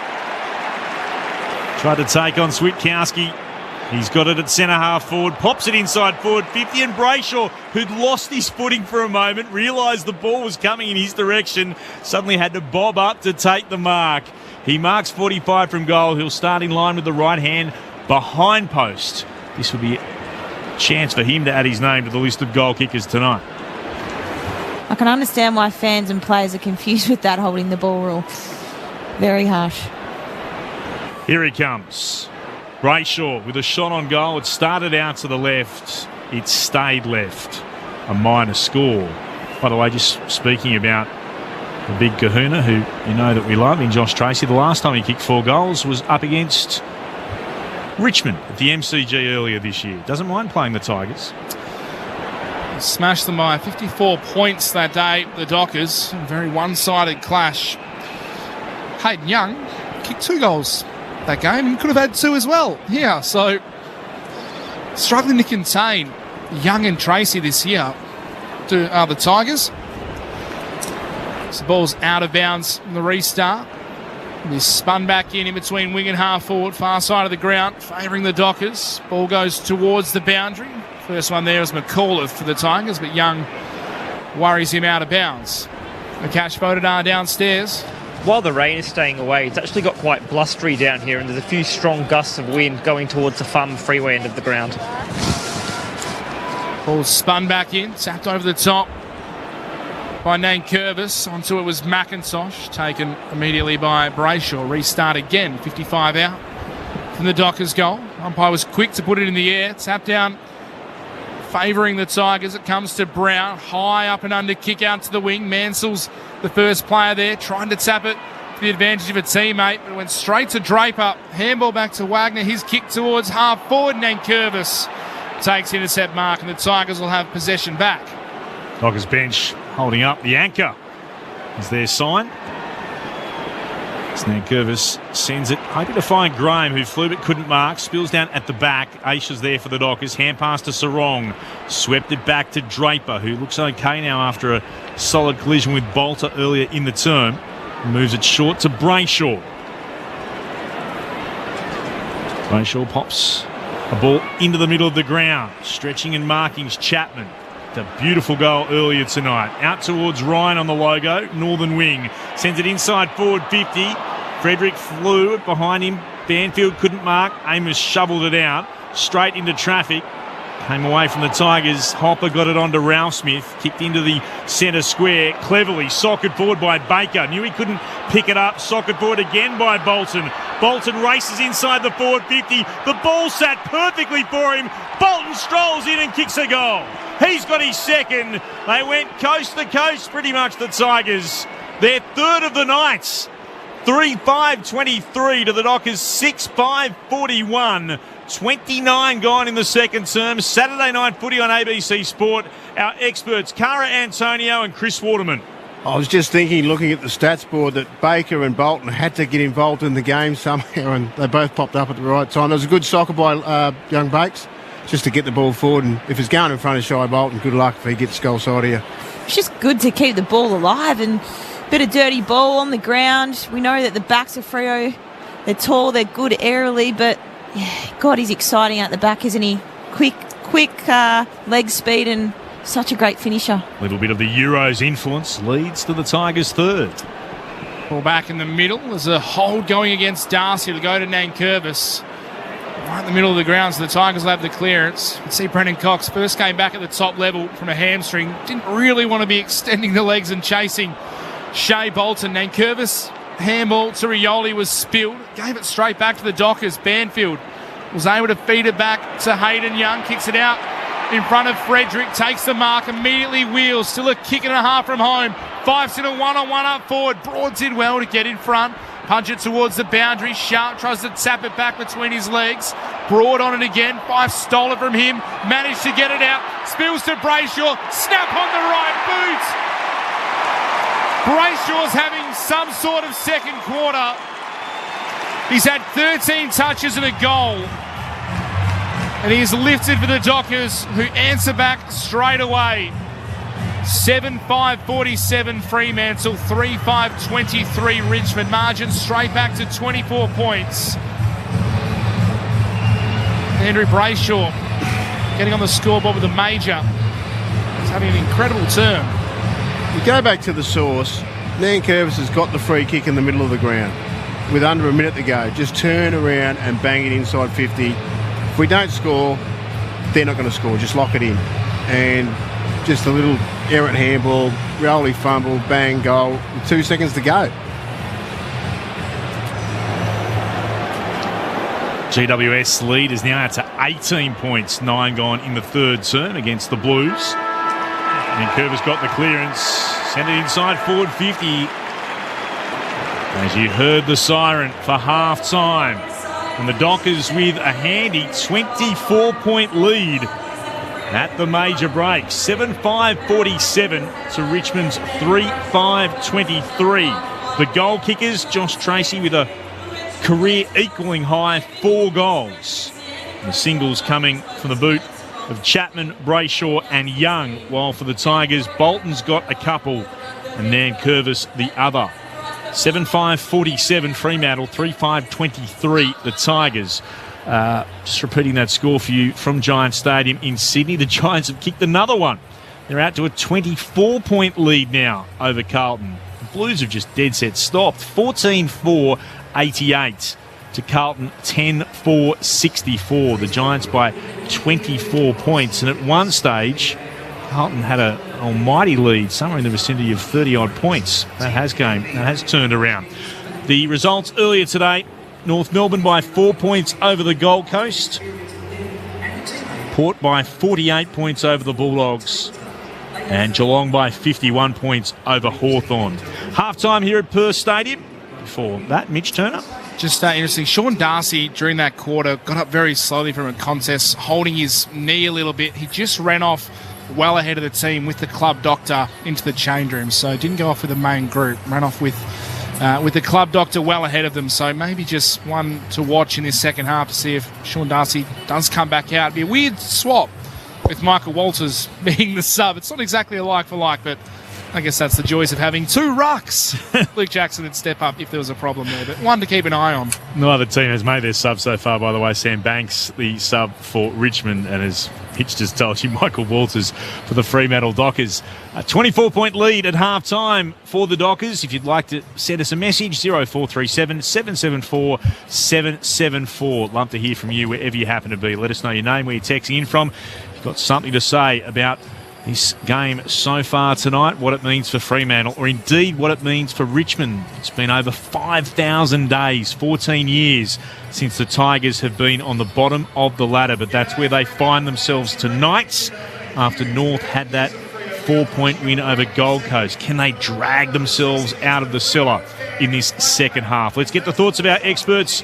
Tried to take on Switkowski. He's got it at centre-half forward. Pops it inside forward 50, and Brayshaw, who'd lost his footing for a moment, realised the ball was coming in his direction, suddenly had to bob up to take the mark. He marks 45 from goal. He'll start in line with the right hand behind post. This will be a chance for him to add his name to the list of goal kickers tonight. I can understand why fans and players are confused with that holding the ball rule. Very harsh. Here he comes. Brayshaw with a shot on goal. It started out to the left. It stayed left. A minor score. By the way, just speaking about the big kahuna who you know that we love in Josh Tracy, the last time he kicked 4 goals was up against Richmond at the MCG earlier this year. Doesn't mind playing the Tigers. Smashed them by 54 points that day, the Dockers. A very one-sided clash. Hayden Young kicked 2 goals that game and could have had 2 as well. Yeah, so struggling to contain Young and Tracy this year to the Tigers. So the ball's out of bounds in the restart. He's spun back in between wing and half forward, far side of the ground, favouring the Dockers. Ball goes towards the boundary. First one there is McAuliffe for the Tigers, but Young worries him out of bounds. Akash Vodadar downstairs. While the rain is staying away, it's actually got quite blustery down here, and there's a few strong gusts of wind going towards the Farm Freeway end of the ground. Ball spun back in, tapped over the top by Nankervis. Onto it was McIntosh, taken immediately by Brayshaw. Restart again, 55 out from the Dockers goal. Umpire was quick to put it in the air, tapped down, favouring the Tigers. It comes to Brown, high up and under, kick out to the wing. Mansell's the first player there, trying to tap it for the advantage of a teammate, but it went straight to Draper. Handball back to Wagner, his kick towards half forward. Nankervis takes intercept mark, and the Tigers will have possession back. Dockers bench holding up the anchor is their sign. Nankervis sends it, hoping to find Graham, who flew but couldn't mark. Spills down at the back. Aisha's there for the Dockers. Hand pass to Sarong. Swept it back to Draper, who looks okay now after a solid collision with Bolter earlier in the term. Moves it short to Brayshaw. Brayshaw pops a ball into the middle of the ground. Stretching and marking's Chapman. A beautiful goal earlier tonight. Out towards Ryan on the logo. Northern wing. Sends it inside forward 50. Frederick flew behind him. Banfield couldn't mark. Amos shoveled it out. Straight into traffic. Came away from the Tigers. Hopper got it onto Ralph Smith. Kicked into the centre square. Cleverly socketed forward by Baker. Knew he couldn't pick it up. Socketed forward again by Bolton. Bolton races inside the forward 50. The ball sat perfectly for him. Bolton strolls in and kicks a goal. He's got his second. They went coast to coast pretty much, the Tigers. Their third of the night. 3-5-23 to the Dockers, 6-5-41. 29 gone in the second term. Saturday night footy on ABC Sport. Our experts, Cara Antonio and Chris Waterman. I was just thinking, looking at the stats board, that Baker and Bolton had to get involved in the game somehow, and they both popped up at the right time. There was a good soccer by young Bakes, just to get the ball forward, and if it's going in front of Shai Bolton, good luck if he gets goal side here. It's just good to keep the ball alive, and a bit of dirty ball on the ground. We know that the backs of Freo, they're tall, they're good aerially, but yeah, God, he's exciting out the back, isn't he? Quick leg speed and such a great finisher. A little bit of the Euros influence leads to the Tigers' third. Ball back in the middle. There's a hold going against Darcy to go to Nankervis. Right in the middle of the ground, so the Tigers will have the clearance. You can see Brendan Cox first came back at the top level from a hamstring. Didn't really want to be extending the legs and chasing Shea Bolton. Nankervis handball to Rioli was spilled. Gave it straight back to the Dockers. Banfield was able to feed it back to Hayden Young. Kicks it out in front of Frederick, takes the mark, immediately wheels, still a kick and a half from home. Fife's in a one-on-one up forward. Broad did well to get in front. Punch it towards the boundary. Sharp tries to tap it back between his legs. Broad on it again. Fife stole it from him. Managed to get it out. Spills to Brayshaw. Snap on the right boot. Brayshaw's having some sort of second quarter. He's had 13 touches and a goal. And he is lifted for the Dockers, who answer back straight away. 7-5-47 Fremantle, 3-5-23 Richmond. Margin straight back to 24 points. Andrew Brayshaw getting on the scoreboard with a major. He's having an incredible turn. You go back to the source. Nankervis has got the free kick in the middle of the ground with under a minute to go. Just turn around and bang it inside 50. If we don't score, they're not going to score. Just lock it in. And just a little errant handball, rolly fumble, bang, goal, with 2 seconds to go. GWS lead is now out to 18 points, 9 gone in the third term against the Blues. And Curvis got the clearance, sent it inside forward 50. As you heard the siren for half-time. And the Dockers with a handy 24-point lead at the major break. 7-5-47 to Richmond's 3-5-23. The goal kickers, Josh Tracy with a career equaling high 4 goals. And the singles coming from the boot of Chapman, Brayshaw and Young, while for the Tigers, Bolton's got a couple and Nankervis the other. 7-5-47 Fremantle, 3-5-23 the Tigers. Just repeating that score for you from Giant Stadium in Sydney. The Giants have kicked another one. They're out to a 24-point lead now over Carlton. The Blues have just dead set stopped. 14-4-88 to Carlton, 10-4-64. The Giants by 24 points. And at one stage, Carlton had an almighty lead, somewhere in the vicinity of 30-odd points. That has turned around. The results earlier today, North Melbourne by 4 points over the Gold Coast. Port by 48 points over the Bulldogs. And Geelong by 51 points over Hawthorn. Half-time here at Perth Stadium. Before that, Mitch Turner. Just interesting. Sean Darcy, during that quarter, got up very slowly from a contest, holding his knee a little bit. He just ran off well ahead of the team with the club doctor into the change room. So didn't go off with the main group. Ran off with the club doctor well ahead of them. So maybe just one to watch in this second half to see if Sean Darcy does come back out. It'd be a weird swap with Michael Walters being the sub. It's not exactly a like for like, but I guess that's the joys of having 2 rucks. Luke Jackson would step up if there was a problem there, but one to keep an eye on. No other team has made their sub so far, by the way. Sam Banks, the sub for Richmond, and as Hitch just told you, Michael Walters for the Fremantle Dockers. A 24-point lead at half-time for the Dockers. If you'd like to send us a message, 0437 774 774. Love to hear from you wherever you happen to be. Let us know your name, where you're texting in from. If you've got something to say about this game so far tonight, what it means for Fremantle, or indeed what it means for Richmond. It's been over 5,000 days, 14 years, since the Tigers have been on the bottom of the ladder, but that's where they find themselves tonight after North had that 4-point win over Gold Coast. Can they drag themselves out of the cellar in this second half? Let's get the thoughts of our experts,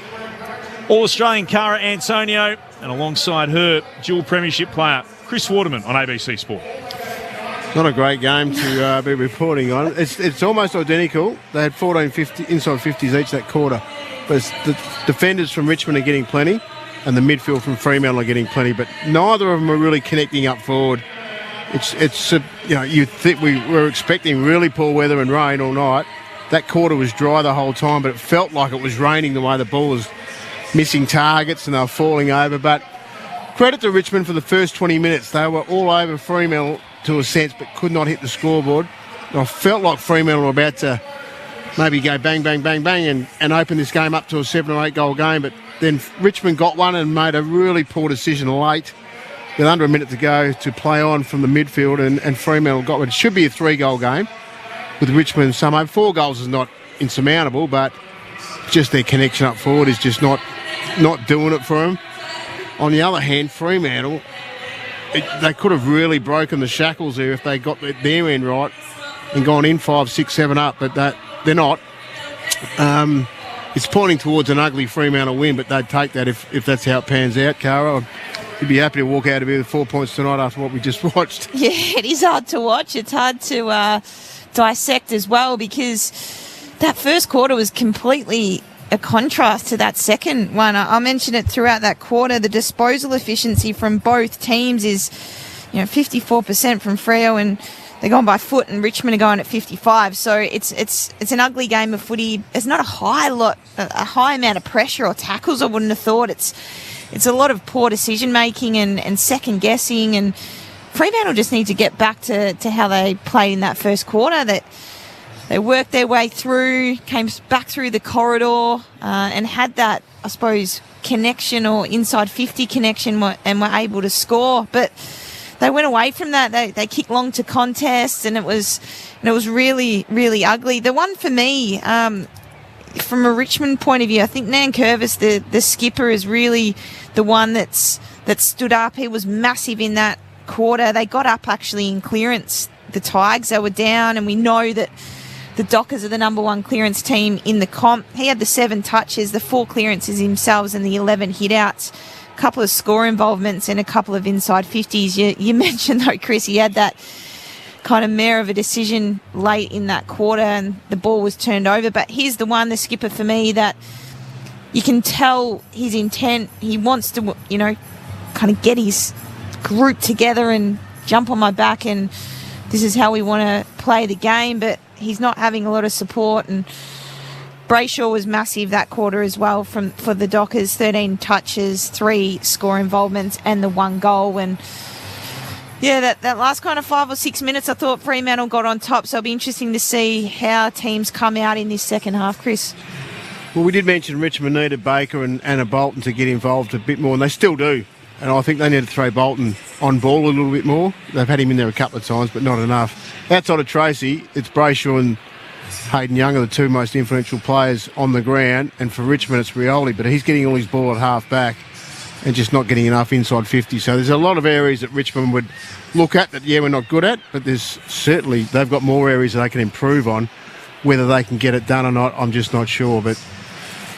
All-Australian Cara Antonio, and alongside her, dual premiership player Chris Waterman on ABC Sport. Not a great game to be reporting on. It's almost identical. They had 14 inside 50s each that quarter. But the defenders from Richmond are getting plenty and the midfield from Fremantle are getting plenty, but neither of them are really connecting up forward. You think we were expecting really poor weather and rain all night. That quarter was dry the whole time, but it felt like it was raining the way the ball was missing targets and they were falling over. But credit to Richmond for the first 20 minutes. They were all over Fremantle to a sense, but could not hit the scoreboard. And I felt like Fremantle were about to maybe go bang, bang, bang, bang and open this game up to a 7 or 8 goal game. But then Richmond got one and made a really poor decision late with under a minute to go to play on from the midfield, and Fremantle got what it should be a 3-goal game with Richmond somehow. 4 goals is not insurmountable, but just their connection up forward is just not doing it for them. On the other hand, Fremantle, they could have really broken the shackles there if they got their end right and gone in 5, 6, 7 up, but they're not. It's pointing towards an ugly Fremantle win, but they'd take that if that's how it pans out, Cara. You'd be happy to walk out of here with 4 points tonight after what we just watched. Yeah, it is hard to watch. It's hard to dissect as well, because that first quarter was completely a contrast to that second one. I mentioned it throughout that quarter. The disposal efficiency from both teams is, 54% from Freo, and they're going by foot, and Richmond are going at 55. So it's an ugly game of footy. It's not a high amount of pressure or tackles. I wouldn't have thought. It's a lot of poor decision making and second guessing, and Fremantle just need to get back to how they played in that first quarter. That they worked their way through, came back through the corridor, and had that, I suppose, connection or inside 50 connection, and were able to score. But they went away from that. They kicked long to contest, and it was really, really ugly. The one for me, from a Richmond point of view, I think Nankervis, the skipper, is really the one that stood up. He was massive in that quarter. They got up actually in clearance. The Tigers, they were down, and we know that the Dockers are the number one clearance team in the comp. He had the 7 touches, the 4 clearances himself, and the 11 hit-outs. A couple of score involvements and a couple of inside 50s. You mentioned, though, Chris, he had that kind of mare of a decision late in that quarter, and the ball was turned over. But here's the one, the skipper for me, that you can tell his intent. He wants to, kind of get his group together and jump on my back, and this is how we want to play the game. But he's not having a lot of support, and Brayshaw was massive that quarter as well for the Dockers. 13 touches, 3 score involvements, and the 1 goal. And yeah, that last kind of 5 or 6 minutes, I thought Fremantle got on top. So it'll be interesting to see how teams come out in this second half, Chris. Well, we did mention Richmond needed Baker and a Bolton to get involved a bit more, and they still do. And I think they need to throw Bolton on ball a little bit more. They've had him in there a couple of times, but not enough. Outside of Tracy, it's Brayshaw and Hayden Young are the 2 most influential players on the ground, and for Richmond it's Rioli, but he's getting all his ball at half back and just not getting enough inside 50. So there's a lot of areas that Richmond would look at that, we're not good at, but they've got more areas that they can improve on. Whether they can get it done or not, I'm just not sure. But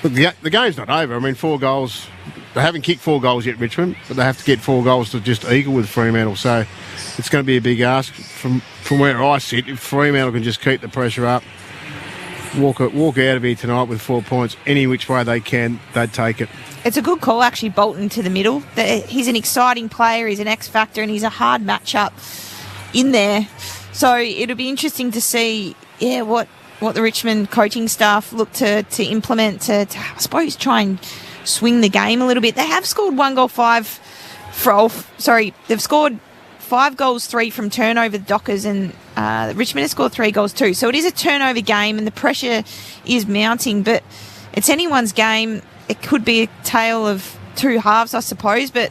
look, the game's not over. I mean, 4 goals. They haven't kicked 4 goals yet, Richmond, but they have to get 4 goals to just equal with Fremantle. So it's going to be a big ask from where I sit. If Fremantle can just keep the pressure up, walk out of here tonight with 4 points, any which way they can, they'd take it. It's a good call, actually, Bolton to the middle. He's an exciting player, he's an X-factor, and he's a hard matchup in there. So it'll be interesting to see, what the Richmond coaching staff look to implement to, I suppose, try and swing the game a little bit. They have scored 1 goal, 5 they've scored 5 goals, 3 from turnover, the Dockers, and Richmond has scored 3 goals too. So it is a turnover game, and the pressure is mounting, but it's anyone's game. It could be a tale of 2 halves, I suppose, but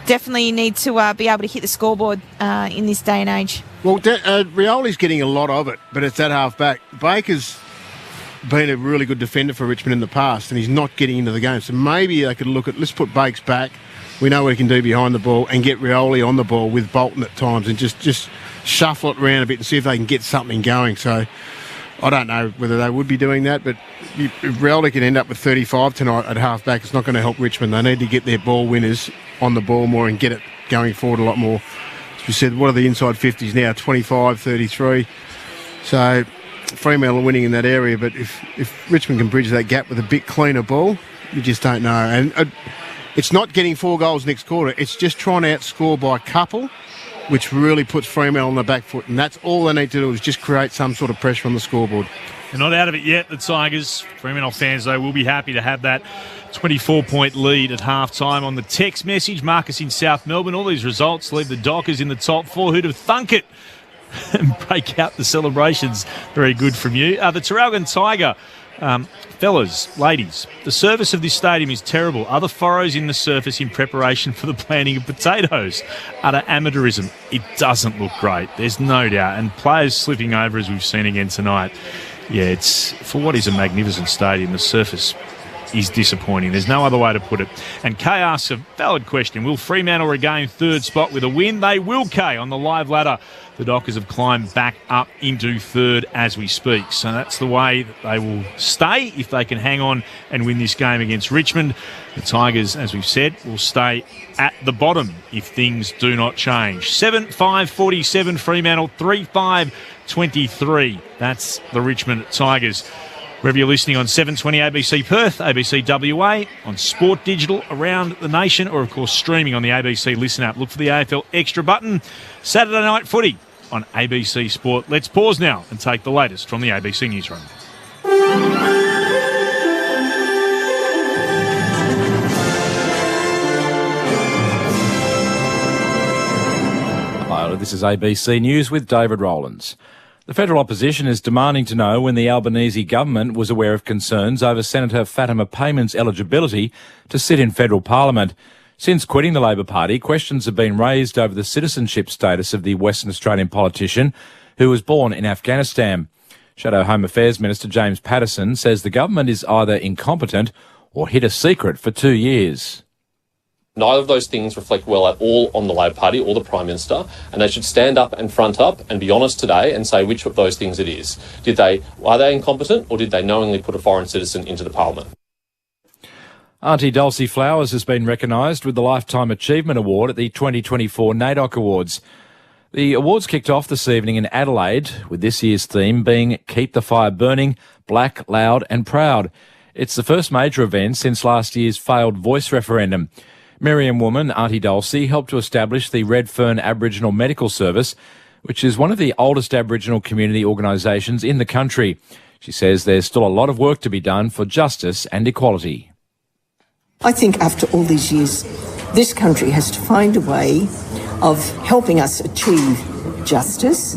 definitely need to be able to hit the scoreboard in this day and age. Well, Rioli's getting a lot of it, but it's that half back. Baker's been a really good defender for Richmond in the past, and he's not getting into the game. So maybe they could look at, let's put Bakes back. We know what he can do behind the ball, and get Rioli on the ball with Bolton at times, and just shuffle it around a bit and see if they can get something going. So I don't know whether they would be doing that, but if Rioli can end up with 35 tonight at half back, it's not going to help Richmond. They need to get their ball winners on the ball more and get it going forward a lot more. As we said, what are the inside 50s now? 25, 33. So Fremantle are winning in that area, but if Richmond can bridge that gap with a bit cleaner ball, you just don't know. And it's not getting 4 goals next quarter. It's just trying to outscore by a couple, which really puts Fremantle on the back foot. And that's all they need to do, is just create some sort of pressure on the scoreboard. They're not out of it yet, the Tigers. Fremantle fans, though, will be happy to have that 24-point lead at halftime. On the text message, Marcus in South Melbourne, all these results leave the Dockers in the top 4. Who'd have thunk it? And break out the celebrations. Very good from you. The Traralgon Tiger. Fellas, ladies, the surface of this stadium is terrible. Are the furrows in the surface in preparation for the planting of potatoes? Utter amateurism. It doesn't look great. There's no doubt. And players slipping over, as we've seen again tonight. Yeah, it's for what is a magnificent stadium. The surface is disappointing. There's no other way to put it. And Kay asks a valid question. Will Fremantle regain third spot with a win? They will, Kay, on the live ladder. The Dockers have climbed back up into third as we speak. So that's the way that they will stay if they can hang on and win this game against Richmond. The Tigers, as we've said, will stay at the bottom if things do not change. 7-5-47 Fremantle, 3-5-23. That's the Richmond Tigers. Wherever you're listening on 720 ABC Perth, ABC WA, on Sport Digital around the nation, or of course streaming on the ABC Listen app. Look for the AFL Extra button. Saturday night footy on ABC Sport. Let's pause now and take the latest from the ABC Newsroom. Hello, this is ABC News with David Rowlands. The federal opposition is demanding to know when the Albanese government was aware of concerns over Senator Fatima Payman's eligibility to sit in federal parliament. Since quitting the Labor Party, questions have been raised over the citizenship status of the Western Australian politician who was born in Afghanistan. Shadow Home Affairs Minister James Patterson says the government is either incompetent or hid a secret for 2 years. Neither of those things reflect well at all on the Labor Party or the Prime Minister, and they should stand up and front up and be honest today and say which of those things it is. Are they incompetent, or did they knowingly put a foreign citizen into the Parliament? Auntie Dulcie Flowers has been recognised with the Lifetime Achievement Award at the 2024 NAIDOC Awards. The awards kicked off this evening in Adelaide, with this year's theme being Keep the Fire Burning, Black, Loud and Proud. It's the first major event since last year's failed voice referendum. Miriam Woman, Auntie Dulcie, helped to establish the Redfern Aboriginal Medical Service, which is one of the oldest Aboriginal community organisations in the country. She says there's still a lot of work to be done for justice and equality. I think after all these years, this country has to find a way of helping us achieve justice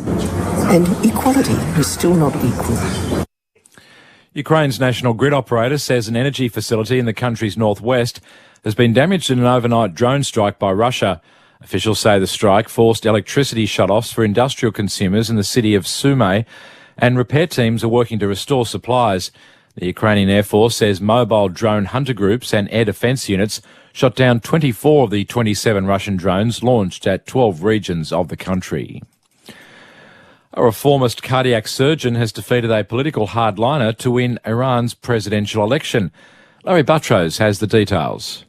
and equality. We're still not equal. Ukraine's national grid operator says an energy facility in the country's northwest has been damaged in an overnight drone strike by Russia. Officials say the strike forced electricity shutoffs for industrial consumers in the city of Sumy, and repair teams are working to restore supplies. The Ukrainian Air Force says mobile drone hunter groups and air defence units shot down 24 of the 27 Russian drones launched at 12 regions of the country. A reformist cardiac surgeon has defeated a political hardliner to win Iran's presidential election. Larry Buttrose has the details.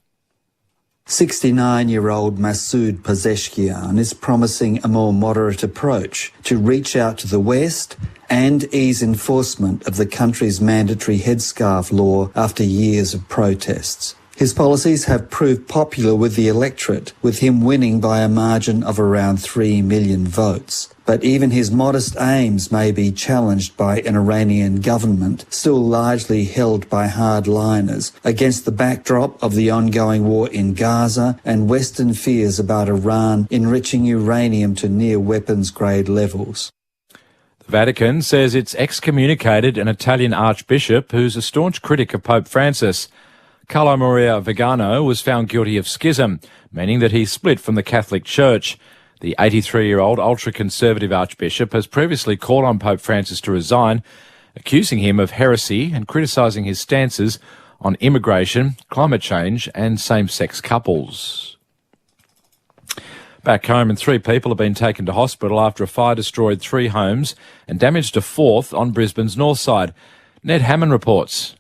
69-year-old Masoud Pezeshkian is promising a more moderate approach to reach out to the West and ease enforcement of the country's mandatory headscarf law after years of protests. His policies have proved popular with the electorate, with him winning by a margin of around 3 million votes. But even his modest aims may be challenged by an Iranian government still largely held by hardliners against the backdrop of the ongoing war in Gaza and Western fears about Iran enriching uranium to near weapons-grade levels. The Vatican says it's excommunicated an Italian archbishop who's a staunch critic of Pope Francis. Carlo Maria Vigano was found guilty of schism, meaning that he split from the Catholic Church. The 83-year-old ultra-conservative archbishop has previously called on Pope Francis to resign, accusing him of heresy and criticising his stances on immigration, climate change and same-sex couples. Back home, and 3 people have been taken to hospital after a fire destroyed 3 homes and damaged a 4th on Brisbane's north side. Ned Hammond reports.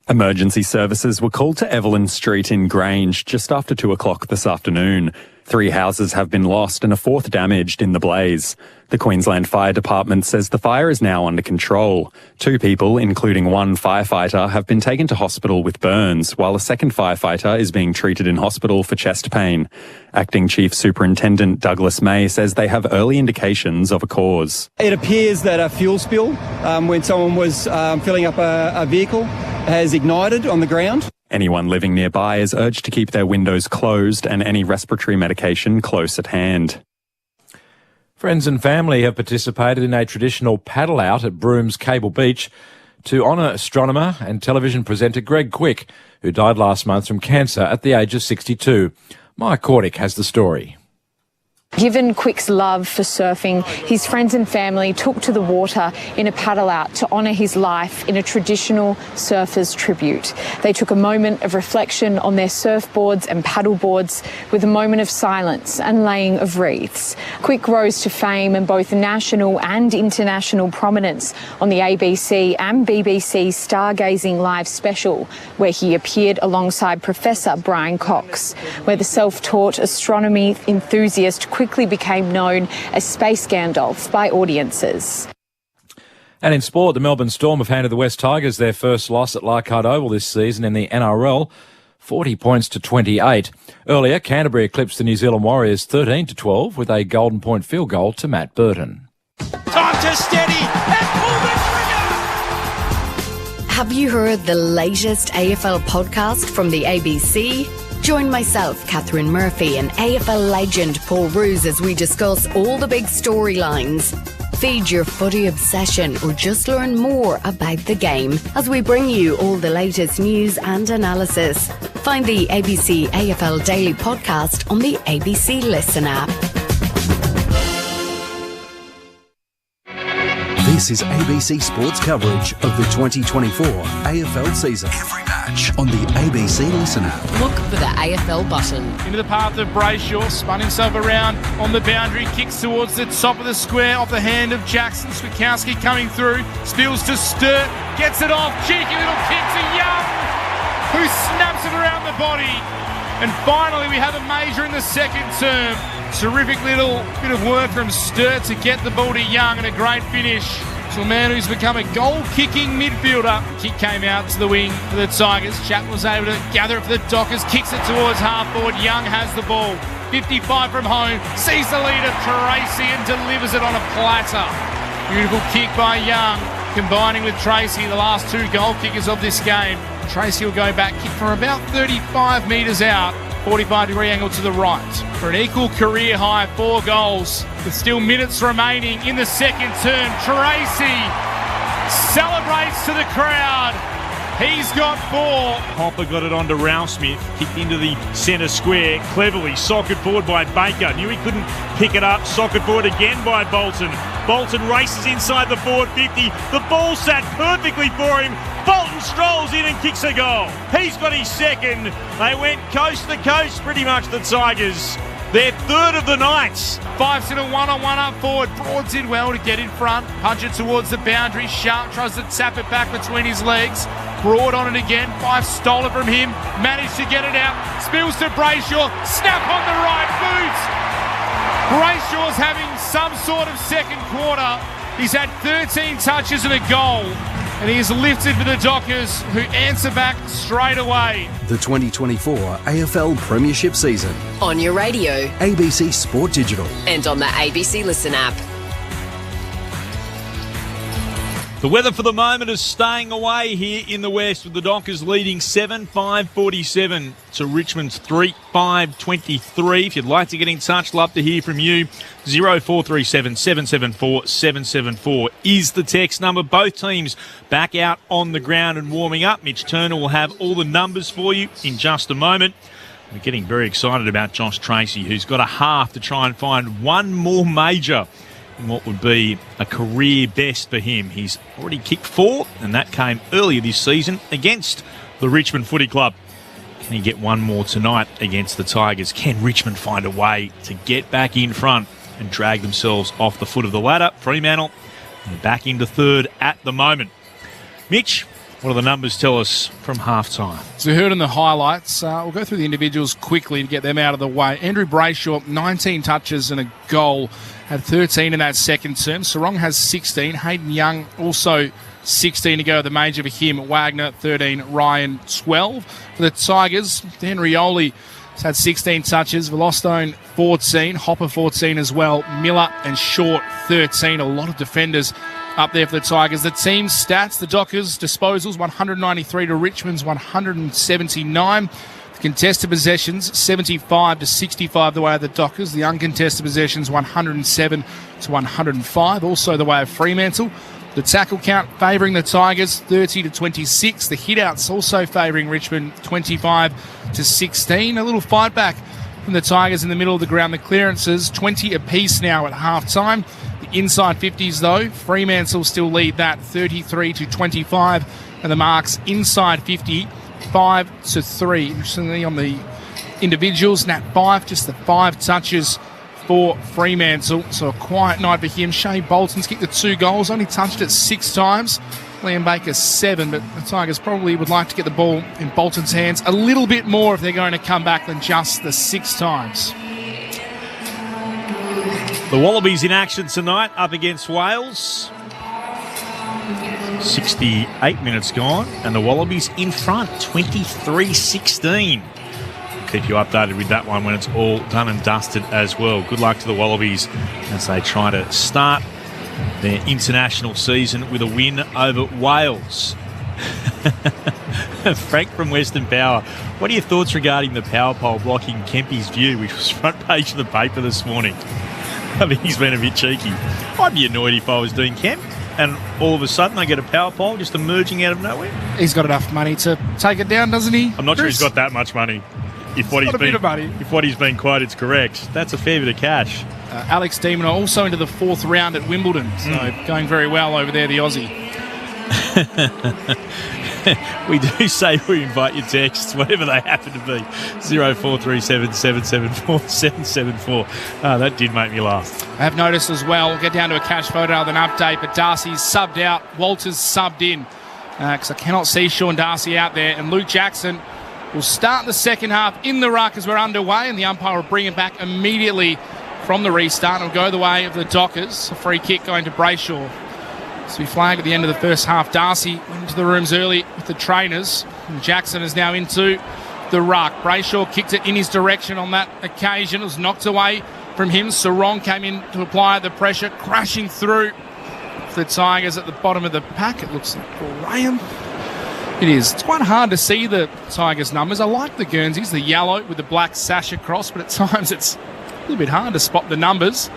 Emergency services were called to Evelyn Street in Grange just after 2 o'clock this afternoon. 3 houses have been lost and a 4th damaged in the blaze. The Queensland Fire Department says the fire is now under control. 2 people, including 1 firefighter, have been taken to hospital with burns, while a 2nd firefighter is being treated in hospital for chest pain. Acting Chief Superintendent Douglas May says they have early indications of a cause. It appears that a fuel spill, when someone was filling up a vehicle, has ignited on the ground. Anyone living nearby is urged to keep their windows closed and any respiratory medication close at hand. Friends and family have participated in a traditional paddle out at Broom's Cable Beach to honour astronomer and television presenter Greg Quick, who died last month from cancer at the age of 62. Mike Cordick has the story. Given Quick's love for surfing, his friends and family took to the water in a paddle out to honour his life in a traditional surfer's tribute. They took a moment of reflection on their surfboards and paddleboards with a moment of silence and laying of wreaths. Quick rose to fame and both national and international prominence on the ABC and BBC Stargazing Live special, where he appeared alongside Professor Brian Cox, where the self-taught astronomy enthusiast quickly became known as Space Gandalf by audiences. And in sport, the Melbourne Storm have handed the West Tigers their first loss at Leichhardt Oval this season in the NRL, 40 points to 28. Earlier, Canterbury eclipsed the New Zealand Warriors 13-12 with a golden point field goal to Matt Burton. Time to steady and pull the trigger! Have you heard the latest AFL podcast from the ABC? Join myself, Catherine Murphy, and AFL legend Paul Roos as we discuss all the big storylines. Feed your footy obsession or just learn more about the game as we bring you all the latest news and analysis. Find the ABC AFL Daily Podcast on the ABC Listen app. This is ABC Sports coverage of the 2024 AFL season. Every match on the ABC Listen app. Look for the AFL button. Into the path of Brayshaw, spun himself around on the boundary, kicks towards the top of the square off the hand of Jackson. Swikowski coming through, spills to Sturt, gets it off, cheeky little kick to Young, who snaps it around the body. And finally we have a major in the second term. Terrific little bit of work from Sturt to get the ball to Young and a great finish to a man who's become a goal-kicking midfielder. Kick came out to the wing for the Tigers. Chapman was able to gather it for the Dockers, kicks it towards half-forward. Young has the ball. 55 from home, sees the lead of Tracy and delivers it on a platter. Beautiful kick by Young, combining with Tracy, the last two goal kickers of this game. Tracy will go back, kick from about 35 metres out. 45-degree angle to the right for an equal career high 4 goals with still minutes remaining in the second term. Tracy celebrates to the crowd. He's got 4. Hopper got it onto Ralph Smith, kicked into the centre square, cleverly socked forward by Baker. Knew he couldn't pick it up, socked forward again by Bolton. Bolton races inside the forward 50. The ball sat perfectly for him. Bolton strolls in and kicks a goal. He's got his second. They went coast to coast pretty much, the Tigers. Their third of the night. Five's in a one-on-one up forward. Broad did well to get in front. Punch it towards the boundary. Sharp tries to tap it back between his legs. Broad on it again. Five stole it from him. Managed to get it out. Spills to Brayshaw. Snap on the right boot. Brayshaw's having some sort of second quarter. He's had 13 touches and a goal. And he is lifted for the Dockers, who answer back straight away. The 2024 AFL Premiership season. On your radio. ABC Sport Digital. And on the ABC Listen app. The weather for the moment is staying away here in the west, with the Dockers leading 7-5-47 to Richmond's 3-5-23. If you'd like to get in touch, love to hear from you. 0437 774 774 is the text number. Both teams back out on the ground and warming up. Mitch Turner will have all the numbers for you in just a moment. We're getting very excited about Josh Tracy, who's got a half to try and find one more major in what would be a career best for him. He's already kicked 4, and that came earlier this season against the Richmond Footy Club. Can he get one more tonight against the Tigers? Can Richmond find a way to get back in front and drag themselves off the foot of the ladder? Fremantle back into third at the moment. Mitch, what do the numbers tell us from halftime? So we heard in the highlights. We'll go through the individuals quickly to get them out of the way. Andrew Brayshaw, 19 touches and a goal. Had 13 in that second term. Sarong has 16. Hayden Young also 16 to go. The major for him. Wagner 13. Ryan 12. For the Tigers, Dan Rioli has had 16 touches. Velostone 14. Hopper 14 as well. Miller and Short 13. A lot of defenders up there for the Tigers. The team's stats, the Dockers disposals 193 to Richmond's 179. The contested possessions 75 to 65 the way of the Dockers. The uncontested possessions 107 to 105. Also the way of Fremantle. The tackle count favouring the Tigers 30 to 26. The hit outs also favouring Richmond 25 to 16. A little fight back from the Tigers in the middle of the ground. The clearances, 20 apiece now at half-time. The inside 50s, though, Fremantle still lead that 33-25. And the marks inside 50, 5-3. Interestingly, on the individuals, Nat 5, just the 5 touches for Fremantle. So a quiet night for him. Shea Bolton's kicked the 2 goals, only touched it 6 times. Liam Baker 7, but the Tigers probably would like to get the ball in Bolton's hands a little bit more if they're going to come back than just the 6 times. The Wallabies in action tonight up against Wales. 68 minutes gone, and the Wallabies in front, 23-16. Keep you updated with that one when it's all done and dusted as well. Good luck to the Wallabies as they try to start their international season with a win over Wales. Frank from Western Power, what are your thoughts regarding the power pole blocking Kempy's view, which was front page of the paper this morning? I think he's been a bit cheeky. I'd be annoyed if I was doing Kemp and all of a sudden I get a power pole just emerging out of nowhere. He's got enough money to take it down, doesn't he? I'm not sure he's got that much money. If what he's been quoted's correct, that's a fair bit of cash. Alex Demon also into the 4th round at Wimbledon, so going very well over there, the Aussie. We do say we invite your texts, whatever they happen to be. 0437 774 774. That did make me laugh. I have noticed as well, we'll get down to a cash photo with an update, but Darcy's subbed out, Walters subbed in, because I cannot see Sean Darcy out there, and Luke Jackson will start the second half in the ruck as we're underway, and the umpire will bring it back immediately from the restart. It'll go the way of the Dockers. A free kick going to Brayshaw. So we flag at the end of the first half. Darcy went into the rooms early with the trainers. And Jackson is now into the ruck. Brayshaw kicked it in his direction on that occasion. It was knocked away from him. Sarong came in to apply the pressure, crashing through the Tigers at the bottom of the pack. It looks like Graham. It is. It's quite hard to see the Tigers' numbers. I like the Guernseys, the yellow with the black sash across, but at times it's a little bit hard to spot the numbers.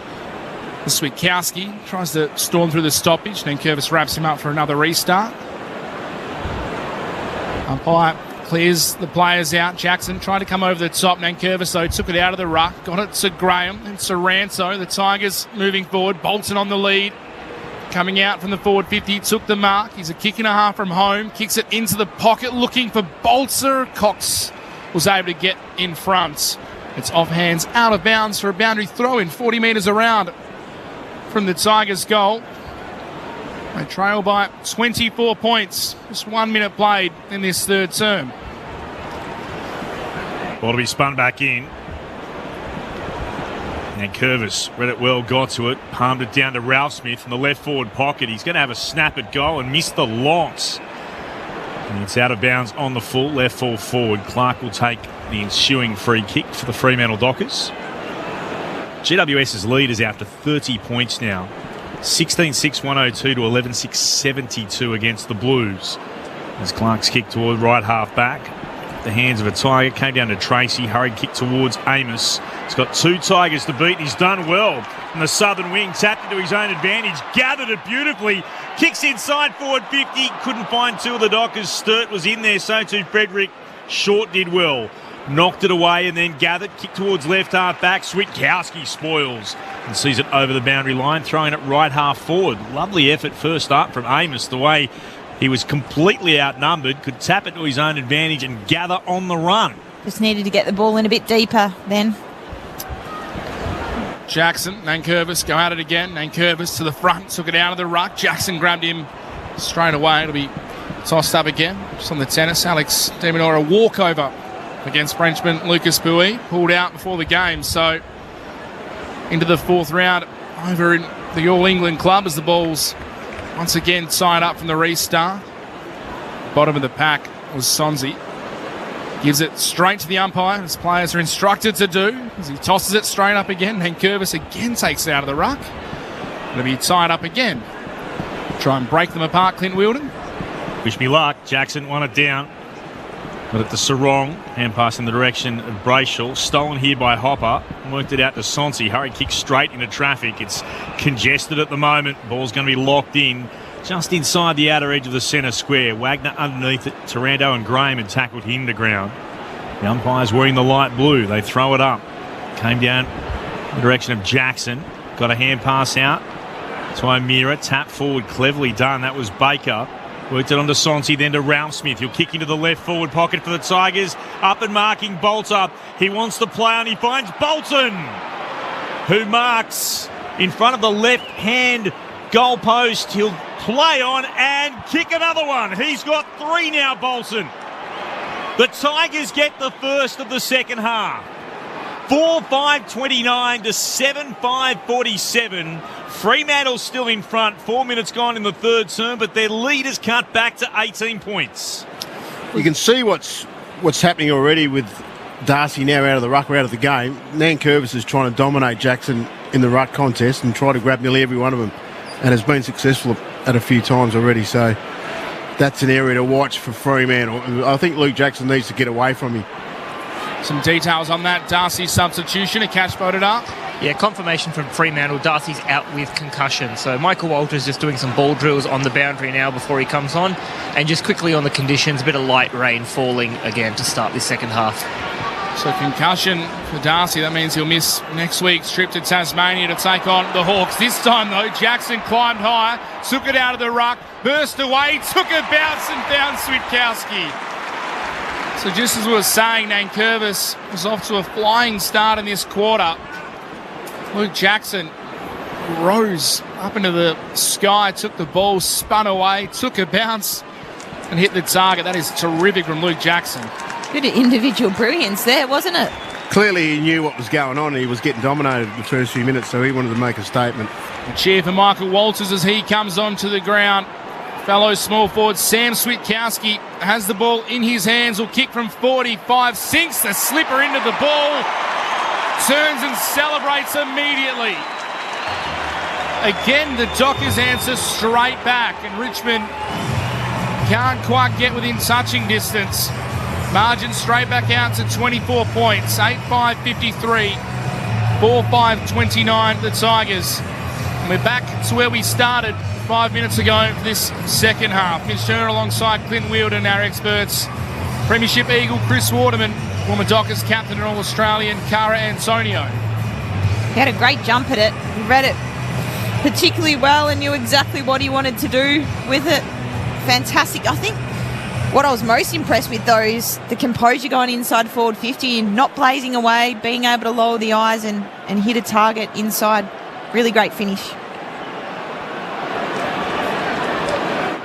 The Switkowski tries to storm through the stoppage. Then Curvis wraps him up for another restart. Umpire clears the players out. Jackson tried to come over the top. Nankervis, though, took it out of the ruck. Got it to Graham and Sorrento. The Tigers moving forward. Bolton on the lead. Coming out from the forward 50. Took the mark. He's a kick and a half from home. Kicks it into the pocket looking for Bolter. Cox was able to get in front. It's off hands, out of bounds for a boundary throw in 40 metres around from the Tigers' goal. They trail by 24 points. Just 1 minute played in this third term. Ball to be spun back in. And Curvis read it well, got to it, palmed it down to Ralph Smith in the left forward pocket. He's going to have a snap at goal and miss the lot. And it's out of bounds on the full, left full forward. Clark will take the ensuing free kick for the Fremantle Dockers. GWS's lead is out to 30 points now. 16-6-102 to 11-6-72 against the Blues. As Clark's kick toward right half back. The hands of a Tiger came down to Tracy. Hurried kick towards Amos. He's got 2 Tigers to beat and he's done well. And the southern wing tapped into his own advantage. Gathered it beautifully. Kicks inside forward 50. Couldn't find 2 of the Dockers. Sturt was in there. So too Frederick. Short did well. Knocked it away and then gathered. Kick towards left half back. Switkowski spoils and sees it over the boundary line. Throwing it right half forward. Lovely effort first up from Amos. The way he was completely outnumbered. Could tap it to his own advantage and gather on the run. Just needed to get the ball in a bit deeper then. Jackson, Nankervis go at it again. Nankervis to the front. Took it out of the ruck. Jackson grabbed him straight away. It'll be tossed up again. Just on the tennis. Alex Deminora walkover against Frenchman Lucas Bouy, pulled out before the game. So into the 4th round over in the All England club as the ball's once again tied up from the restart. Bottom of the pack was Sonzi. Gives it straight to the umpire, as players are instructed to do, as he tosses it straight up again. And Curvis again takes it out of the ruck. It'll be tied up again. Try and break them apart, Clint Wheeldon. Wish me luck. Jackson won it down. Got it to Sarong. Hand pass in the direction of Brayshaw. Stolen here by Hopper. Worked it out to Sonsi. Hurried kick straight into traffic. It's congested at the moment. Ball's going to be locked in just inside the outer edge of the centre square. Wagner underneath it. Taranto and Graham had tackled him to ground. The umpire's wearing the light blue. They throw it up. Came down in the direction of Jackson. Got a hand pass out to O'Meara. Tap forward, cleverly done. That was Baker. Worked it on to Sonsi, then to Ralph Smith. He'll kick into the left forward pocket for the Tigers. Up and marking Bolter. He wants to play on. He finds Bolton, who marks in front of the left-hand goal post. He'll play on and kick another one. He's got 3 now, Bolton. The Tigers get the first of the second half. 4-5-29 to 7-5-47. Fremantle's still in front. 4 minutes gone in the third term, but their lead is cut back to 18 points. You can see what's happening already with Darcy now out of the ruck or out of the game. Nankervis is trying to dominate Jackson in the ruck contest and try to grab nearly every one of them, and has been successful at a few times already. So that's an area to watch for Fremantle. I think Luke Jackson needs to get away from him. Some details on that Darcy substitution. A catch voted up. Yeah, confirmation from Fremantle. Darcy's out with concussion. So Michael Walters just doing some ball drills on the boundary now before he comes on. And just quickly on the conditions, a bit of light rain falling again to start this second half. So concussion for Darcy. That means he'll miss next week's trip to Tasmania to take on the Hawks. This time, though, Jackson climbed higher, took it out of the ruck, burst away, took a bounce and found Switkowski. So just as we were saying, Nankervis was off to a flying start in this quarter. Luke Jackson rose up into the sky, took the ball, spun away, took a bounce and hit the target. That is terrific from Luke Jackson. Bit of individual brilliance there, wasn't it? Clearly he knew what was going on. He was getting dominated the first few minutes, so he wanted to make a statement. A cheer for Michael Walters as he comes onto the ground. Fellow small forward Sam Switkowski has the ball in his hands. Will kick from 45, sinks the slipper into the ball, turns and celebrates immediately. Again, the Dockers answer straight back, and Richmond can't quite get within touching distance. Margin straight back out to 24 points. 8-5-53, 4-5-29 the Tigers. And we're back to where we started 5 minutes ago for this second half. Mitch Turner alongside Clint Wheeldon, our experts. Premiership Eagle Chris Waterman, former Dockers captain and All-Australian Cara Antonio. He had a great jump at it. He read it particularly well and knew exactly what he wanted to do with it. Fantastic. I think what I was most impressed with, though, is the composure going inside forward 50 and not blazing away, being able to lower the eyes and hit a target inside. Really great finish.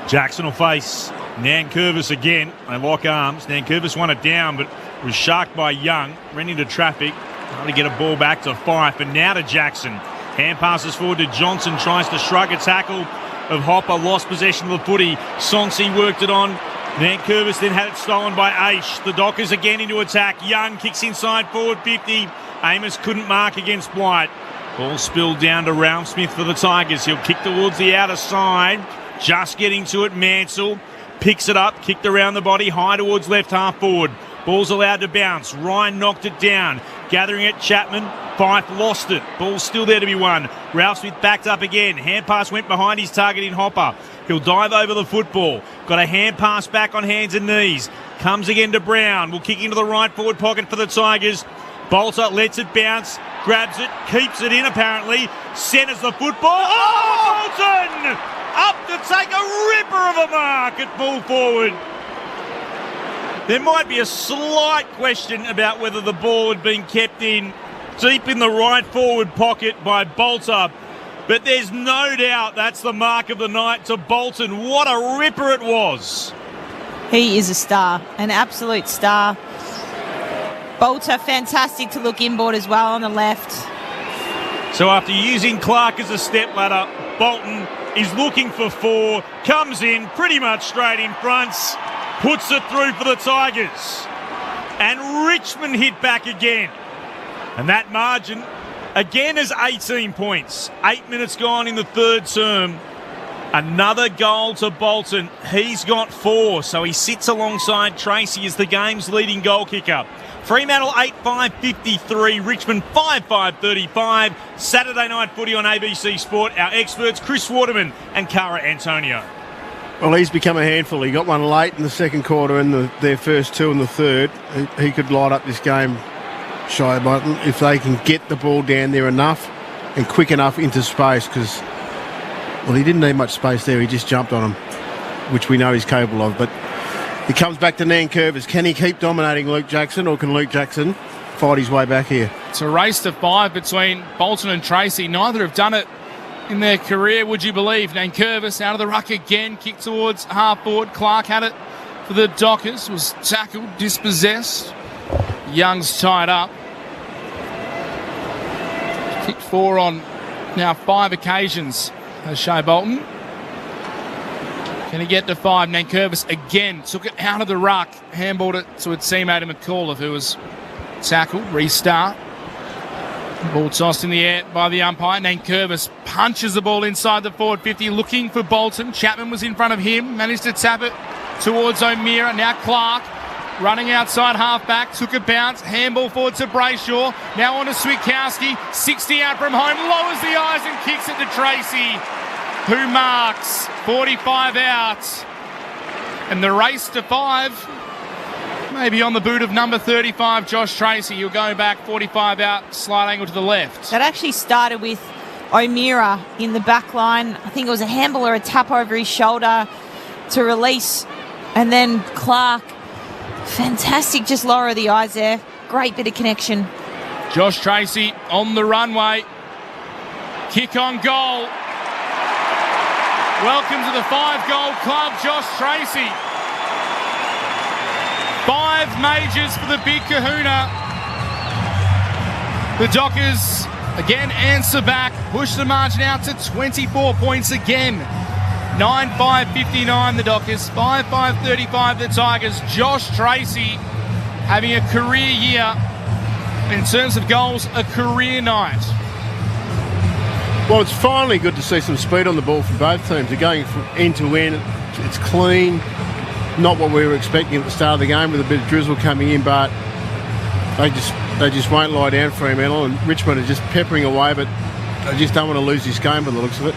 Jackson will face Nankervis again. They lock arms. Nankervis won it down, but was sharked by Young. Ran into traffic. Trying to get a ball back to Fife, and now to Jackson. Hand passes forward to Johnson. Tries to shrug a tackle of Hopper. Lost possession of the footy. Sonsi worked it on. Nankervis then had it stolen by Aish. The Dockers again into attack. Young kicks inside forward 50. Amos couldn't mark against Blight. Ball spilled down to Ralph Smith for the Tigers. He'll kick towards the outer side. Just getting to it, Mansell picks it up, kicked around the body, high towards left half forward. Ball's allowed to bounce. Ryan knocked it down. Gathering it, Chapman. Fife lost it. Ball's still there to be won. Ralph Smith backed up again. Hand pass went behind his target in Hopper. He'll dive over the football. Got a hand pass back on hands and knees. Comes again to Brown. Will kick into the right forward pocket for the Tigers. Bolter lets it bounce. Grabs it. Keeps it in apparently. Centres the football. Oh, Bolton! Up to take a ripper of a mark at full forward. There might be a slight question about whether the ball had been kept in deep in the right forward pocket by Bolter, but there's no doubt that's the mark of the night to Bolton. What a ripper it was. He is a star, an absolute star. Bolter, fantastic to look inboard as well on the left. So after using Clark as a stepladder, Bolton is looking for 4, comes in pretty much straight in front, puts it through for the Tigers. And Richmond hit back again. And that margin again is 18 points. 8 minutes gone in the third term. Another goal to Bolton. He's got 4, so he sits alongside Tracy as the game's leading goal kicker. Fremantle 8-5-53, Richmond 5-5-35. Saturday night footy on ABC Sport. Our experts, Chris Waterman and Cara Antonio. Well, he's become a handful. He got one late in the second quarter and their first 2 in the third. He could light up this game Shai Bolton, if they can get the ball down there enough and quick enough into space, because, well, he didn't need much space there. He just jumped on him, which we know he's capable of. But he comes back to Nankervis. Can he keep dominating Luke Jackson, or can Luke Jackson fight his way back here? It's a race to 5 between Bolton and Tracy. Neither have done it in their career, would you believe? Nankervis out of the ruck again, kick towards half forward. Clark had it for the Dockers, was tackled, dispossessed. Young's tied up. Kicked 4 on now 5 occasions as Shai Bolton. Can he get to 5? Nankervis again took it out of the ruck, handballed it to a teammate of McAuliffe, who was tackled. Restart. Ball tossed in the air by the umpire. Nankervis punches the ball inside the forward 50, looking for Bolton. Chapman was in front of him, managed to tap it towards O'Meara. Now Clark running outside half-back, took a bounce, handball forward to Brayshaw. Now on to Switkowski, 60 out from home, lowers the eyes and kicks it to Tracy, who marks 45 out. And the race to 5, maybe on the boot of number 35, Josh Tracy. He'll go back 45 out, slight angle to the left. That actually started with O'Meara in the back line. I think it was a handball or a tap over his shoulder to release. And then Clark, fantastic, just lower the eyes there. Great bit of connection. Josh Tracy on the runway. Kick on goal. Welcome to the 5-goal club, Josh Tracy. 5 majors for the Big Kahuna. The Dockers again answer back, push the margin out to 24 points again. 9-5-59 the Dockers, 5-5-35 the Tigers. Josh Tracy having a career year. In terms of goals, a career night. Well, it's finally good to see some speed on the ball from both teams. They're going from end to end. It's clean. Not what we were expecting at the start of the game with a bit of drizzle coming in, but they just won't lie down, Fremantle, and Richmond are just peppering away, but they just don't want to lose this game by the looks of it.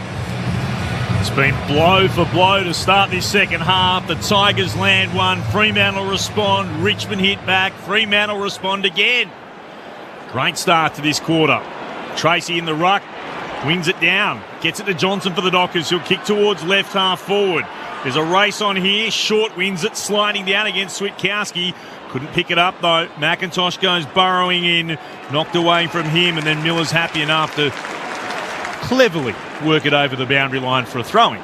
It's been blow for blow to start this second half. The Tigers land one, Fremantle respond, Richmond hit back, Fremantle respond again. Great start to this quarter. Tracy in the ruck, wins it down, gets it to Johnson for the Dockers, who'll kick towards left half forward. There's a race on here, Short wins it, sliding down against Switkowski. Couldn't pick it up though. McIntosh goes burrowing in, knocked away from him, and then Miller's happy enough to cleverly work it over the boundary line for a throw-in.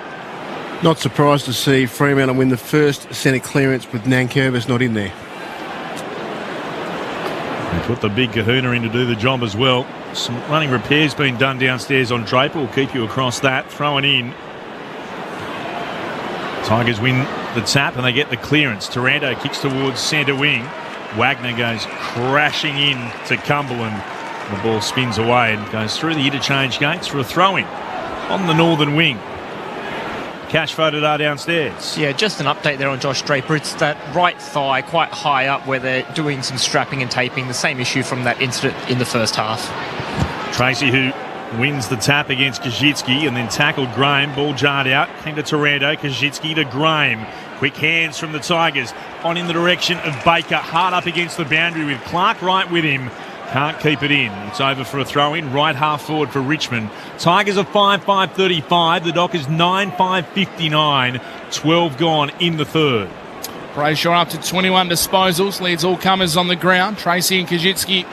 Not surprised to see Fremantle win the first centre clearance with Nankervis not in there. They put the Big Kahuna in to do the job as well. Some running repairs being done downstairs on Draper. We'll keep you across that. Throwing in. Tigers win the tap and they get the clearance. Taranto kicks towards centre wing. Wagner goes crashing in to Cumberland. The ball spins away and goes through the interchange gates for a throw-in on the northern wing. Cash Fodadar downstairs. Yeah, just an update there on Josh Draper. It's that right thigh quite high up where they're doing some strapping and taping. The same issue from that incident in the first half. Tracy, who wins the tap against Kajitsky and then tackled Graham. Ball jarred out. Came to Taranto. Kajitsky to Graham. Quick hands from the Tigers. On in the direction of Baker. Hard up against the boundary with Clark right with him. Can't keep it in. It's over for a throw-in. Right half forward for Richmond. Tigers are 5-5-35. The Dockers 9-5-59. 12 gone in the third. Brayshaw up to 21 disposals. Leads all comers on the ground. Tracy and Kajitsky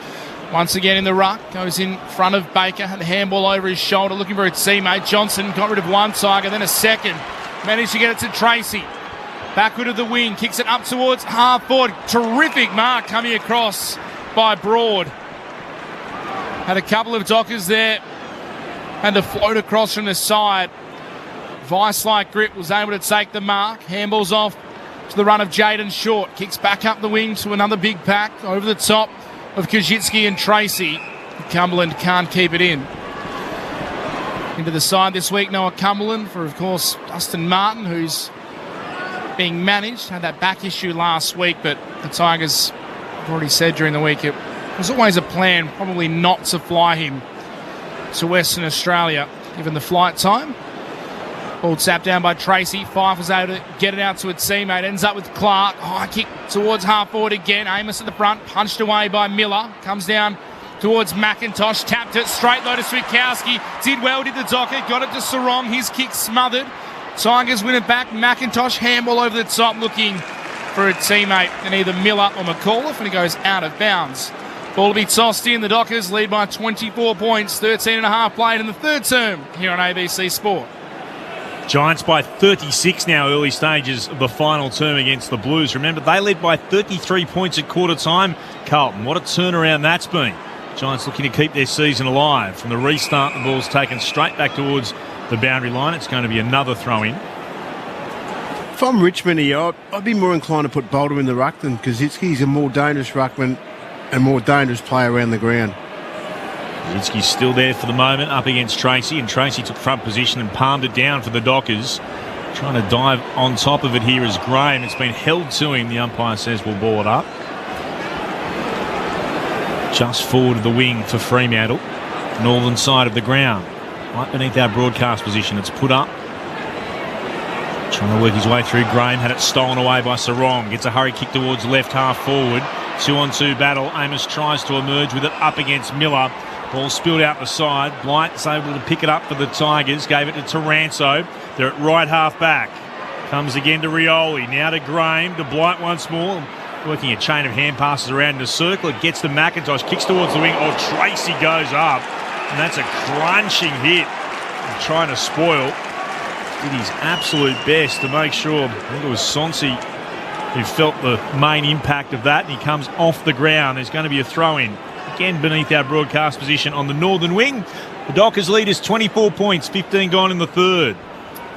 once again in the ruck. Goes in front of Baker. Had the handball over his shoulder. Looking for his teammate. Johnson got rid of one Tiger. Then a second. Managed to get it to Tracy. Backward of the wing. Kicks it up towards half forward. Terrific mark coming across by Broad. Had a couple of Dockers there. Had to float across from the side. Vice-like grip was able to take the mark. Handballs off to the run of Jaden Short. Kicks back up the wing to another big pack over the top of Kajitsky and Tracy. Cumberland can't keep it in. Into the side this week, Noah Cumberland for, of course, Dustin Martin, who's being managed. Had that back issue last week, but the Tigers have already said during the week it was always a plan probably not to fly him to Western Australia, given the flight time. Ball tapped down by Tracy. Fife was able to get it out to a teammate. Ends up with Clark. High kick towards half forward again. Amos at the front. Punched away by Miller. Comes down towards McIntosh. Tapped it straight low to Switkowski. Did well, did the Docker. Got it to Sarong. His kick smothered. Tigers win it back. McIntosh handball over the top looking for a teammate and either Miller or McAuliffe, and he goes out of bounds. Ball to be tossed in. The Dockers lead by 24 points. 13 and a half played in the third term here on ABC Sport. Giants by 36 now, early stages of the final term against the Blues. Remember, they led by 33 points at quarter time. Carlton, what a turnaround that's been. Giants looking to keep their season alive. From the restart, the ball's taken straight back towards the boundary line. It's going to be another throw-in. If I'm Richmond here, I'd be more inclined to put Bolter in the ruck than Kaczynski's a more dangerous ruckman and more dangerous player around the ground. Kaczynski's still there for the moment, up against Tracy, and Tracy took front position and palmed it down for the Dockers. Trying to dive on top of it here is Graham. It's been held to him. The umpire says we'll ball it up. Just forward of the wing for Fremantle, northern side of the ground. Right beneath our broadcast position. It's put up. Trying to work his way through. Graham had it stolen away by Sarong. Gets a hurry kick towards left half forward. 2-on-2 battle. Amos tries to emerge with it up against Miller. Ball spilled out the side. Blight's able to pick it up for the Tigers. Gave it to Taranto. They're at right half back. Comes again to Rioli. Now to Graham. To Blight once more. Working a chain of hand passes around in a circle. It gets to McIntosh. Kicks towards the wing. Oh, Tracy goes up. And that's a crunching hit. Trying to spoil. Did his absolute best to make sure. I think it was Sonsi who felt the main impact of that. And he comes off the ground. There's going to be a throw-in. Again beneath our broadcast position on the northern wing. The Dockers lead is 24 points. 15 gone in the third.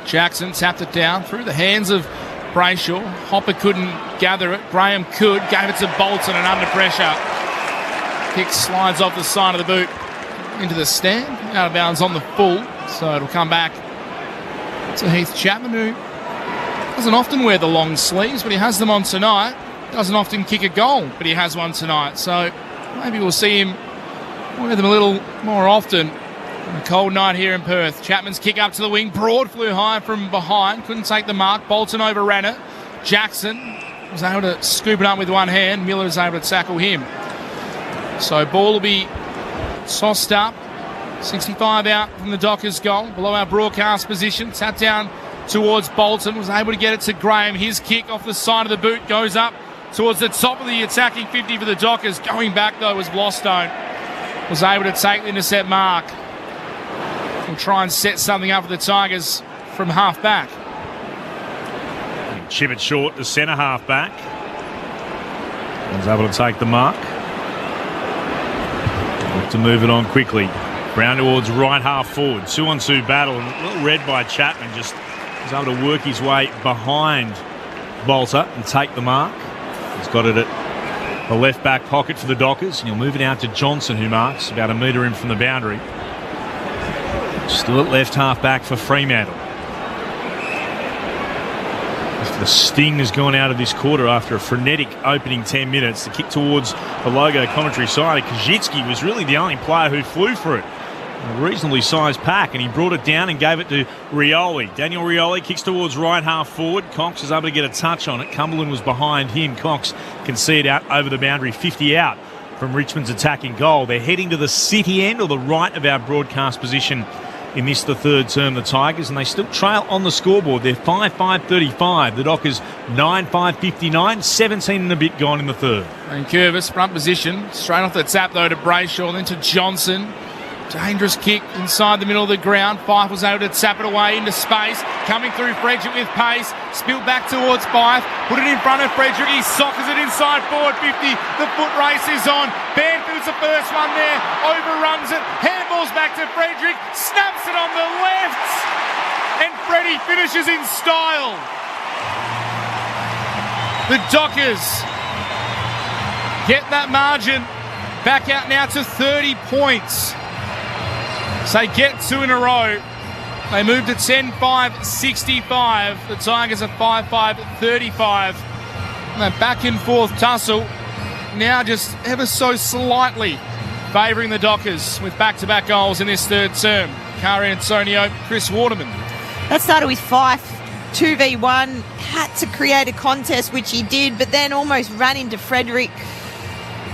Jackson tapped it down through the hands of Brayshaw. Hopper couldn't gather it. Graham could. Gave it to Bolton and under pressure. Kick slides off the side of the boot into the stand. Out of bounds on the full. So it'll come back to Heath Chapman, who doesn't often wear the long sleeves, but he has them on tonight. Doesn't often kick a goal, but he has one tonight. So maybe we'll see him wear them a little more often on a cold night here in Perth. Chapman's kick up to the wing. Broad flew high from behind. Couldn't take the mark. Bolton overran it. Jackson was able to scoop it up with one hand. Miller was able to tackle him. So ball will be tossed up. 65 out from the Dockers goal. Below our broadcast position. Tapped down towards Bolton. Was able to get it to Graham. His kick off the side of the boot goes up towards the top of the attacking 50 for the Dockers. Going back, though, was Blostone. Was able to take the intercept mark. We'll try and set something up for the Tigers from half back. Chip it short to centre half back. Was able to take the mark. Have to move it on quickly. Brown towards right half forward. 2-on-2 battle. And a little read by Chapman. Just was able to work his way behind Bolter and take the mark. He's got it at the left back pocket for the Dockers. And he'll move it out to Johnson, who marks about a metre in from the boundary. Still at left half back for Fremantle. The sting has gone out of this quarter after a frenetic opening 10 minutes. The kick towards the logo commentary side. Kaczynski was really the only player who flew for it. A reasonably sized pack, and he brought it down and gave it to Rioli. Daniel Rioli kicks towards right half forward. Cox is able to get a touch on it. Cumberland was behind him. Cox can see it out over the boundary. 50 out from Richmond's attacking goal. They're heading to the city end or the right of our broadcast position in this, the third term, the Tigers, and they still trail on the scoreboard. They're 5-5-35. The Dockers 9-5-59. 17 and a bit gone in the third. And Curvis, front position. Straight off the tap, though, to Brayshaw, then to Johnson. Dangerous kick inside the middle of the ground. Fife was able to tap it away into space. Coming through Frederick with pace. Spilled back towards Fife. Put it in front of Frederick. He sockers it inside forward 50. The foot race is on. Banfield's the first one there. Overruns it. Handballs back to Frederick. Snaps it on the left. And Freddie finishes in style. The Dockers get that margin back out now to 30 points. So they get two in a row. They move to 10-5-65. The Tigers are 5-5-35. And that back and forth tussle now just ever so slightly favouring the Dockers with back-to-back goals in this third term. Kari Antonio, Chris Waterman That started with Fife, 2v1, had to create a contest, which he did, but then almost ran into Frederick.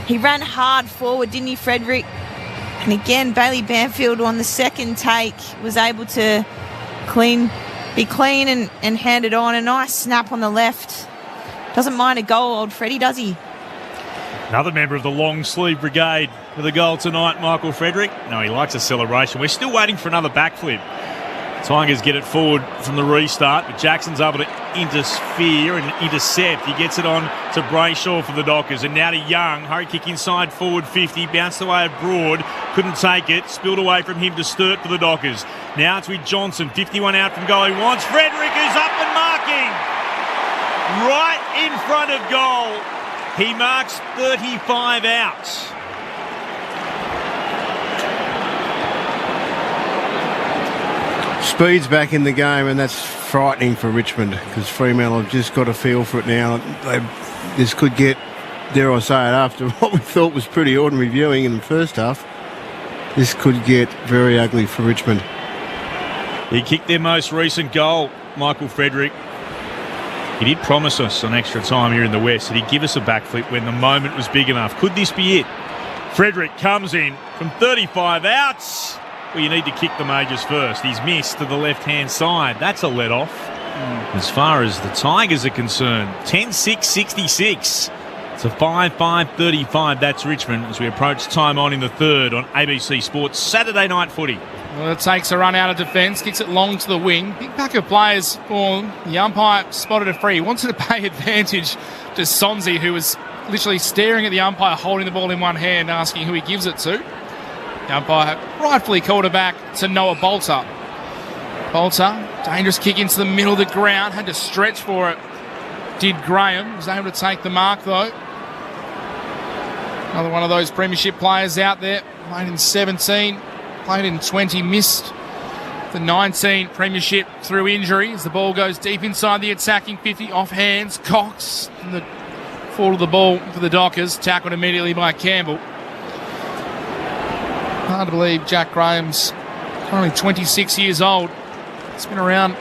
He ran hard forward, didn't he, Frederick? And again, Bailey Banfield on the second take was able to be clean and hand it on. A nice snap on the left. Doesn't mind a goal, old Freddie, does he? Another member of the long sleeve brigade with a goal tonight, Michael Frederick. No, he likes a celebration. We're still waiting for another backflip. Tigers get it forward from the restart, but Jackson's able to interfere and intercept. He gets it on to Brayshaw for the Dockers, and now to Young. Hurry kick inside, forward 50, bounced away at Broad, couldn't take it, spilled away from him to Sturt for the Dockers. Now it's with Johnson, 51 out from goal he wants. Frederick is up and marking right in front of goal. He marks 35 out. Speed's back in the game, and that's frightening for Richmond because Fremantle have just got a feel for it now. This could get, dare I say it, after what we thought was pretty ordinary viewing in the first half, this could get very ugly for Richmond. He kicked their most recent goal, Michael Frederick. He did promise us an extra time here in the West that he'd give us a backflip when the moment was big enough. Could this be it? Frederick comes in from 35 outs. Well, you need to kick the majors first. He's missed to the left-hand side. That's a let-off. As far as the Tigers are concerned, 10-6-66. It's a 5-5-35. That's Richmond as we approach time on in the third on ABC Sports Saturday Night Footy. Well, it takes a run out of defence, kicks it long to the wing. Big pack of players for the umpire, spotted a free. Wanted to pay advantage to Sonzi, who was literally staring at the umpire, holding the ball in one hand, asking who he gives it to. The umpire rightfully called it back to Noah Bolter. Bolter, dangerous kick into the middle of the ground, had to stretch for it. Did Graham, was able to take the mark though. Another one of those premiership players out there, played in 17, played in 20, missed the 19 premiership through injury as the ball goes deep inside the attacking 50, off hands, Cox, and the fall of the ball for the Dockers, tackled immediately by Campbell. Hard to believe Jack Graham's only 26 years old. It's been around,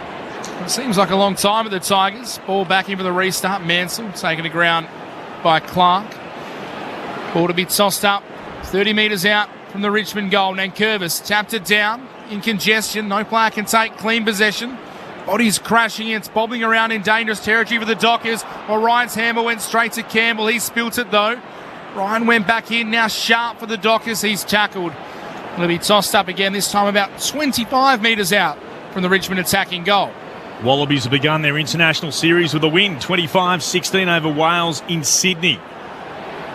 it seems like a long time at the Tigers. Ball back in for the restart. Mansell taken to ground by Clark. Ball to be tossed up 30 metres out from the Richmond goal. Nankervis tapped it down in congestion. No player can take clean possession. Bodies crashing, it's bobbling around in dangerous territory for the Dockers. Well, Ryan's hammer went straight to Campbell. He spilt it though. Ryan went back in, now Sharp for the Dockers. He's tackled. It'll be tossed up again, this time about 25 metres out from the Richmond attacking goal. Wallabies have begun their international series with a win, 25-16 over Wales in Sydney.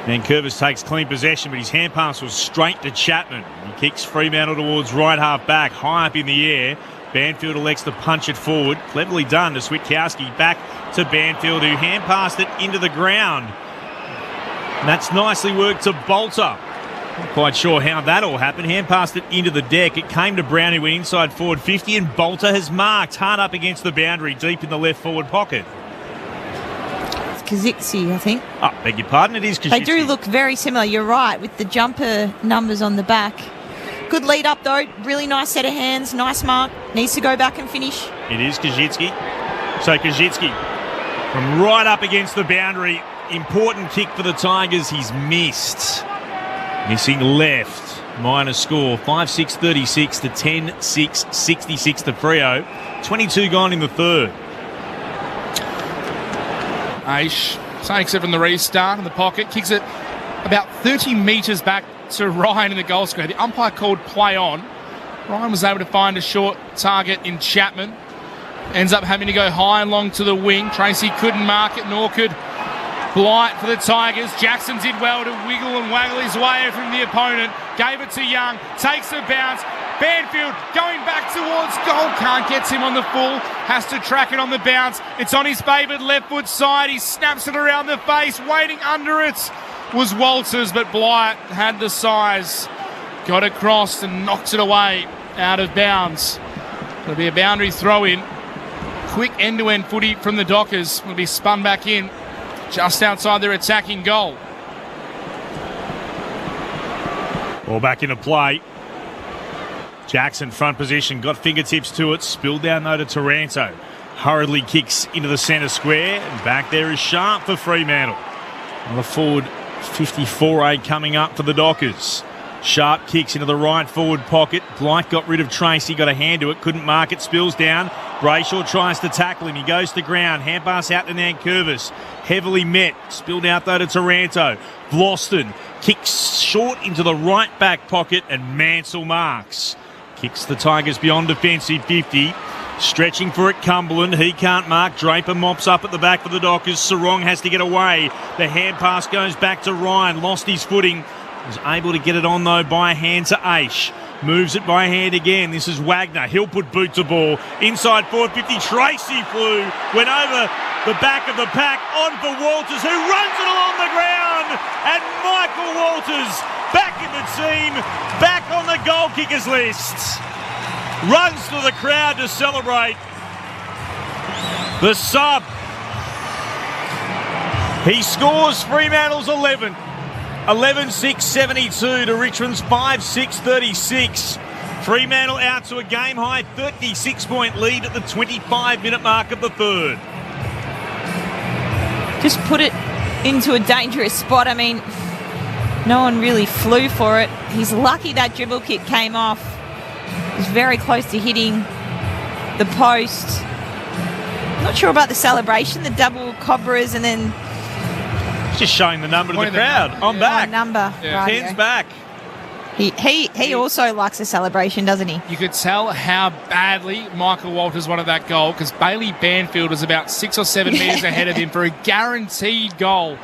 Nankervis takes clean possession, but his hand pass was straight to Chapman. He kicks Fremantle towards right half back, high up in the air. Banfield elects to punch it forward. Cleverly done to Switkowski. Back to Banfield, who hand passed it into the ground. And that's nicely worked to Bolter. Not quite sure how that all happened. Hand passed it into the deck. It came to Brown, who went inside forward 50, and Bolter has marked hard up against the boundary, deep in the left forward pocket. It's Kaczynski, I think. Oh, beg your pardon, it is Kaczynski. They do look very similar, you're right, with the jumper numbers on the back. Good lead up though, really nice set of hands, nice mark. Needs to go back and finish. It is Kaczynski. So Kaczynski from right up against the boundary. Important kick for the Tigers. He's missed. Missing left. Minor score. 5-6-36 to 10-6-66 to Freo. 22 gone in the third. Aish takes it from the restart in the pocket. Kicks it about 30 metres back to Ryan in the goal square. The umpire called play on. Ryan was able to find a short target in Chapman. Ends up having to go high and long to the wing. Tracy couldn't mark it, nor could Blight for the Tigers. Jackson did well to wiggle and waggle his way from the opponent. Gave it to Young. Takes a bounce. Banfield going back towards goal. Can't get him on the full. Has to track it on the bounce. It's on his favoured left foot side. He snaps it around the face. Waiting under it was Walters, but Blight had the size. Got across and knocks it away out of bounds. It'll be a boundary throw in. Quick end-to-end footy from the Dockers. Will be spun back in just outside their attacking goal. Ball back into play. Jackson, front position, got fingertips to it, spilled down though to Taranto. Hurriedly kicks into the centre square, and back there is Sharp for Fremantle. On the forward 54A coming up for the Dockers. Sharp kicks into the right forward pocket. Blight got rid of Tracy, got a hand to it, couldn't mark it, spills down. Brayshaw tries to tackle him, he goes to ground, hand pass out to Nankervis. Heavily met, spilled out though to Taranto. Vlosten kicks short into the right back pocket, and Mansell marks. Kicks the Tigers beyond defensive 50. Stretching for it, Cumberland. He can't mark. Draper mops up at the back for the Dockers. Sarong has to get away. The hand pass goes back to Ryan. Lost his footing. Was able to get it on, though, by hand to Aish. Moves it by hand again. This is Wagner. He'll put boot to ball. Inside forward 50. Tracy flew. Went over the back of the pack. On for Walters, who runs it along the ground. And Michael Walters back in the team. Back on the goal kickers list. Runs to the crowd to celebrate. The sub. He scores Fremantle's 11. 11-6-72 to Richmond's 5-6-36. Fremantle out to a game-high 36-point lead at the 25-minute mark of the third. Just put it into a dangerous spot. I mean, no one really flew for it. He's lucky that dribble kick came off. He was very close to hitting the post. Not sure about the celebration, the double cobras, and then just showing the number to the crowd. I'm back. Number. Yeah. Right, 10's back. He also likes a celebration, doesn't he? You could tell how badly Michael Walters wanted that goal, because Bailey Banfield was about 6 or 7 metres ahead of him for a guaranteed goal.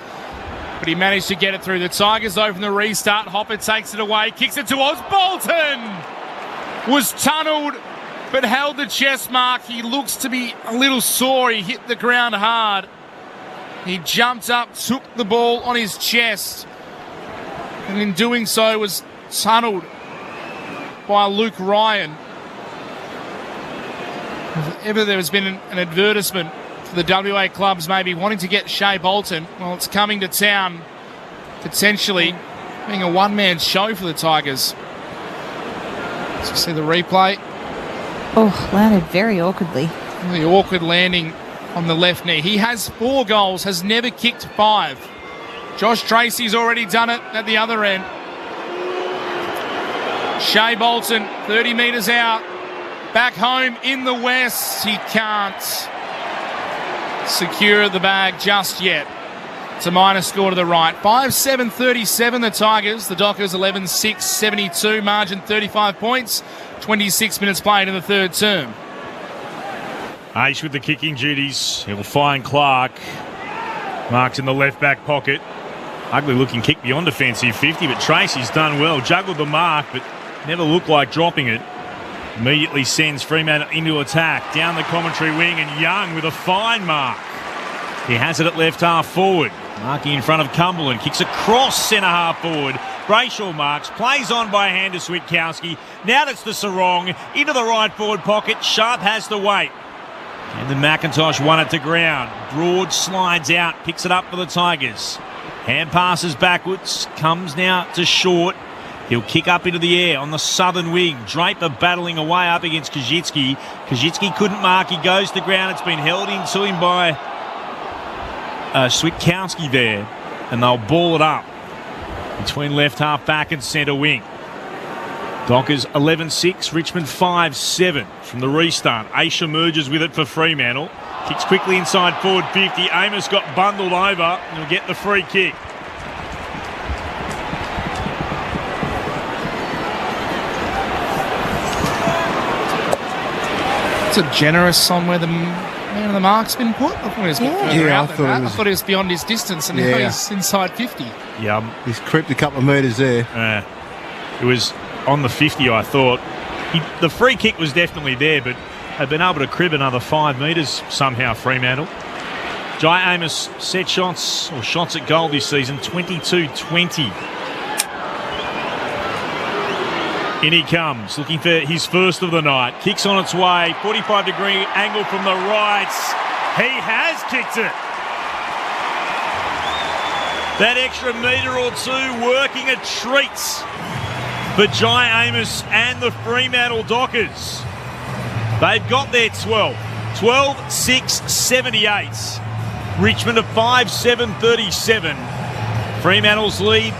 But he managed to get it through. The Tigers open the restart. Hopper takes it away, kicks it towards Bolton. Was tunnelled, but held the chest mark. He looks to be a little sore. He hit the ground hard. He jumped up, took the ball on his chest, and in doing so was tunnelled by Luke Ryan. If ever there has been an advertisement for the WA clubs maybe wanting to get Shea Bolton, well, it's coming to town, potentially being a one-man show for the Tigers. Let's see the replay. Oh, landed very awkwardly. The awkward landing on the left knee. He has 4 goals, has never kicked 5. Josh Tracy's already done it at the other end. Shea Bolton, 30 metres out. Back home in the west. He can't secure the bag just yet. It's a minor score to the right. 5-7-37 the Tigers. The Dockers 11-6-72. Margin 35 points. 26 minutes played in the third term. Aish with the kicking duties. He'll find Clark. Marks in the left back pocket. Ugly looking kick beyond defensive 50, but Tracy's done well. Juggled the mark, but never looked like dropping it. Immediately sends Fremantle into attack. Down the commentary wing, and Young with a fine mark. He has it at left half forward. Marking in front of Cumberland. Kicks across centre half forward. Brayshaw marks. Plays on by hand to Switkowski. Now that's the Sarong. Into the right forward pocket. Sharp has to wait. And then McIntosh won it to ground. Broad slides out. Picks it up for the Tigers. Hand passes backwards. Comes now to Short. He'll kick up into the air on the southern wing. Draper battling away up against Kajitsky. Kajitsky couldn't mark. He goes to ground. It's been held into him by Switkowski there. And they'll ball it up between left half back and centre wing. Dockers 11-6, Richmond 5-7 from the restart. Aish emerges with it for Fremantle. Kicks quickly inside forward 50. Amos got bundled over and he'll get the free kick. It's a generous on where the man of the mark's been put. I thought he was a bit further out than that. I thought he was beyond his distance, and now he's inside 50. Yeah, he's crept a couple of metres there. It was on the 50, I thought. The free kick was definitely there, but they've been able to crib another 5 metres somehow, Fremantle. Jai Amos set shots, or shots at goal this season, 22-20. In he comes, looking for his first of the night. Kicks on its way, 45-degree angle from the right. He has kicked it. That extra metre or two working a treat for Jai Amos and the Fremantle Dockers. They've got their 12. 12-6-78. Richmond a 5-7-37. Fremantle's lead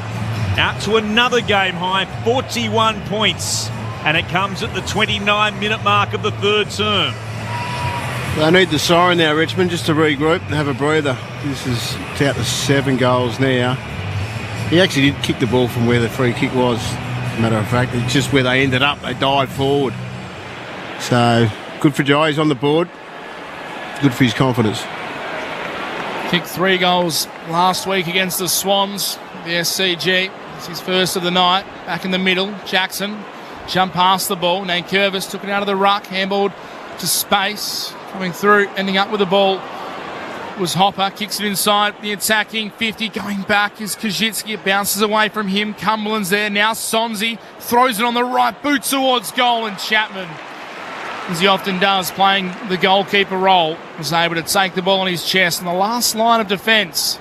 out to another game high, 41 points. And it comes at the 29-minute mark of the third term. They need the siren now, Richmond, just to regroup and have a breather. This is out to 7 goals now. He actually did kick the ball from where the free kick was, as a matter of fact. It's just where they ended up. They dived forward. So, good for Jai. He's on the board. Good for his confidence. Kicked 3 goals last week against the Swans. The SCG. It's his first of the night. Back in the middle. Jackson jumped past the ball. Nankervis took it out of the ruck. Handballed to space. Coming through. Ending up with the ball was Hopper. Kicks it inside. The attacking 50. Going back is Kajitsky. It bounces away from him. Cumberland's there. Now Sonzi throws it on the right. Boot towards goal. And Chapman, as he often does, playing the goalkeeper role, was able to take the ball on his chest. And the last line of defence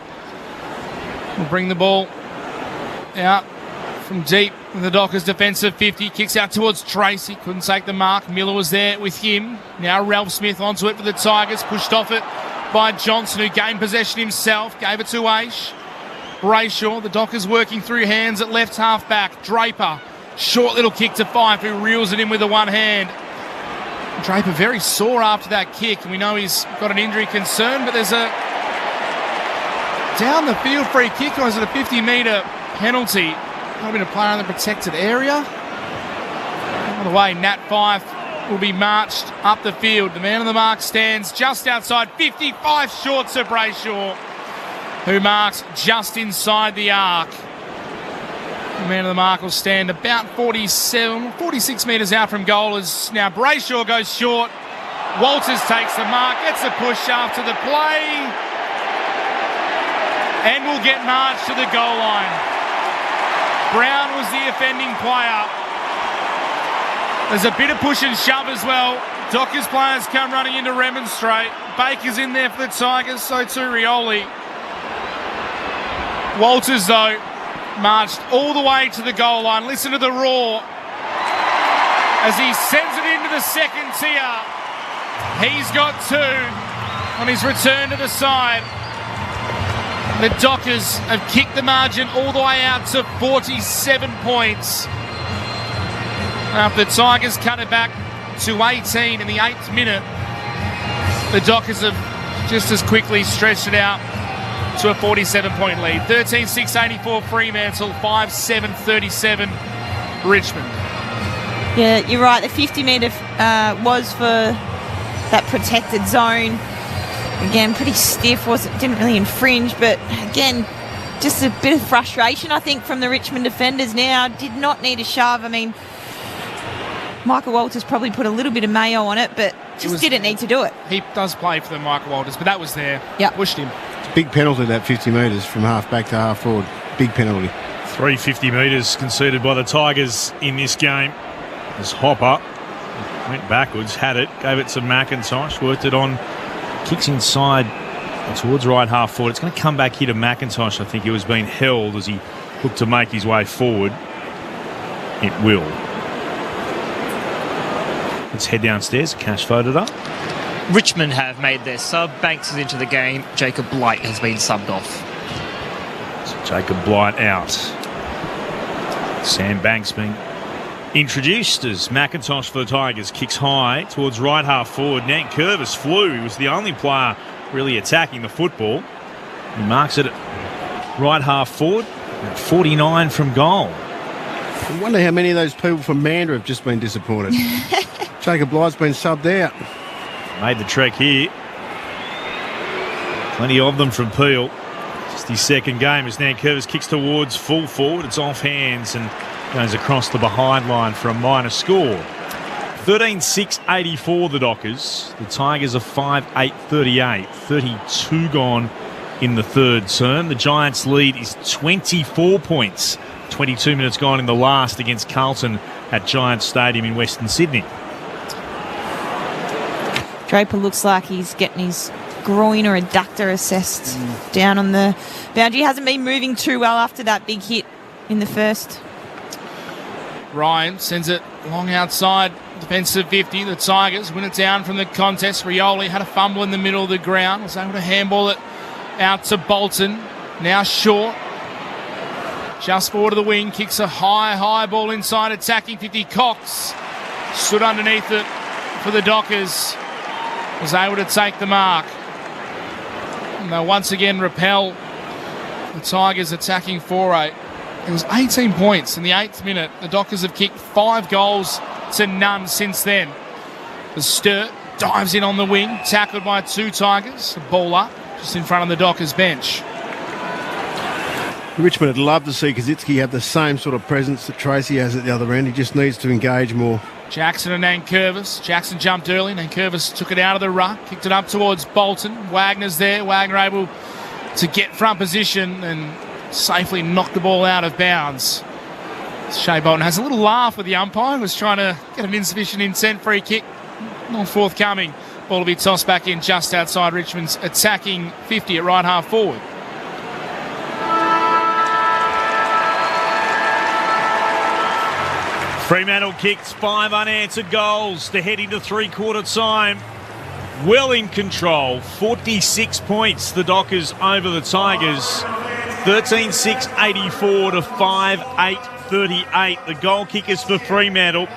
will bring the ball out from deep in the Dockers' defensive 50. Kicks out towards Tracy. Couldn't take the mark. Miller was there with him. Now Ralph Smith onto it for the Tigers. Pushed off it by Johnson, who gained possession himself. Gave it to Aish. Brayshaw, the Dockers working through hands at left half back. Draper, short little kick to Fife, who reels it in with the one hand. Draper very sore after that kick, and we know he's got an injury concern, but there's a down the field free kick, or is it a 50-metre penalty? Might be a player in the protected area. By the way, Nat Fife will be marched up the field. The man on the mark stands just outside 55 short to Brayshaw, who marks just inside the arc. The man on the mark will stand about 46 metres out from goal as now Brayshaw goes short. Walters takes the mark, gets a push after the play, and will get marched to the goal line. Brown was the offending player. There's a bit of push and shove as well. Dockers players come running in to remonstrate. Baker's in there for the Tigers, so too Rioli. Walters, though, marched all the way to the goal line. Listen to the roar as he sends it into the second tier. He's got 2 on his return to the side. The Dockers have kicked the margin all the way out to 47 points. After the Tigers cut it back to 18 in the 8th minute, the Dockers have just as quickly stretched it out to a 47-point lead. 13-6-84 Fremantle, 5-7-37 Richmond. Yeah, you're right. The 50-metre was for that protected zone. Again, pretty stiff. Didn't really infringe, but again, just a bit of frustration, I think, from the Richmond defenders now. Did not need a shove. I mean, Michael Walters probably put a little bit of mayo on it, but just didn't need to do it. He does play for the Michael Walters, but that was there. Yeah, pushed him. It's a big penalty, that 50 metres from half back to half forward. Big penalty. 350 metres conceded by the Tigers in this game. As Hopper went backwards, had it, gave it to McIntosh, worked it on, kicks inside towards right half forward. It's going to come back here to McIntosh. I think he was being held as he looked to make his way forward. It will. Let's head downstairs. Cash voted up. Richmond have made their sub. Banks is into the game. Jacob Blight has been subbed off. So Jacob Blight out. Sam Banks being introduced as McIntosh for the Tigers. Kicks high towards right half forward. Nankervis flew. He was the only player really attacking the football. He marks it at right half forward at 49 from goal. I wonder how many of those people from Mandurah have just been disappointed. Jacob Blight's been subbed out. Made the trek here. Plenty of them from Peel. Just his second game as Nankervis kicks towards full forward. It's off hands and goes across the behind line for a minor score. 13-6-84 the Dockers. The Tigers are 5-8-38. 32 gone in the third term. The Giants' lead is 24 points. 22 minutes gone in the last against Carlton at Giants Stadium in Western Sydney. Draper looks like he's getting his groin or adductor assessed down on the boundary. Hasn't been moving too well after that big hit in the first. Ryan sends it long outside defensive 50. The Tigers win it down from the contest. Rioli had a fumble in the middle of the ground. Was able to handball it out to Bolton. Now short. Just forward of the wing. Kicks a high ball inside. Attacking 50. Cox stood underneath it for the Dockers. Was able to take the mark. And they'll once again repel the Tigers attacking 4-8. It was 18 points in the 8th minute. The Dockers have kicked 5 goals to none since then. The Sturt dives in on the wing, tackled by 2 Tigers. The ball up just in front of the Dockers bench. Richmond would love to see Kaczynski have the same sort of presence that Tracy has at the other end. He just needs to engage more. Jackson and Nankervis. Jackson jumped early. Nankervis took it out of the ruck, kicked it up towards Bolton. Wagner's there. Wagner able to get front position and safely knocked the ball out of bounds. Shea Bolton has a little laugh with the umpire. Was trying to get an insufficient intent free kick. Not forthcoming. Ball will be tossed back in just outside Richmond's attacking 50 at right half forward. Fremantle kicks 5 unanswered goals to head into three-quarter time. Well in control. 46 points, the Dockers over the Tigers. 13-6-84 to 5-8-38. The goal kickers for Fremantle.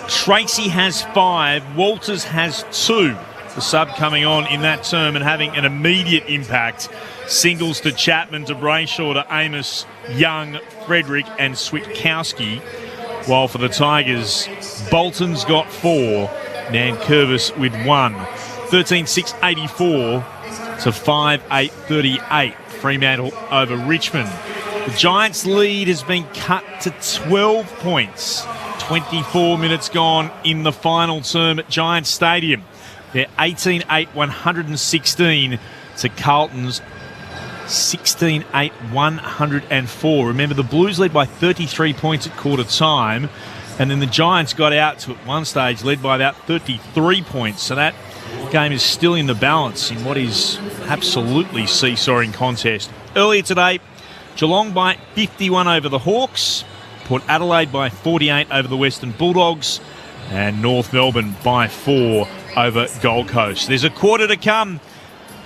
Tracy has 5. Walters has 2. The sub coming on in that term and having an immediate impact. Singles to Chapman, to Brayshaw, to Amos, Young, Frederick and Switkowski. While for the Tigers, Bolton's got 4, Nankervis with 1. 13-6-84 to 5-8-38. Fremantle over Richmond. The Giants' lead has been cut to 12 points. 24 minutes gone in the final term at Giants Stadium. They're 18-8-116 to Carlton's 16-8-104. Remember, the Blues led by 33 points at quarter time, and then the Giants got out to, at one stage, led by about 33 points. So that game is still in the balance in what is absolutely seesawing contest. Earlier today, Geelong by 51 over the Hawks, Port Adelaide by 48 over the Western Bulldogs, and North Melbourne by 4 over Gold Coast. There's a quarter to come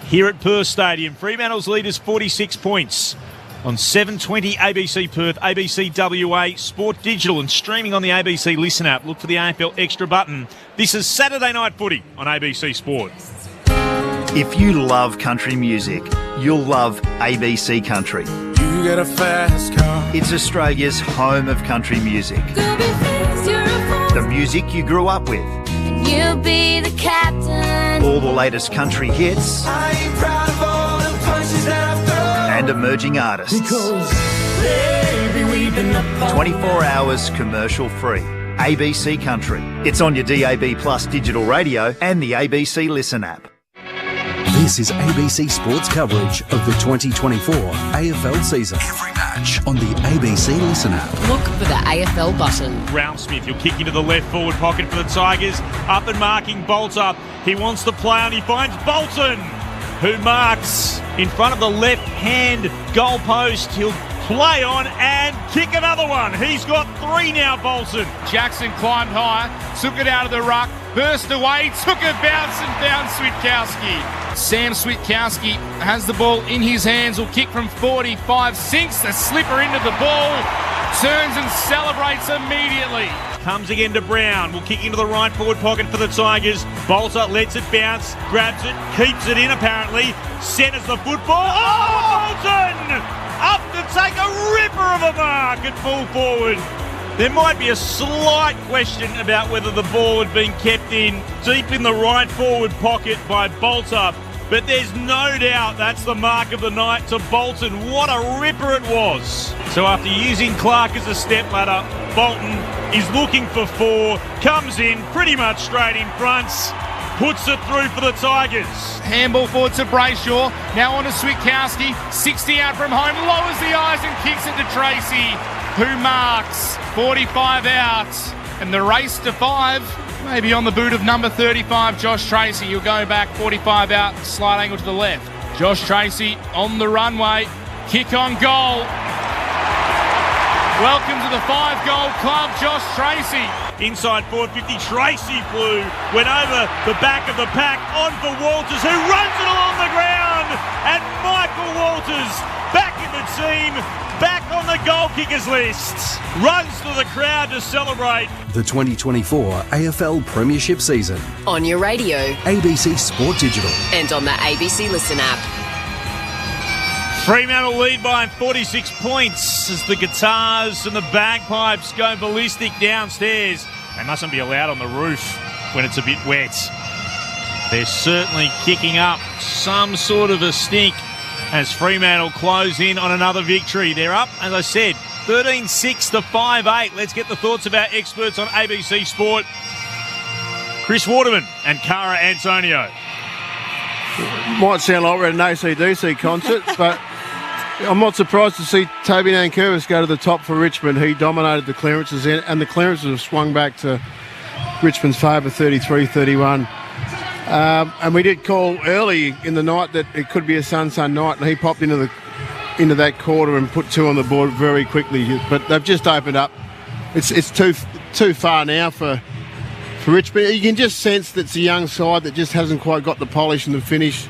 here at Perth Stadium. Fremantle's lead is 46 points on 720 ABC Perth, ABC WA, Sport Digital, and streaming on the ABC Listen app. Look for the AFL Extra button. This is Saturday Night Footy on ABC Sport. If you love country music, you'll love ABC Country. You get a fast car. It's Australia's home of country music. The music you grew up with. You'll be the captain. All the latest country hits. I ain't proud of all the punches that I've thrown. And emerging artists. Because, baby, we've been up 24 hours commercial free. ABC Country. It's on your DAB Plus digital radio and the ABC Listen app. This is ABC Sports coverage of the 2024 AFL season. Every match on the ABC Listen app. Look for the AFL button. Graham Smith, he'll kick into the left forward pocket for the Tigers. Up and marking Bolter. He wants to play on. He finds Bolton, who marks in front of the left-hand goal post. He'll play on and kick another one. He's got 3 now, Bolton. Jackson climbed high, took it out of the ruck, burst away, took a bounce and found Switkowski. Sam Switkowski has the ball in his hands, will kick from 45, sinks the slipper into the ball, turns and celebrates immediately. Comes again to Brown, will kick into the right forward pocket for the Tigers. Bolter lets it bounce, grabs it, keeps it in apparently, centres the football. Oh, Bolton! Up to take a ripper of a mark at full forward. There might be a slight question about whether the ball had been kept in deep in the right forward pocket by Bolter, but there's no doubt that's the mark of the night to Bolton. What a ripper it was. So after using Clark as a stepladder, Bolton is looking for 4, comes in pretty much straight in front, puts it through for the Tigers. Handball forward to Brayshaw, now on to Switkowski, 60 out from home, lowers the eyes and kicks it to Tracy, who marks 45 out, and the race to 5 maybe on the boot of number 35, Josh Tracy. He'll go back 45 out, slight angle to the left. Josh Tracy on the runway, kick on goal. Welcome to the 5-goal club, Josh Tracy. Inside forward 50, Tracy flew, went over the back of the pack, on for Walters, who runs it along the ground. And Michael Walters, back in the team, back on the goal kickers list, runs to the crowd to celebrate. The 2024 AFL Premiership season. On your radio, ABC Sport Digital. and on the ABC Listen app. Fremantle lead by 46 points as the guitars and the bagpipes go ballistic downstairs. They mustn't be allowed on the roof when it's a bit wet. They're certainly kicking up some sort of a stink as Fremantle close in on another victory. They're up, as I said, 13-6 to 5-8. Let's get the thoughts of our experts on ABC Sport. Chris Waterman and Cara Antonio. Might sound like we're at an AC/DC concert, but I'm not surprised to see Toby Nankervis go to the top for Richmond. He dominated the clearances, and the clearances have swung back to Richmond's favour, 33-31. And we did call early in the night that it could be a sun night, and he popped into that quarter and put 2 on the board very quickly. But they've just opened up. It's too far now for Richmond. You can just sense that it's a young side that just hasn't quite got the polish and the finish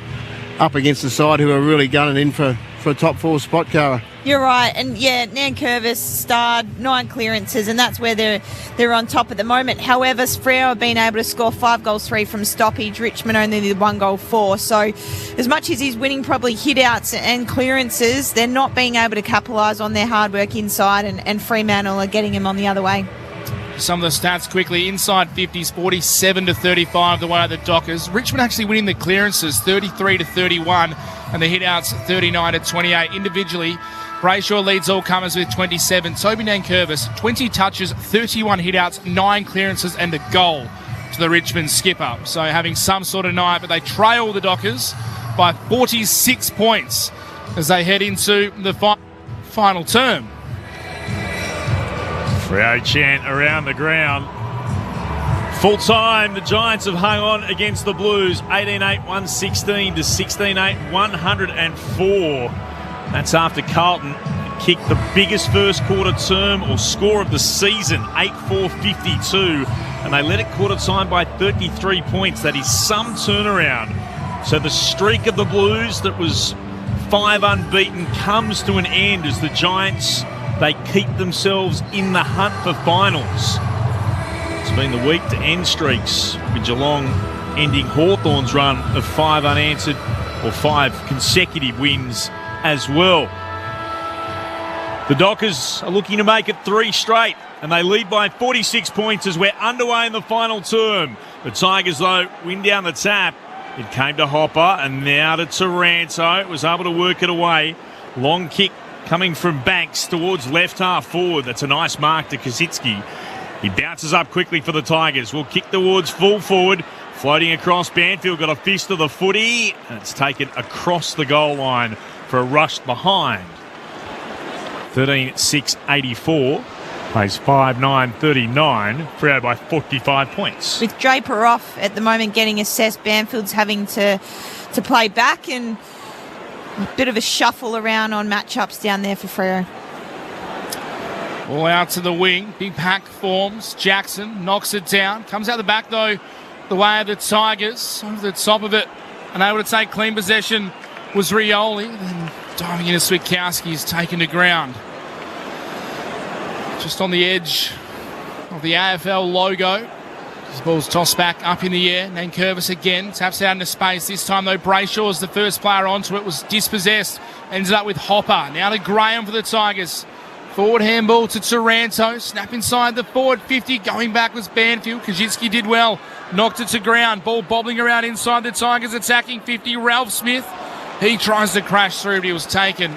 up against the side who are really gunning in for a top 4 spot, Cara. You're right, and yeah, Nankervis starred 9 clearances, and that's where they're on top at the moment. However, Freo have been able to score 5 goals, 3 from stoppage. Richmond only did 1 goal, 4. So, as much as he's winning probably hit-outs and clearances, they're not being able to capitalise on their hard work inside, and Fremantle are getting him on the other way. Some of the stats quickly. Inside 50s, 47 to 35 the way of the Dockers. Richmond actually winning the clearances, 33 to 31, and the hit-outs 39 to 28. Individually, Brayshaw leads all comers with 27. Toby Nankervis, 20 touches, 31 hit-outs, 9 clearances, and a goal to the Richmond skipper. So having some sort of night, but they trail the Dockers by 46 points as they head into the final term. Freo chant around the ground. Full time, the Giants have hung on against the Blues. 18-8, 116 to 16-8, 104. That's after Carlton kicked the biggest first quarter term or score of the season, 8-4-52. And they led it quarter time by 33 points. That is some turnaround. So the streak of the Blues that was 5 unbeaten comes to an end as the Giants, they keep themselves in the hunt for finals. It's been the week to end streaks, with Geelong ending Hawthorn's run of 5 unanswered or 5 consecutive wins as well. The Dockers are looking to make it 3 straight, and they lead by 46 points as we're underway in the final term. The Tigers, though, win down the tap. It came to Hopper and now to Taranto. It was able to work it away. Long kick coming from Banks towards left half forward. That's a nice mark to Kosicki. He bounces up quickly for the Tigers. Will kick towards full forward. Floating across, Banfield got a fist of the footy. And it's taken across the goal line for a rush behind. 13-6-84. Plays 5-9-39. Freo by 45 points. With Draper off at the moment getting assessed, Banfield's having to play back, and a bit of a shuffle around on matchups down there for Freo. All out to the wing. Big pack forms. Jackson knocks it down. Comes out the back, though, the way of the Tigers. Over the top of it. And able to take clean possession was Rioli. Then diving into Switkowski is taken to ground. Just on the edge of the AFL logo. His ball's tossed back up in the air. Nankervis again taps out into space. This time, though, Brayshaw is the first player onto it. Was dispossessed. Ended up with Hopper. Now to Graham for the Tigers. Forward handball to Taranto. Snap inside the forward 50. Going back was Banfield. Kosicki did well. Knocked it to ground. Ball bobbling around inside the Tigers. Attacking 50. Ralph Smith. He tries to crash through, but he was taken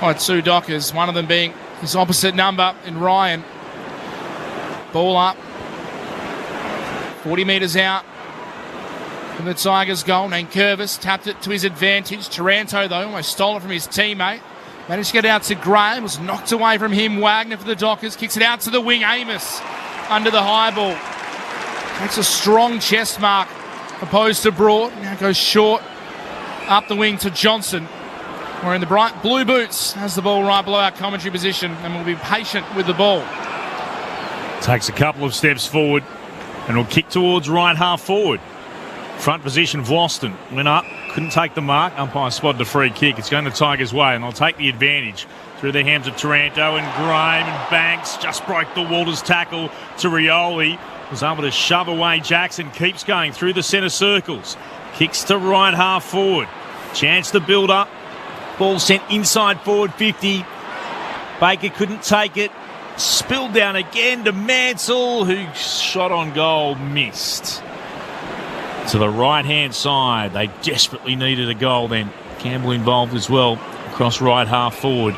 by 2 Dockers. One of them being his opposite number in Ryan. Ball up. 40 metres out from the Tigers' goal. Nankervis tapped it to his advantage. Taranto, though, almost stole it from his teammate. Managed to get out to Graham. Was knocked away from him. Wagner for the Dockers. Kicks it out to the wing. Amos under the high ball. Takes a strong chest mark opposed to Broad. Now goes short up the wing to Johnson. wearing the bright blue boots, has the ball right below our commentary position and will be patient with the ball. Takes a couple of steps forward and will kick towards right half forward. Front position, Vlosten went up, couldn't take the mark. Umpire spotted a free kick. It's going the Tigers' way, and they'll take the advantage through the hands of Taranto, and Graham and Banks just broke the Walters tackle to Rioli. Was able to shove away Jackson, keeps going through the centre circles. Kicks to right half forward. Chance to build up. Ball sent inside forward 50. Baker couldn't take it. Spilled down again to Mansell, who shot on goal, missed. To the right-hand side. They desperately needed a goal then. Campbell involved as well, across right half forward.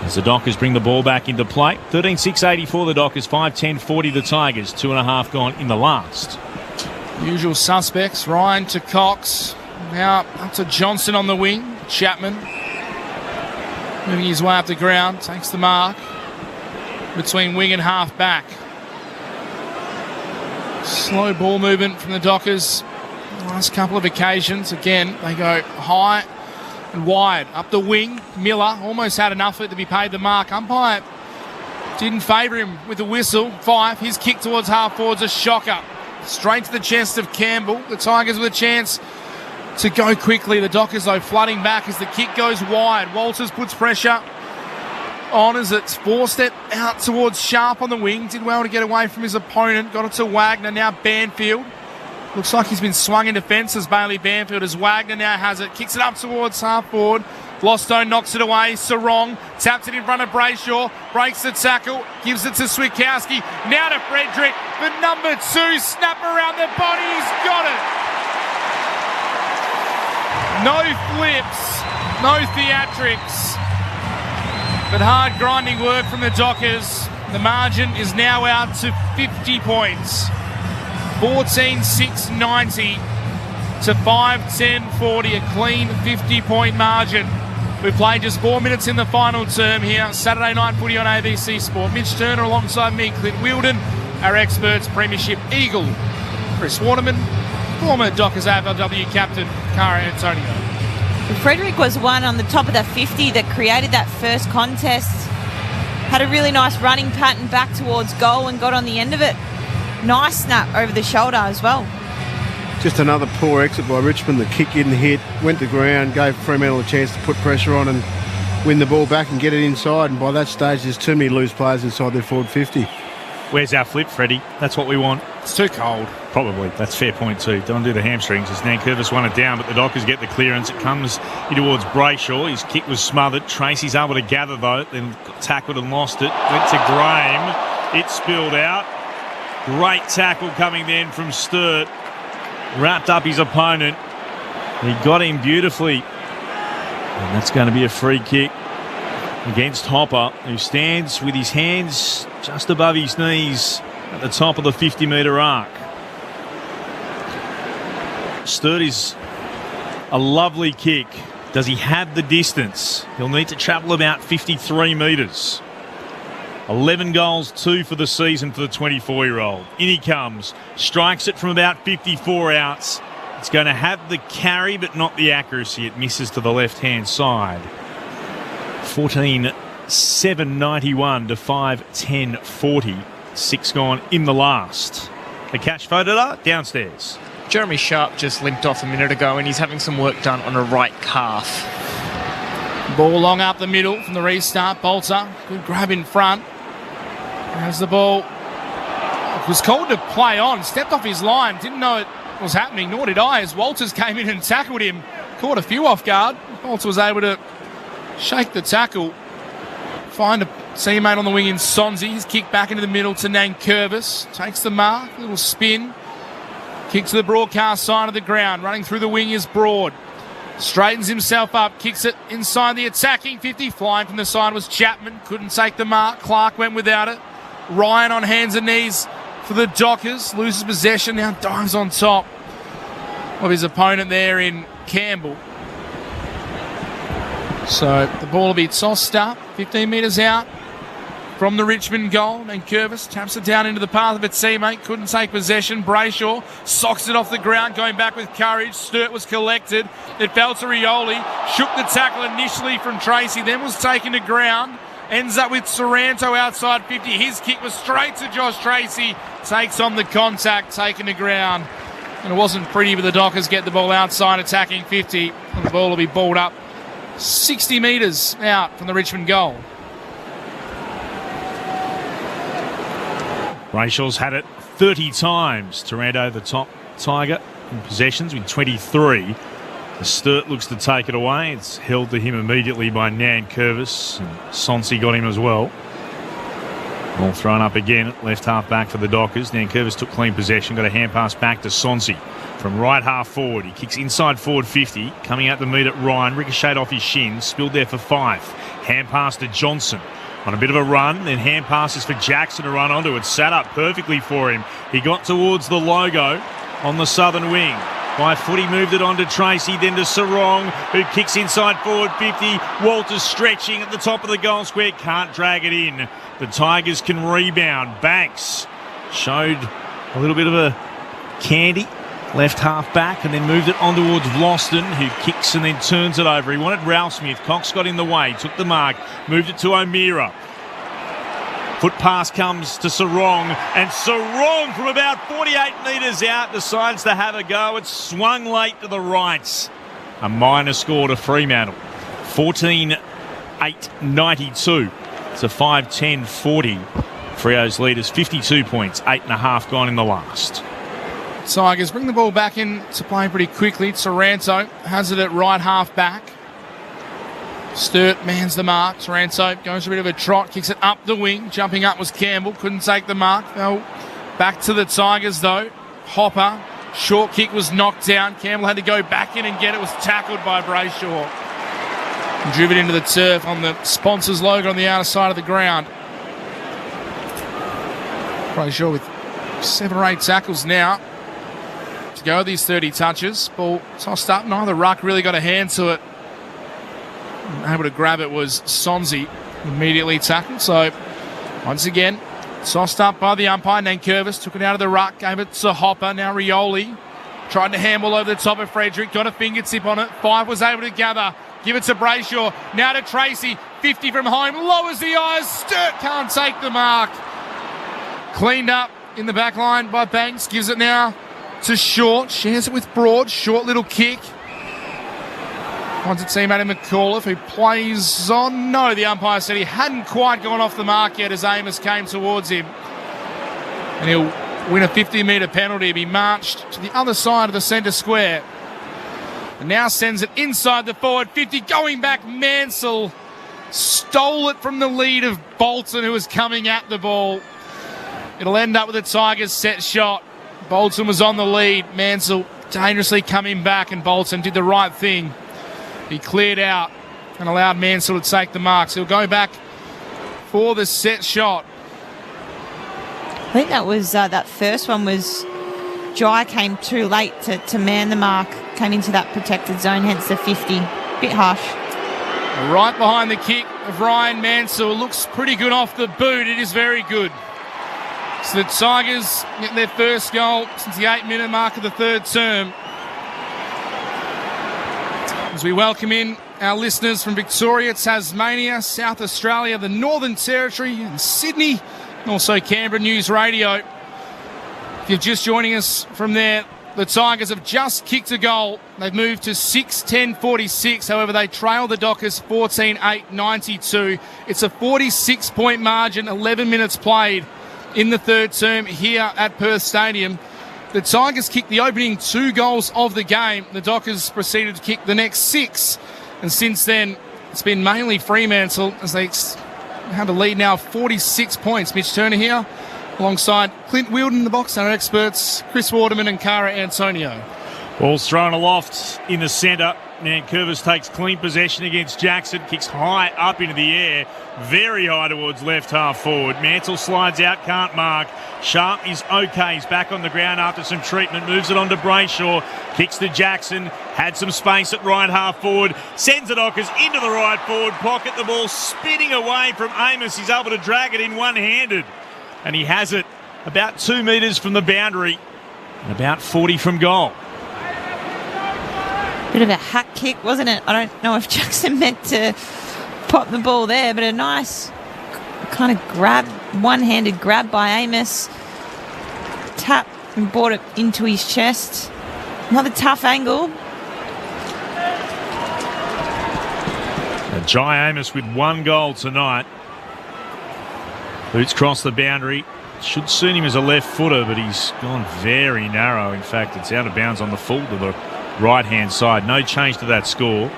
As the Dockers bring the ball back into play. 13-6-84 the Dockers, 5-10-40 the Tigers. 2.5 gone in the last. Usual suspects, Ryan to Cox. Now up to Johnson on the wing. Chapman moving his way up the ground. Takes the mark between wing and half back. Slow ball movement from the Dockers. Last couple of occasions. Again, they go high and wide. Up the wing, Miller almost had enough of it to be paid the mark. Umpire didn't favour him with a whistle. Fife, his kick towards half forward's a shocker. Straight to the chest of Campbell. The Tigers with a chance to go quickly. The Dockers, though, flooding back as the kick goes wide. Walters puts pressure on as it's forced it out towards Sharp on the wing. Did well to get away from his opponent. Got it to Wagner. Now Banfield. Looks like he's been swung in defence as Bailey Banfield, as Wagner now has it. Kicks it up towards half forward. Lostone knocks it away. Sarong taps it in front of Brayshaw. Breaks the tackle. Gives it to Switkowski. Now to Frederick. The number 2. Snap around the body. He's got it. No flips. No theatrics. But hard grinding work from the Dockers. The margin is now out to 50 points. 14-6-90 to 5-10-40. A clean 50-point margin. We've played just 4 minutes in the final term here. Saturday night footy on ABC Sport. Mitch Turner alongside me, Clint Wilden. Our experts, Premiership Eagle, Chris Waterman. Former Dockers AFLW captain, Cara Antonio. Frederick was one on the top of the 50 that created that first contest. Had a really nice running pattern back towards goal and got on the end of it. Nice snap over the shoulder as well. Just another poor exit by Richmond. The kick didn't hit, went to ground, gave Fremantle a chance to put pressure on and win the ball back and get it inside. And by that stage, there's too many loose players inside their forward 50. Where's our flip, Freddie? That's what we want. It's too cold. Probably. That's fair point too. Don't do the hamstrings as Nankervis won it down, but the Dockers get the clearance. It comes in towards Brayshaw. His kick was smothered. Tracy's able to gather though, then got tackled and lost it. Went to Graham. It spilled out. Great tackle coming then from Sturt. Wrapped up his opponent. He got him beautifully. And that's going to be a free kick against Hopper, who stands with his hands just above his knees at the top of the 50-metre arc. Sturt is a lovely kick. Does he have the distance? He'll need to travel about 53 metres. 11 goals, 2 for the season for the 24-year-old. In he comes, strikes it from about 54 outs. It's going to have the carry, but not the accuracy. It misses to the left-hand side. 14-7-91 to 5-10-40. 6 gone in the last. The catch photo downstairs. Jeremy Sharp just limped off a minute ago and he's having some work done on a right calf. Ball long up the middle from the restart. Bolter, good grab in front. Has the ball. Was called to play on. Stepped off his line. Didn't know it was happening, nor did I, as Walters came in and tackled him. Caught a few off guard. Walters was able to shake the tackle. Find a teammate on the wing in Sonzi. He's kicked back into the middle to Nankervis. Takes the mark. Little spin. Kick to the broadcast side of the ground. Running through the wing is Broad. Straightens himself up. Kicks it inside the attacking 50. Flying from the side was Chapman. Couldn't take the mark. Clark went without it. Ryan on hands and knees for the Dockers. Loses possession. Now dives on top of his opponent there in Campbell. So the ball will be tossed up. 15 metres out. from the Richmond goal. And Curvis taps it down into the path of its teammate. Couldn't take possession. Brayshaw socks it off the ground, going back with courage. Sturt was collected. It fell to Rioli. Shook the tackle initially from Tracy, then was taken to ground. Ends up with Sorrento outside 50. His kick was straight to Josh Tracy. Takes on the contact, taken to ground. And it wasn't pretty, but the Dockers get the ball outside attacking 50. And the ball will be balled up 60 metres out from the Richmond goal. Rachel's had it 30 times. Taranto, the top Tiger, in possessions with 23. The Sturt looks to take it away. It's held to him immediately by Nan Curvis. And Sonsi got him as well. Ball thrown up again at left half back for the Dockers. Nan Curvis took clean possession. Got a hand pass back to Sonsi from right half forward. He kicks inside forward 50. Coming out the meet at Ryan. Ricocheted off his shins. Spilled there for 5. Hand pass to Johnson. On a bit of a run, then hand passes for Jackson to run onto it. Sat up perfectly for him. He got towards the logo on the southern wing. By foot, he moved it on to Tracy, then to Sarong, who kicks inside forward 50. Walters stretching at the top of the goal square. Can't drag it in. The Tigers can rebound. Banks showed a little bit of a candy. Left half back and then moved it on towards Vlosten, who kicks and then turns it over. He wanted Ralph Smith. Cox got in the way, took the mark, moved it to O'Meara. Foot pass comes to Sarong, and Sarong from about 48 metres out decides to have a go. It's swung late to the right. A minor score to Fremantle. 14-8-92. It's a 5-10-40. Freo's leaders 52 points, 8.5 gone in the last. Tigers bring the ball back in to play pretty quickly. Taranto has it at right half back. Sturt mans the mark. Taranto goes a bit of a trot, kicks it up the wing. Jumping up was Campbell, couldn't take the mark. Fell back to the Tigers though. Hopper, short kick was knocked down. Campbell had to go back in and get it. Was tackled by Brayshaw. Driven into the turf on the sponsors logo on the outer side of the ground. Brayshaw with 7 or 8 tackles now to go these 30 touches. Ball tossed up. Neither ruck really got a hand to it. Able to grab it was Sonsi, immediately tackled. So once again, tossed up by the umpire. Nankervis took it out of the ruck, gave it to Hopper. Now Rioli tried to handball over the top of Frederick, got a fingertip on it. 5 was able to gather, give it to Brayshaw. Now to Tracy, 50 from home, lowers the eyes. Sturt can't take the mark. Cleaned up in the back line by Banks, gives it now to Short, shares it with Broad. Short little kick. Finds a teammate in McAuliffe who plays on. No, the umpire said he hadn't quite gone off the mark yet as Amos came towards him. And he'll win a 50-metre penalty. Be marched to the other side of the centre square. And now sends it inside the forward 50. Going back, Mansell stole it from the lead of Bolton, who was coming at the ball. It'll end up with a Tigers set shot. Bolton was on the lead. Mansell dangerously coming back, and Bolton did the right thing. He cleared out and allowed Mansell to take the marks. He'll go back for the set shot. I think that was that first one was Jai came too late to man the mark, came into that protected zone, hence the 50. Bit harsh. Right behind the kick of Ryan Mansell. Looks pretty good off the boot. It is very good. So the Tigers get their first goal since the 8-minute mark of the third term. As we welcome in our listeners from Victoria, Tasmania, South Australia, the Northern Territory and Sydney, and also Canberra News Radio. If you're just joining us from there, the Tigers have just kicked a goal. They've moved to 6-10-46. However, they trail the Dockers 14-8-92. It's a 46-point margin, 11 minutes played in the third term here at Perth Stadium. The Tigers kicked the opening 2 goals of the game. The Dockers proceeded to kick the next 6. And since then, it's been mainly Fremantle as they have a lead now of 46 points. Mitch Turner here alongside Clint Wilden, the box, our experts, Chris Waterman and Cara Antonio. Ball's thrown aloft in the centre. Nankervis takes clean possession against Jackson, kicks high up into the air, very high towards left half forward. Mantle slides out, can't mark. Sharp is okay, he's back on the ground after some treatment, moves it on to Brayshaw, kicks to Jackson, had some space at right half forward, sends the Dockers into the right forward pocket, the ball spinning away from Amos. He's able to drag it in one-handed, and he has it about 2 metres from the boundary and about 40 from goal. Bit of a hack kick, wasn't it? I don't know if Jackson meant to pop the ball there, but a nice kind of grab, one-handed grab by Amos. Tap and brought it into his chest. Another tough angle. Jai Amos with 1 goal tonight. Boots cross the boundary. Should suit him as a left footer, but he's gone very narrow. In fact, it's out of bounds on the full to the right-hand side. No change to that score.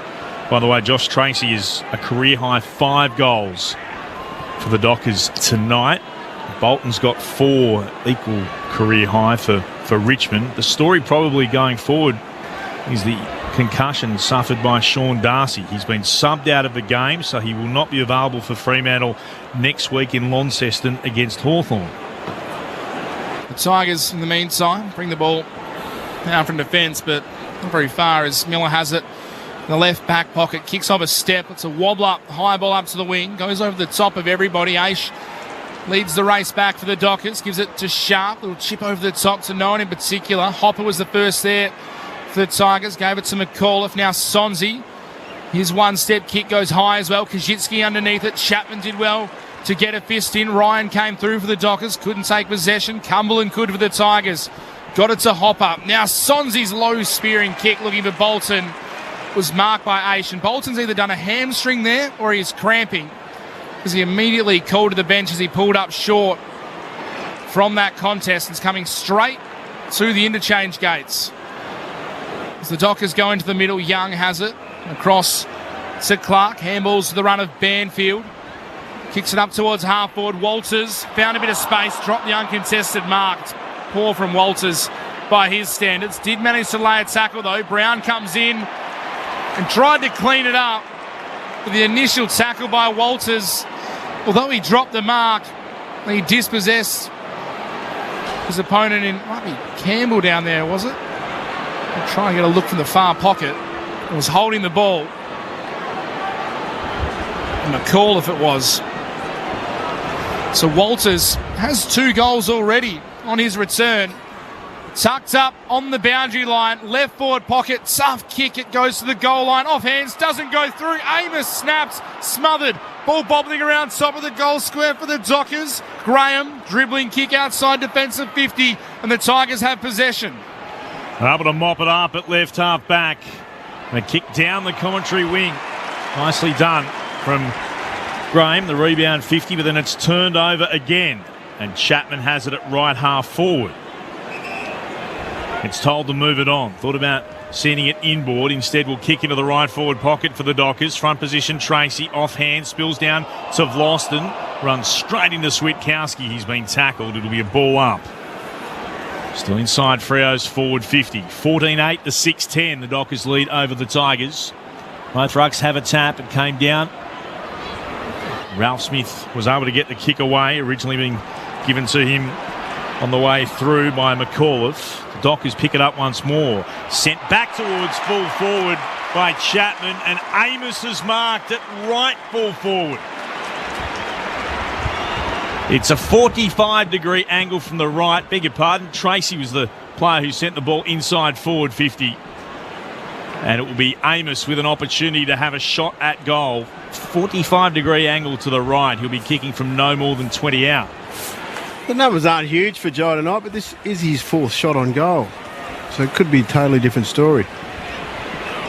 By the way, Josh Tracy is a career-high 5 goals for the Dockers tonight. Bolton's got 4, equal career-high for Richmond. The story probably going forward is the concussion suffered by Sean Darcy. He's been subbed out of the game, so he will not be available for Fremantle next week in Launceston against Hawthorn. The Tigers, in the meantime, bring the ball down from defence, but not very far as Miller has it in the left back pocket, kicks off a step. It's a wobbler, high ball up to the wing, goes over the top of everybody. Aish leads the race back for the Dockers, gives it to Sharp, little chip over the top to no one in particular. Hopper was the first there for the Tigers, gave it to McAuliffe. Now Sonzi, his one-step kick goes high as well. Kajitsky underneath it. Chapman did well to get a fist in. Ryan came through for the Dockers, couldn't take possession. Cumberland could for the Tigers. Got it to Hopper. Now Sonzi's low spearing kick looking for Bolton was marked by Aish. And Bolton's either done a hamstring there or he's cramping, because he immediately called to the bench as he pulled up short from that contest and is coming straight to the interchange gates. As the Dockers go into the middle, Young has it. Across to Clark. Handballs to the run of Banfield. Kicks it up towards half forward. Walters found a bit of space, dropped the uncontested mark. Poor from Walters by his standards. Did manage to lay a tackle though. Brown comes in and tried to clean it up. But the initial tackle by Walters, although he dropped the mark, he dispossessed his opponent in, might be Campbell down there, was it? I'll try and get a look from the far pocket. It was holding the ball. McCall if it was. So Walters has 2 goals already on his return. Tucked up on the boundary line, left forward pocket, tough kick, it goes to the goal line, off hands, doesn't go through. Amos snaps, smothered, ball bobbling around top of the goal square for the Dockers. Graham dribbling kick outside defensive 50, and the Tigers have possession. Able to mop it up at left half back. And a kick down the commentary wing. Nicely done from Graham, the rebound 50, but then it's turned over again. And Chapman has it at right half forward. It's told to move it on. Thought about sending it inboard. Instead, will kick into the right forward pocket for the Dockers. Front position, Tracy, offhand, spills down to Vlosten. Runs straight into Switkowski. He's been tackled. It'll be a ball up. Still inside Freo's forward 50. 14-8 to 6-10. The Dockers lead over the Tigers. Both rucks have a tap. It came down. Ralph Smith was able to get the kick away, originally being given to him on the way through by McAuliffe. The Dockers pick it up once more. Sent back towards full forward by Chapman, and Amos has marked it right full forward. It's a 45-degree angle from the right. Beg your pardon. Tracy was the player who sent the ball inside forward 50. And it will be Amos with an opportunity to have a shot at goal. 45-degree angle to the right. He'll be kicking from no more than 20 out. The numbers aren't huge for Jai tonight, but this is his 4th shot on goal. So it could be a totally different story.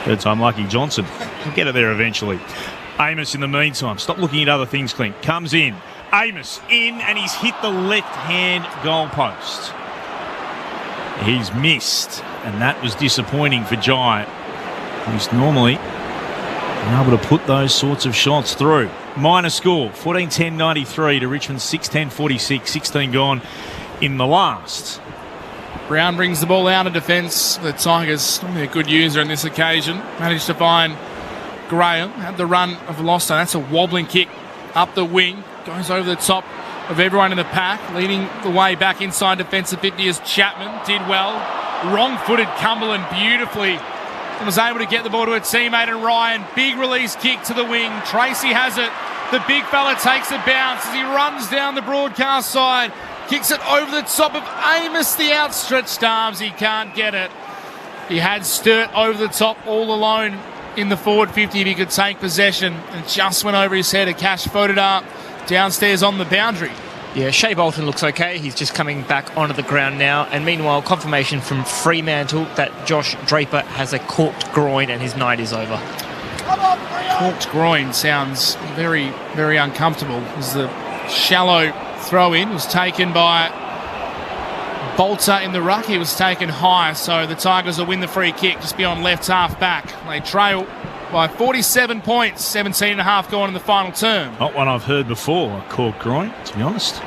Third time lucky Johnson. We'll get it there eventually. Amos in the meantime. Stop looking at other things, Clint. Comes in. Amos in, and he's hit the left-hand goalpost. He's missed, and that was disappointing for Jai, who's normally able to put those sorts of shots through. Minor score, 14-10-93 to Richmond 6-10-46, 16 gone in the last. Brown brings the ball out of defence. The Tigers, only a good user on this occasion, managed to find Graham. Had the run of Losto. That's a wobbling kick up the wing. Goes over the top of everyone in the pack. Leading the way back inside defensive 50 is Chapman. Did well. Wrong-footed Cumberland beautifully. And was able to get the ball to a teammate, and Ryan. Big release kick to the wing. Tracy has it. The big fella takes a bounce as he runs down the broadcast side. Kicks it over the top of Amos, the outstretched arms. He can't get it. He had Sturt over the top all alone in the forward 50 if he could take possession, and just went over his head. A cash floated up downstairs on the boundary. Yeah, Shea Bolton looks okay. He's just coming back onto the ground now. And meanwhile, confirmation from Fremantle that Josh Draper has a corked groin and his night is over. Corked groin sounds very, very uncomfortable, as the shallow throw-in was taken by Bolter in the ruck. He was taken high, so the Tigers will win the free kick just beyond left half back. They trail by 47 points, 17 and a half gone in the final term. Not one I've heard before, a cork groin, to be honest.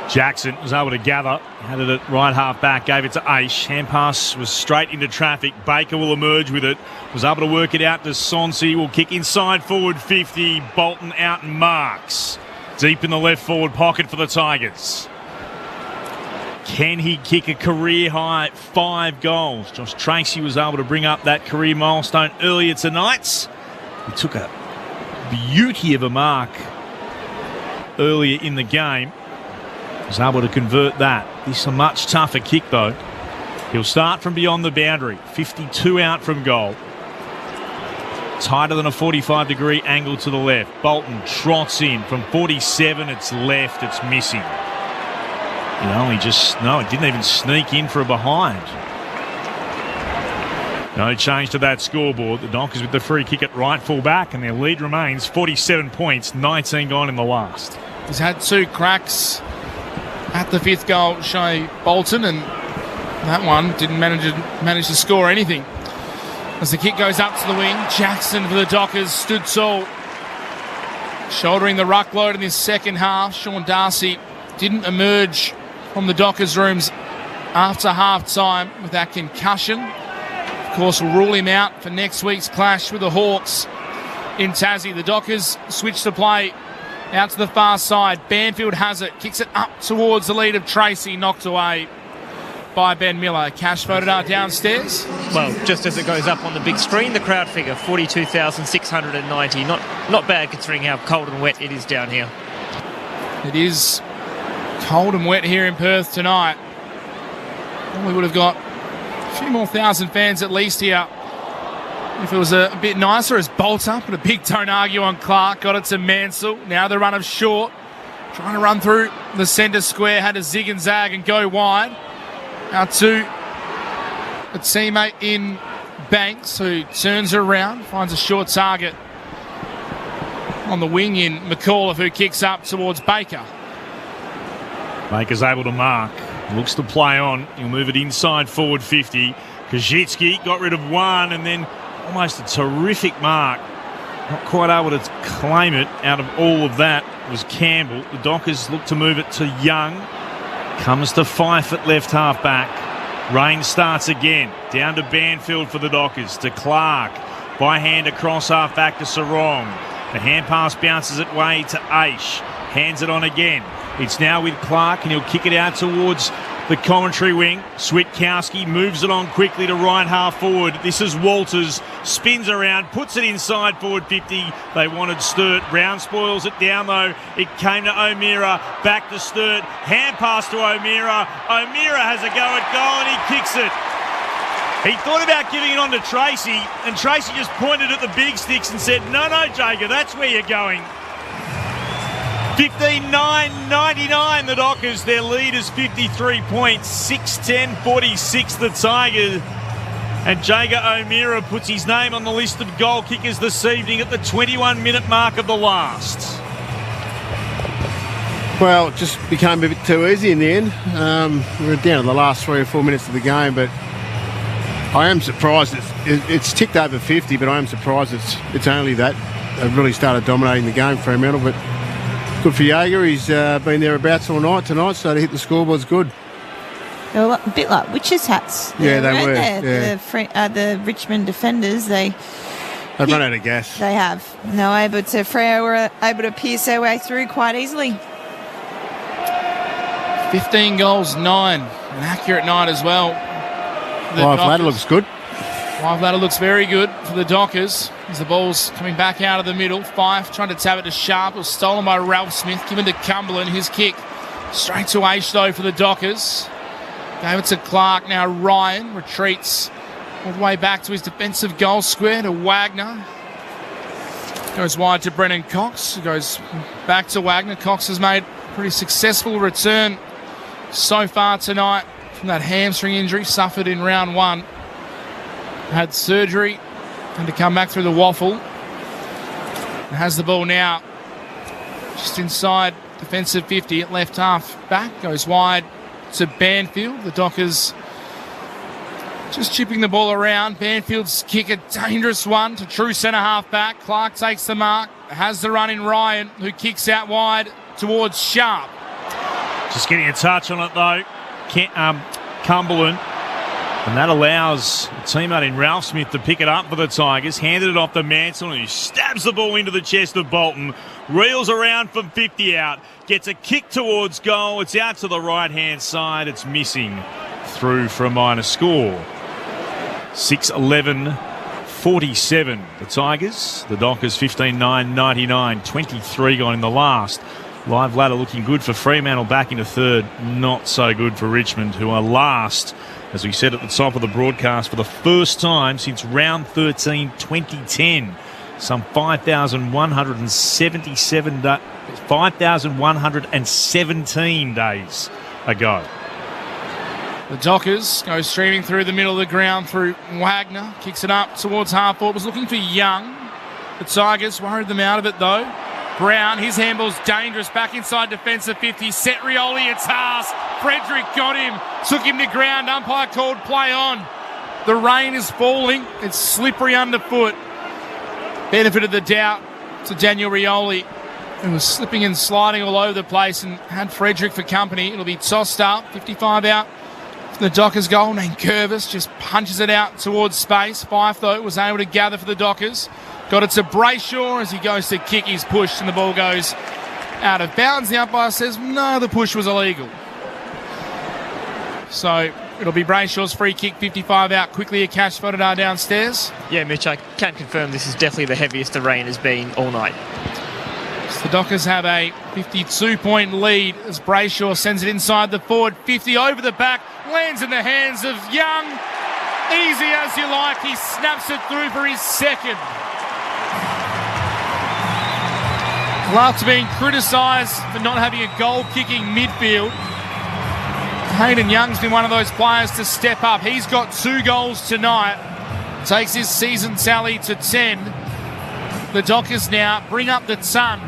Jackson was able to gather, had it at right half back, gave it to Aish. Hand pass was straight into traffic. Baker will emerge with it. Was able to work it out to Sonsi. Will kick inside forward 50. Bolton out and marks. Deep in the left forward pocket for the Tigers. Can he kick a career-high 5 goals? Josh Tracy was able to bring up that career milestone earlier tonight. He took a beauty of a mark earlier in the game. Was able to convert that. This is a much tougher kick, though. He'll start from beyond the boundary. 52 out from goal. Tighter than a 45-degree angle to the left. Bolton trots in from 47. It's left. It's missing. It didn't even sneak in for a behind. No change to that scoreboard. The Dockers with the free kick at right full back, and their lead remains 47 points, 19 gone in the last. He's had 2 cracks at the 5th goal, Shea Bolton, and that one didn't manage to score anything. As the kick goes up to the wing, Jackson for the Dockers stood tall, shouldering the ruck load in this second half. Sean Darcy didn't emerge from the Dockers rooms after half-time with that concussion. Of course, we'll rule him out for next week's clash with the Hawks in Tassie. The Dockers switch the play out to the far side. Banfield has it, kicks it up towards the lead of Tracy, knocked away by Ben Miller. Cash voted out downstairs. Well, just as it goes up on the big screen, the crowd figure 42,690. Not bad considering how cold and wet it is down here. It is cold and wet here in Perth tonight. We would have got a few more thousand fans at least here if it was a bit nicer, as Bolter put a big don't argue on Clark. Got it to Mansell. Now the run of Short. Trying to run through the centre square. Had to zig and zag and go wide. Out to a teammate in Banks, who turns around, finds a short target on the wing in McAuliffe, who kicks up towards Baker. Baker's able to mark. Looks to play on. He'll move it inside forward 50. Kazitsky got rid of one, and then almost a terrific mark. Not quite able to claim it out of all of that was Campbell. The Dockers look to move it to Young. Comes to Fife at left half back. Rain starts again. Down to Banfield for the Dockers. To Clark. By hand across half back to Sarong. The hand pass bounces it way to Aish. Hands it on again. It's now with Clark, and he'll kick it out towards the commentary wing. Switkowski moves it on quickly to right half forward. This is Walters. Spins around, puts it inside forward 50. They wanted Sturt. Brown spoils it down though. It came to O'Meara. Back to Sturt. Hand pass to O'Meara. O'Meara has a go at goal and he kicks it. He thought about giving it on to Tracy, and Tracy just pointed at the big sticks and said, no, Jager, that's where you're going. 15-9-99 the Dockers. Their lead is 53 points. 6-10-46 the Tigers. And Jager O'Meara puts his name on the list of goal kickers this evening at the 21-minute mark of the last. Well, it just became a bit too easy in the end. We were down in the last 3 or 4 minutes of the game, but I am surprised. It's ticked over 50, but I am surprised it's only that. They've really started dominating the game, Fremantle, but good for Jager. He's been thereabouts all night tonight, so to hit the scoreboard's good. They were a bit like witches' hats. Yeah, they were. Yeah. The Richmond defenders, they've run out of gas. They have. No, Freo were able to pierce their way through quite easily. 15 goals, 9. An accurate night as well. Live ladder looks good. Live ladder looks very good for the Dockers as the ball's coming back out of the middle. Fife trying to tap it to Sharp. It was stolen by Ralph Smith. Given to Cumberland. His kick straight to Aish though for the Dockers. Gave it to Clark. Now Ryan retreats all the way back to his defensive goal square to Wagner. Goes wide to Brennan Cox. Goes back to Wagner. Cox has made a pretty successful return so far tonight from that hamstring injury suffered in round 1. Had surgery and to come back through the waffle. And has the ball now just inside defensive 50 at left half back. Goes wide to Banfield. The Dockers just chipping the ball around. Banfield's kick, a dangerous one to true centre half back. Clark takes the mark. Has the run in Ryan, who kicks out wide towards Sharp. Just getting a touch on it though, Cumberland. And that allows a teammate in Ralph Smith to pick it up for the Tigers. Handed it off to Mansell, and he stabs the ball into the chest of Bolton. Reels around from 50 out. Gets a kick towards goal. It's out to the right-hand side. It's missing through for a minor score. 6-11-47. The Tigers. The Dockers 15-9-99. 23 gone in the last. Live ladder looking good for Fremantle back into third. Not so good for Richmond, who are last, as we said at the top of the broadcast, for the first time since round 13 2010. Some 5,117 days ago. The Dockers go streaming through the middle of the ground through Wagner. Kicks it up towards half forward. Was looking for Young. The Tigers worried them out of it though. Brown, his handball's dangerous. Back inside defensive 50. Set Rioli a task. Frederick got him. Took him to ground. Umpire called play on. The rain is falling. It's slippery underfoot. Benefit of the doubt to Daniel Rioli, who was slipping and sliding all over the place and had Frederick for company. It'll be tossed up. 55 out. The Dockers goal. Nankervis just punches it out towards space. Fife, though, was able to gather for the Dockers. Got it to Brayshaw as he goes to kick. He's pushed and the ball goes out of bounds. The umpire says, no, the push was illegal. So it'll be Brayshaw's free kick, 55 out. Quickly a catch for Fodadar downstairs. Yeah, Mitch, I can confirm this is definitely the heaviest the rain has been all night. So the Dockers have a 52-point lead as Brayshaw sends it inside the forward 50 over the back. Lands in the hands of Young. Easy as you like. He snaps it through for his second. After being criticised for not having a goal-kicking midfield, Hayden Young's been one of those players to step up. He's got 2 goals tonight. Takes his season tally to 10. The Dockers now bring up the ton.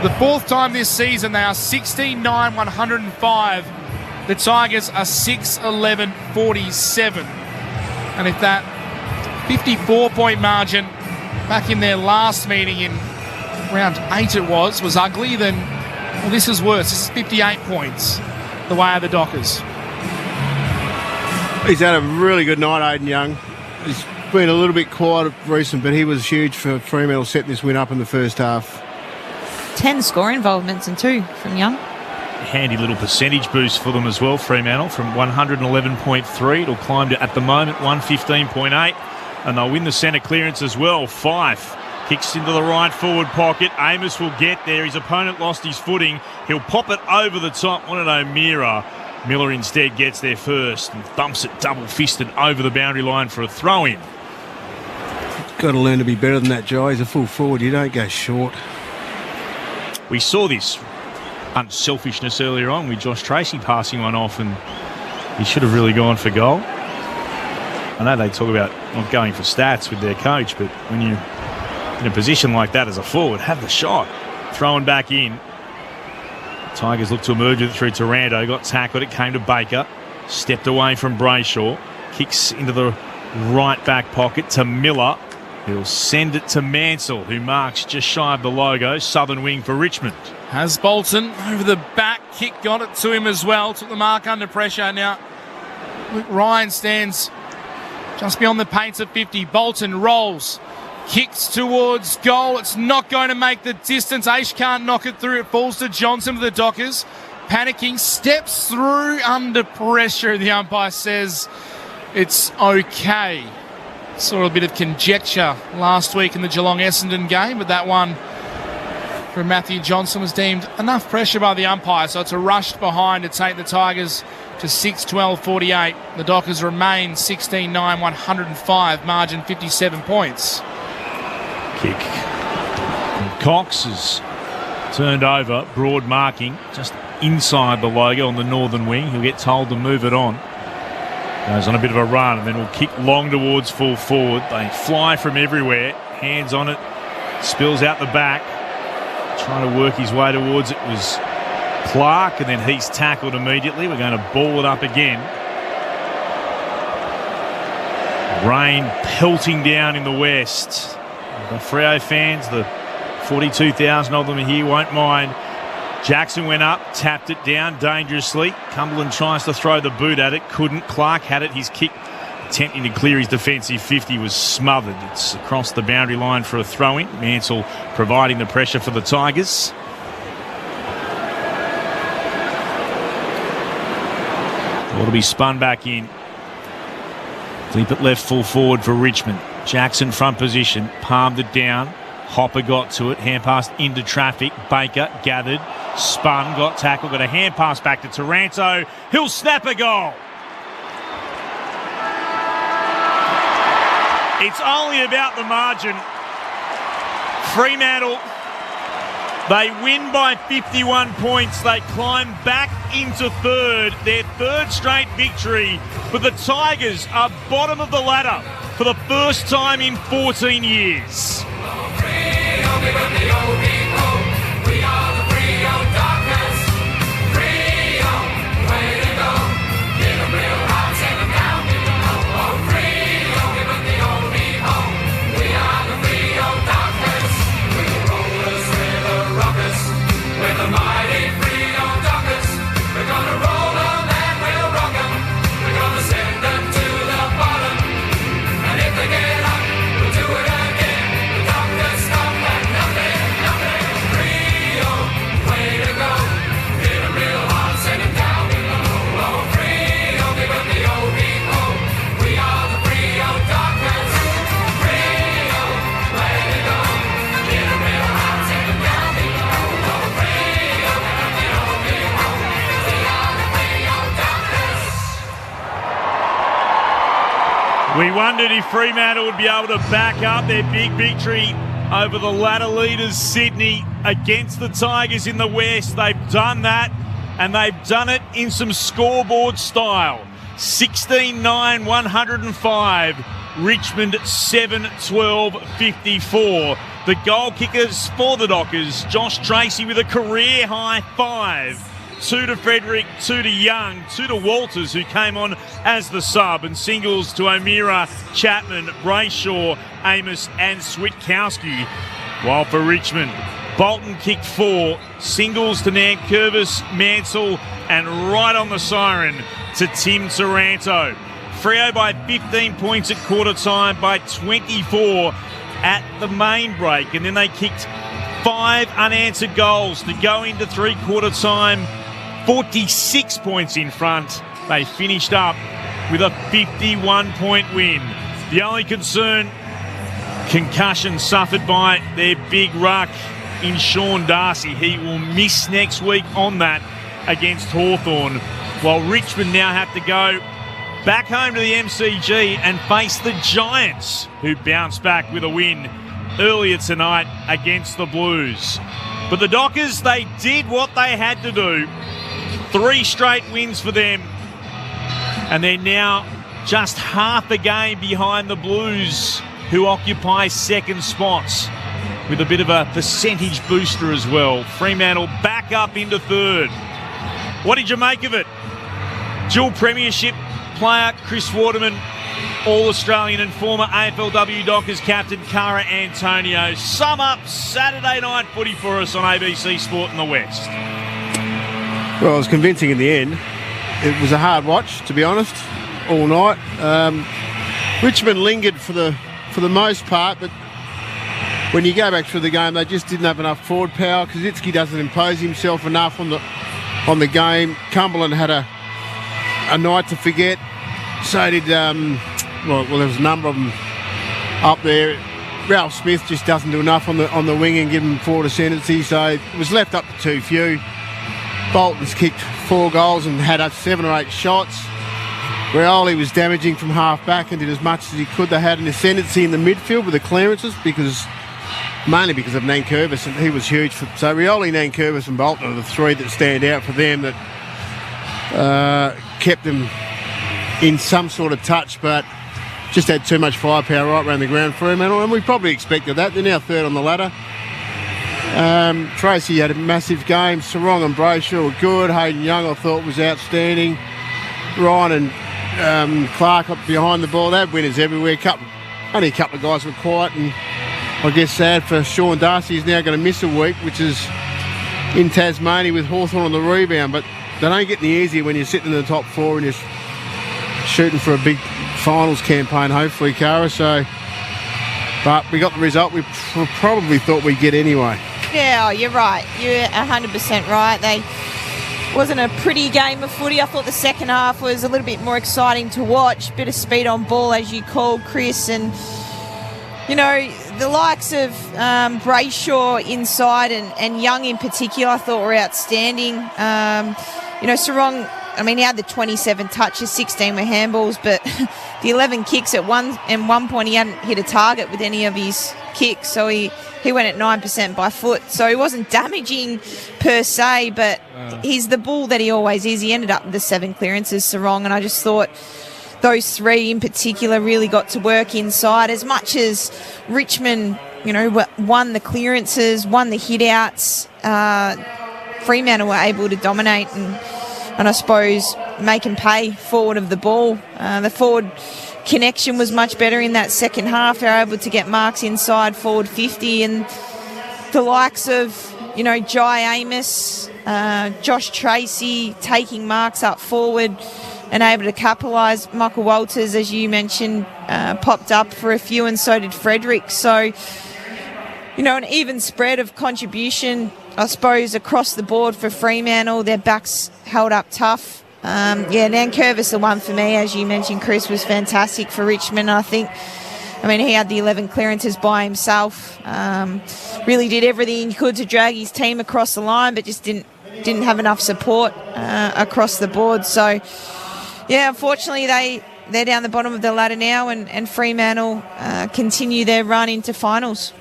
The 4th time this season, they are 16-9-105. The Tigers are 6-11-47. And if that 54-point margin back in their last meeting in round 8 it was ugly, then well, this is worse. This is 58 points the way of the Dockers. He's had a really good night, Hayden Young. He's been a little bit quiet recent, but he was huge for Fremantle setting this win up in the first half. 10 score involvements and 2 from Young. Handy little percentage boost for them as well, Fremantle, from 111.3. It'll climb to, at the moment, 115.8. And they'll win the centre clearance as well. Fife kicks into the right forward pocket. Amos will get there. His opponent lost his footing. He'll pop it over the top. Wanted O'Meara. Miller instead gets there first and thumps it double-fisted over the boundary line for a throw-in. Got to learn to be better than that, Jai. He's a full forward. You don't go short. We saw this unselfishness earlier on with Josh Tracy passing one off, and he should have really gone for goal. I know they talk about not going for stats with their coach, but when you're in a position like that as a forward, have the shot. Thrown back in. Tigers look to emerge it through Taranto. Got tackled. It came to Baker. Stepped away from Brayshaw. Kicks into the right back pocket to Miller. He'll send it to Mansell, who marks just shy of the logo. Southern wing for Richmond. Has Bolton over the back kick, got it to him as well. Took the mark under pressure. Now, Luke Ryan stands just beyond the paints of 50. Bolton rolls, kicks towards goal. It's not going to make the distance. Aish can't knock it through. It falls to Johnson for the Dockers. Panicking, steps through under pressure. The umpire says it's okay. Saw a bit of conjecture last week in the Geelong-Essendon game, but that one from Matthew Johnson was deemed enough pressure by the umpire, so it's a rush behind to take the Tigers to 6-12-48. The Dockers remain 16-9, 105, margin 57 points. Kick. And Cox is turned over, broad marking, just inside the logo on the northern wing. He'll get told to move it on. Goes on a bit of a run and then will kick long towards full forward. They fly from everywhere. Hands on it. Spills out the back. Trying to work his way towards it was Clark, and then he's tackled immediately. We're going to ball it up again. Rain pelting down in the west. The Freo fans, the 42,000 of them here, won't mind. Jackson went up, tapped it down dangerously. Cumberland tries to throw the boot at it, couldn't. Clark had it. His kick, attempting to clear his defensive 50, was smothered. It's across the boundary line for a throw-in. Mansell providing the pressure for the Tigers. Ought to be spun back in. Flip it left full forward for Richmond. Jackson front position, palmed it down. Hopper got to it, hand pass into traffic. Baker gathered, spun, got tackled, got a hand pass back to Taranto. He'll snap a goal. It's only about the margin. Fremantle, they win by 51 points. They climb back into third, their third straight victory. But the Tigers are bottom of the ladder for the first time in 14 years. We wondered if Fremantle would be able to back up their big victory over the ladder leaders Sydney against the Tigers in the West. They've done that, and they've done it in some scoreboard style. 16-9, 105. Richmond 7-12-54. The goal kickers for the Dockers, Josh Tracy with a career-high 5. 2 to Frederick, 2 to Young, 2 to Walters, who came on as the sub, and singles to O'Meara, Chapman, Brayshaw, Amos and Switkowski. While for Richmond, Bolton kicked 4, singles to Nankervis, Mansell, and right on the siren to Tim Taranto. Freo by 15 points at quarter time, by 24 at the main break, and then they kicked 5 unanswered goals to go into three-quarter time. 46 points in front. They finished up with a 51-point win. The only concern, concussion suffered by their big ruck in Sean Darcy. He will miss next week on that against Hawthorn, while Richmond now have to go back home to the MCG and face the Giants, who bounced back with a win earlier tonight against the Blues. But the Dockers, they did what they had to do. 3 straight wins for them, and they're now just half a game behind the Blues, who occupy second spots with a bit of a percentage booster as well. Fremantle back up into third. What did you make of it? Dual premiership player Chris Waterman All-Australian and former AFLW Dockers captain Cara Antonio. Sum up Saturday night footy for us on ABC Sport in the West. Well, it was convincing in the end. It was a hard watch, to be honest, all night. Richmond lingered for the most part, but when you go back through the game, they just didn't have enough forward power. Kosicki doesn't impose himself enough on the game. Cumberland had a night to forget. So did well, there was a number of them up there. Ralph Smith just doesn't do enough on the wing and give him forward ascendancy. So it was left up to too few. Bolton's kicked 4 goals and had 7 or 8 shots. Rioli was damaging from half back and did as much as he could. They had an ascendancy in the midfield with the clearances mainly because of Nankervis, and he was huge. So Rioli, Nankervis and Bolton are the 3 that stand out for them, that kept them in some sort of touch, but just had too much firepower right around the ground for Fremantle, and we probably expected that. They're now 3rd on the ladder. Tracy had a massive game. Sarong and Brayshaw were good. Hayden Young, I thought, was outstanding. Ryan and Clark up behind the ball. They had winners everywhere. Only a couple of guys were quiet, and I guess sad for Sean Darcy. He's now going to miss a week, which is in Tasmania with Hawthorn on the rebound. But they don't get any easier when you're sitting in the top 4 and you're shooting for a big finals campaign, hopefully, Cara. So, but we got the result we probably thought we'd get anyway. Yeah, you're right. You're 100% right. Wasn't a pretty game of footy. I thought the second half was a little bit more exciting to watch. Bit of speed on ball, as you called, Chris. And, you know, the likes of Brayshaw inside and Young in particular, I thought were outstanding. You know, Sarong, I mean, he had the 27 touches, 16 were handballs, but the 11 kicks at one point he hadn't hit a target with any of his kicks, so he went at 9% by foot. So he wasn't damaging per se, but he's the bull that he always is. He ended up with the 7 clearances, Sarong, and I just thought those 3 in particular really got to work inside. As much as Richmond, you know, won the clearances, won the hit-outs, Fremantle were able to dominate and I suppose make him pay forward of the ball. The forward connection was much better in that second half. They were able to get marks inside forward 50, and the likes of, you know, Jai Amos, Josh Tracy taking marks up forward and able to capitalise. Michael Walters, as you mentioned, popped up for a few, and so did Frederick. So, you know, an even spread of contribution, I suppose, across the board for Fremantle. Their backs held up tough. Nankervis, the one for me, as you mentioned, Chris, was fantastic for Richmond. I think, I mean, he had the 11 clearances by himself. Really did everything he could to drag his team across the line, but just didn't have enough support across the board. So, yeah, unfortunately, they're down the bottom of the ladder now, and Fremantle continue their run into finals.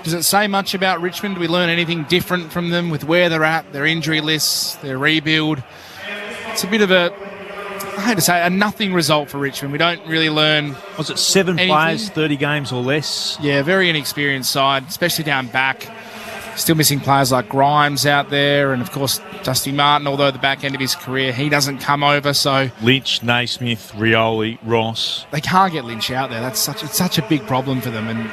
Does it say much about Richmond? Do we learn anything different from them with where they're at, their injury lists, their rebuild? It's a bit of a, I hate to say, a nothing result for Richmond. We don't really learn. Was it 7 anything. players, 30 games or less? Yeah, very inexperienced side, especially down back. Still missing players like Grimes out there, and of course Dusty Martin, although the back end of his career, he doesn't come over. So Lynch, Naismith, Rioli, Ross. They can't get Lynch out there. It's such a big problem for them, and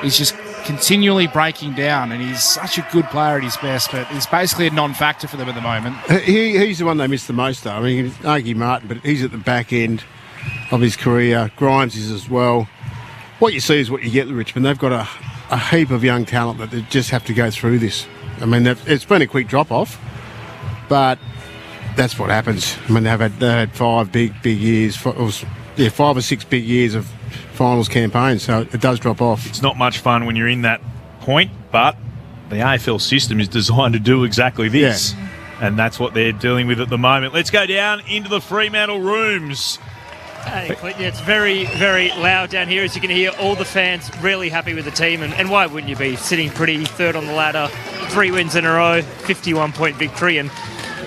he's just continually breaking down, and he's such a good player at his best, but he's basically a non-factor for them at the moment. He's the one they miss the most, though. I mean, you can argue Martin, but he's at the back end of his career. Grimes is as well. What you see is what you get with Richmond. They've got a heap of young talent that they just have to go through this. I mean, it's been a quick drop-off, but that's what happens. I mean, they had 5 big years, 5 or 6 big years of finals campaign, so it does drop off. It's not much fun when you're in that point, but the AFL system is designed to do exactly this. Yeah. And that's what they're dealing with at the moment. Let's go down into the Fremantle rooms. Hey, Clint, yeah, it's very, very loud down here, as you can hear. All the fans really happy with the team, and why wouldn't you be? Sitting pretty, 3rd on the ladder, 3 wins in a row, 51-point victory, and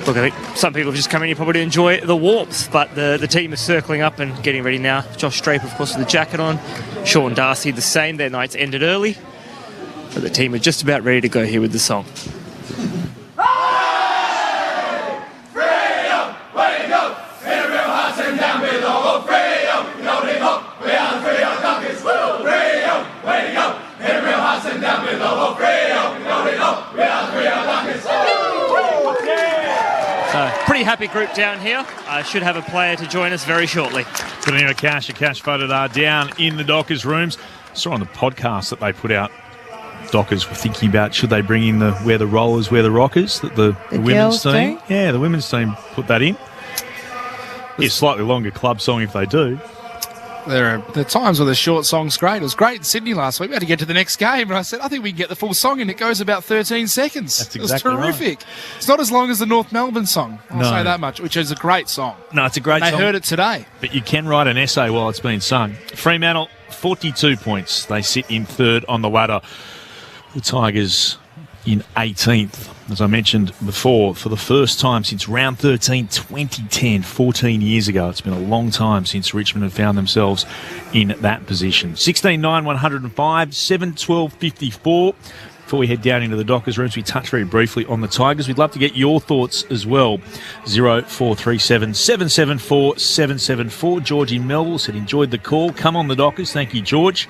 look, I think some people have just come in here probably to enjoy the warmth, but the team is circling up and getting ready now. Josh Draper, of course, with the jacket on. Sean Darcy, the same. Their nights ended early, but the team are just about ready to go here with the song. Freedom, way to go, in a real heart and down below. Pretty happy group down here. Should have a player to join us very shortly. Good on you, Akash. Akash Fotodar down in the Dockers rooms. Saw on the podcast that they put out, Dockers were thinking about should they bring in the Where the Rollers, Where the Rockers, that the women's team. Do? Yeah, the women's team put that in. It's a slightly longer club song if they do. There are the times where the short song's great. It was great in Sydney last week. We had to get to the next game, and I said, I think we can get the full song, and it goes about 13 seconds. That's exactly it was terrific. Right. It's not as long as the North Melbourne song, I'll say that much, which is a great song. No, it's a great song. They heard it today. But you can write an essay while it's being sung. Fremantle, 42 points. They sit in third on the ladder. The Tigers in 18th. As I mentioned before, for the first time since round 13, 2010, 14 years ago. It's been a long time since Richmond had found themselves in that position. 16-9, 105, 7-12, 54. Before we head down into the Dockers rooms, we touch very briefly on the Tigers. We'd love to get your thoughts as well. 0437 774 774. George in Melville said, enjoyed the call. Come on the Dockers. Thank you, George.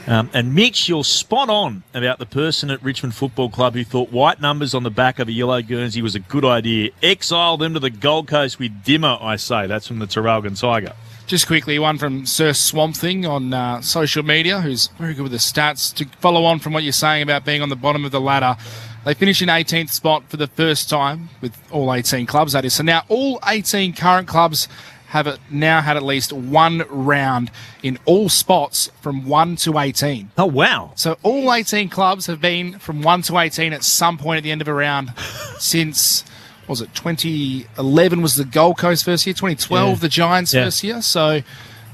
And Mitch, you're spot on about the person at Richmond Football Club who thought white numbers on the back of a yellow Guernsey was a good idea. Exile them to the Gold Coast with Dimmer, I say. That's from the Tarralgon Tiger. Just quickly, one from Sir Swamp Thing on social media, who's very good with the stats. To follow on from what you're saying about being on the bottom of the ladder, they finished in 18th spot for the first time with all 18 clubs, that is. So now all 18 current clubs have now had at least one round in all spots from 1 to 18. Oh, wow. So all 18 clubs have been from 1 to 18 at some point at the end of a round since, what was it, 2011 was the Gold Coast first year, 2012 the Giants first year. So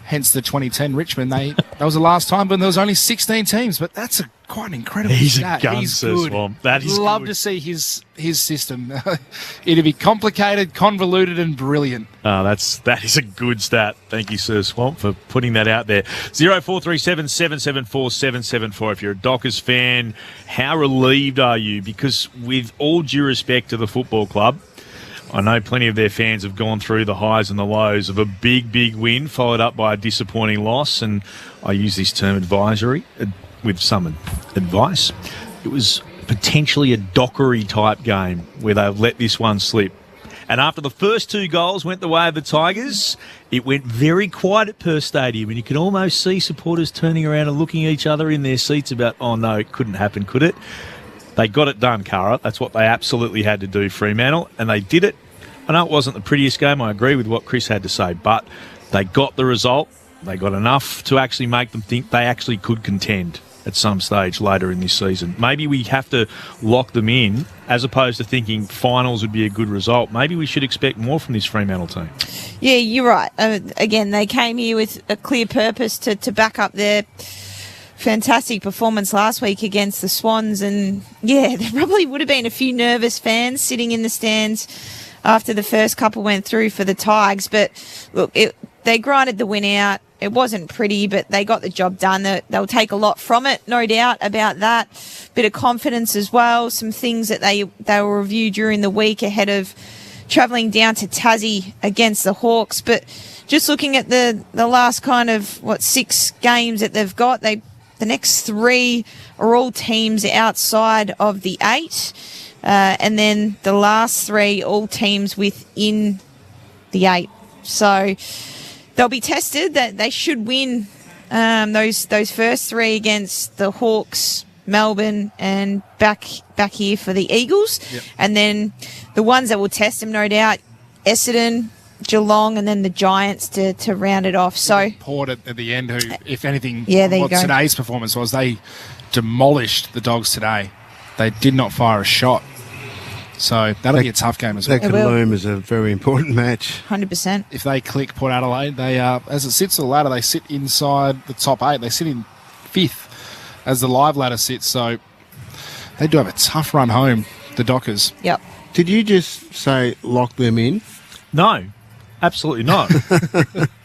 hence the 2010 Richmond. That was the last time, but there was only 16 teams. But that's quite an incredible stat. He's good. That is Love good. to see his system. It'd be complicated, convoluted, and brilliant. Oh, that is a good stat. Thank you, Sir Swamp, for putting that out there. 0437 774 774. If you're a Dockers fan, how relieved are you? Because with all due respect to the football club, I know plenty of their fans have gone through the highs and the lows of a big, big win followed up by a disappointing loss. And I use this term advisory with some advice. It was potentially a Dockery type game where they've let this one slip. And after the first two goals went the way of the Tigers, it went very quiet at Perth Stadium, and you could almost see supporters turning around and looking at each other in their seats about, oh no, it couldn't happen, could it? They got it done, Cara. That's what they absolutely had to do, Fremantle, and they did it. I know it wasn't the prettiest game. I agree with what Chris had to say, but they got the result. They got enough to actually make them think they actually could contend at some stage later in this season. Maybe we have to lock them in as opposed to thinking finals would be a good result. Maybe we should expect more from this Fremantle team. Yeah, you're right. Again, they came here with a clear purpose to back up their fantastic performance last week against the Swans. And, yeah, there probably would have been a few nervous fans sitting in the stands after the first couple went through for the Tigers. But, look, they grinded the win out. It wasn't pretty, but they got the job done. They'll take a lot from it, no doubt about that. Bit of confidence as well. Some things that they will review during the week ahead of travelling down to Tassie against the Hawks. But just looking at the last kind of, 6 games that they've got, the next 3 are all teams outside of the 8. And then the last 3, all teams within the 8. So they'll be tested. That they should win those first 3 against the Hawks, Melbourne, and back here for the Eagles. Yep. And then the ones that will test them, no doubt, Essendon, Geelong, and then the Giants to round it off. So Port at the end, who, if anything, what today's performance was, they demolished the Dogs today. They did not fire a shot. So that'll be a tough game as well. That could loom as a very important match. 100%. If they click Port Adelaide, they as it sits on the ladder, they sit inside the top 8. They sit in 5th as the live ladder sits. So they do have a tough run home, the Dockers. Yep. Did you just say lock them in? No, absolutely not.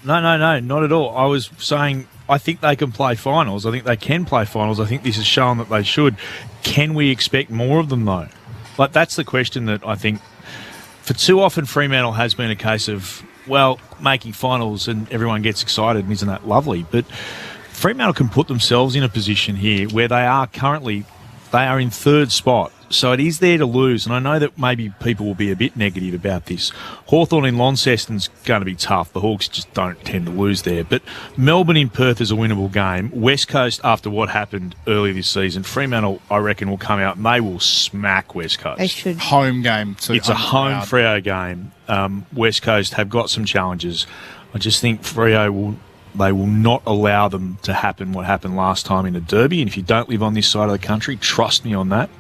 No, not at all. I was saying I think they can play finals. I think they can play finals. I think this has shown that they should. Can we expect more of them, though? Like, that's the question that I think for too often Fremantle has been a case of, well, making finals and everyone gets excited and isn't that lovely? But Fremantle can put themselves in a position here where they are in 3rd spot So it is there to lose, and I know that maybe people will be a bit negative about this. Hawthorn in Launceston's going to be tough. The Hawks just don't tend to lose there. But Melbourne in Perth is a winnable game. West Coast, after what happened earlier this season, Fremantle, I reckon, will come out and they will smack West Coast. They should. Home game. It's a home Freo game. West Coast have got some challenges. I just think Freo they will not allow them to happen what happened last time in the Derby. And if you don't live on this side of the country, trust me on that.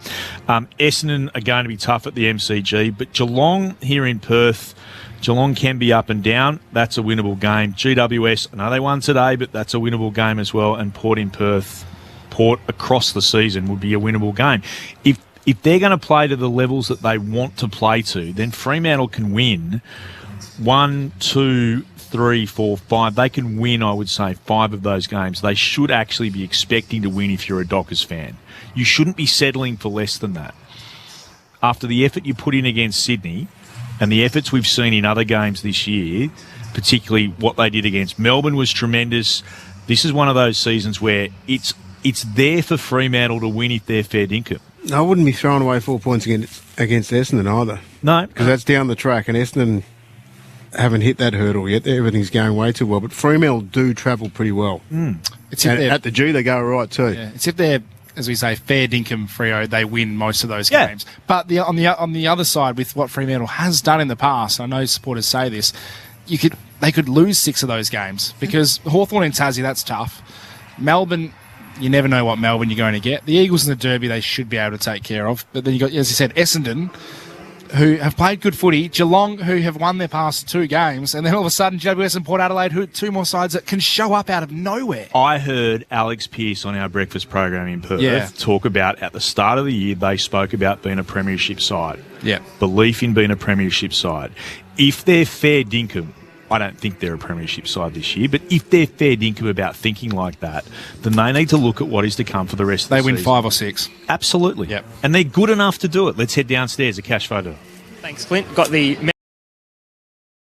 Essendon are going to be tough at the MCG, but Geelong here in Perth, Geelong can be up and down. That's a winnable game. GWS, I know they won today, but that's a winnable game as well. And Port in Perth, Port across the season would be a winnable game. If they're going to play to the levels that they want to play to, then Fremantle can win 1, 2, 3, 4, 5. They can win, I would say, 5 of those games. They should actually be expecting to win if you're a Dockers fan. You shouldn't be settling for less than that. After the effort you put in against Sydney and the efforts we've seen in other games this year, particularly what they did against Melbourne was tremendous. This is one of those seasons where it's there for Fremantle to win if they're fair dinkum. I wouldn't be throwing away 4 points against Essendon either. No. Because that's down the track, and Essendon haven't hit that hurdle yet. Everything's going way too well. But Fremantle do travel pretty well. It's at the G, they go right too. Yeah, it's if they're, as we say, fair dinkum Freo, they win most of those games. But on the other side, with what Fremantle has done in the past, I know supporters say this, they could lose 6 of those games because Hawthorn and Tassie, that's tough. Melbourne, you never know what Melbourne you're going to get. The Eagles in the Derby, they should be able to take care of. But then you got, as you said, Essendon, who have played good footy, Geelong, who have won their past 2 games, and then all of a sudden GWS and Port Adelaide, who 2 more sides that can show up out of nowhere. I heard Alex Pearce on our breakfast program in Perth talk about, at the start of the year, they spoke about being a premiership side. Yeah. Belief in being a premiership side. If they're fair dinkum, I don't think they're a premiership side this year, but if they're fair dinkum about thinking like that, then they need to look at what is to come for the rest of the season. They win 5 or 6. Absolutely. Yep. And they're good enough to do it. Let's head downstairs, a cash photo. Thanks, Clint. Got the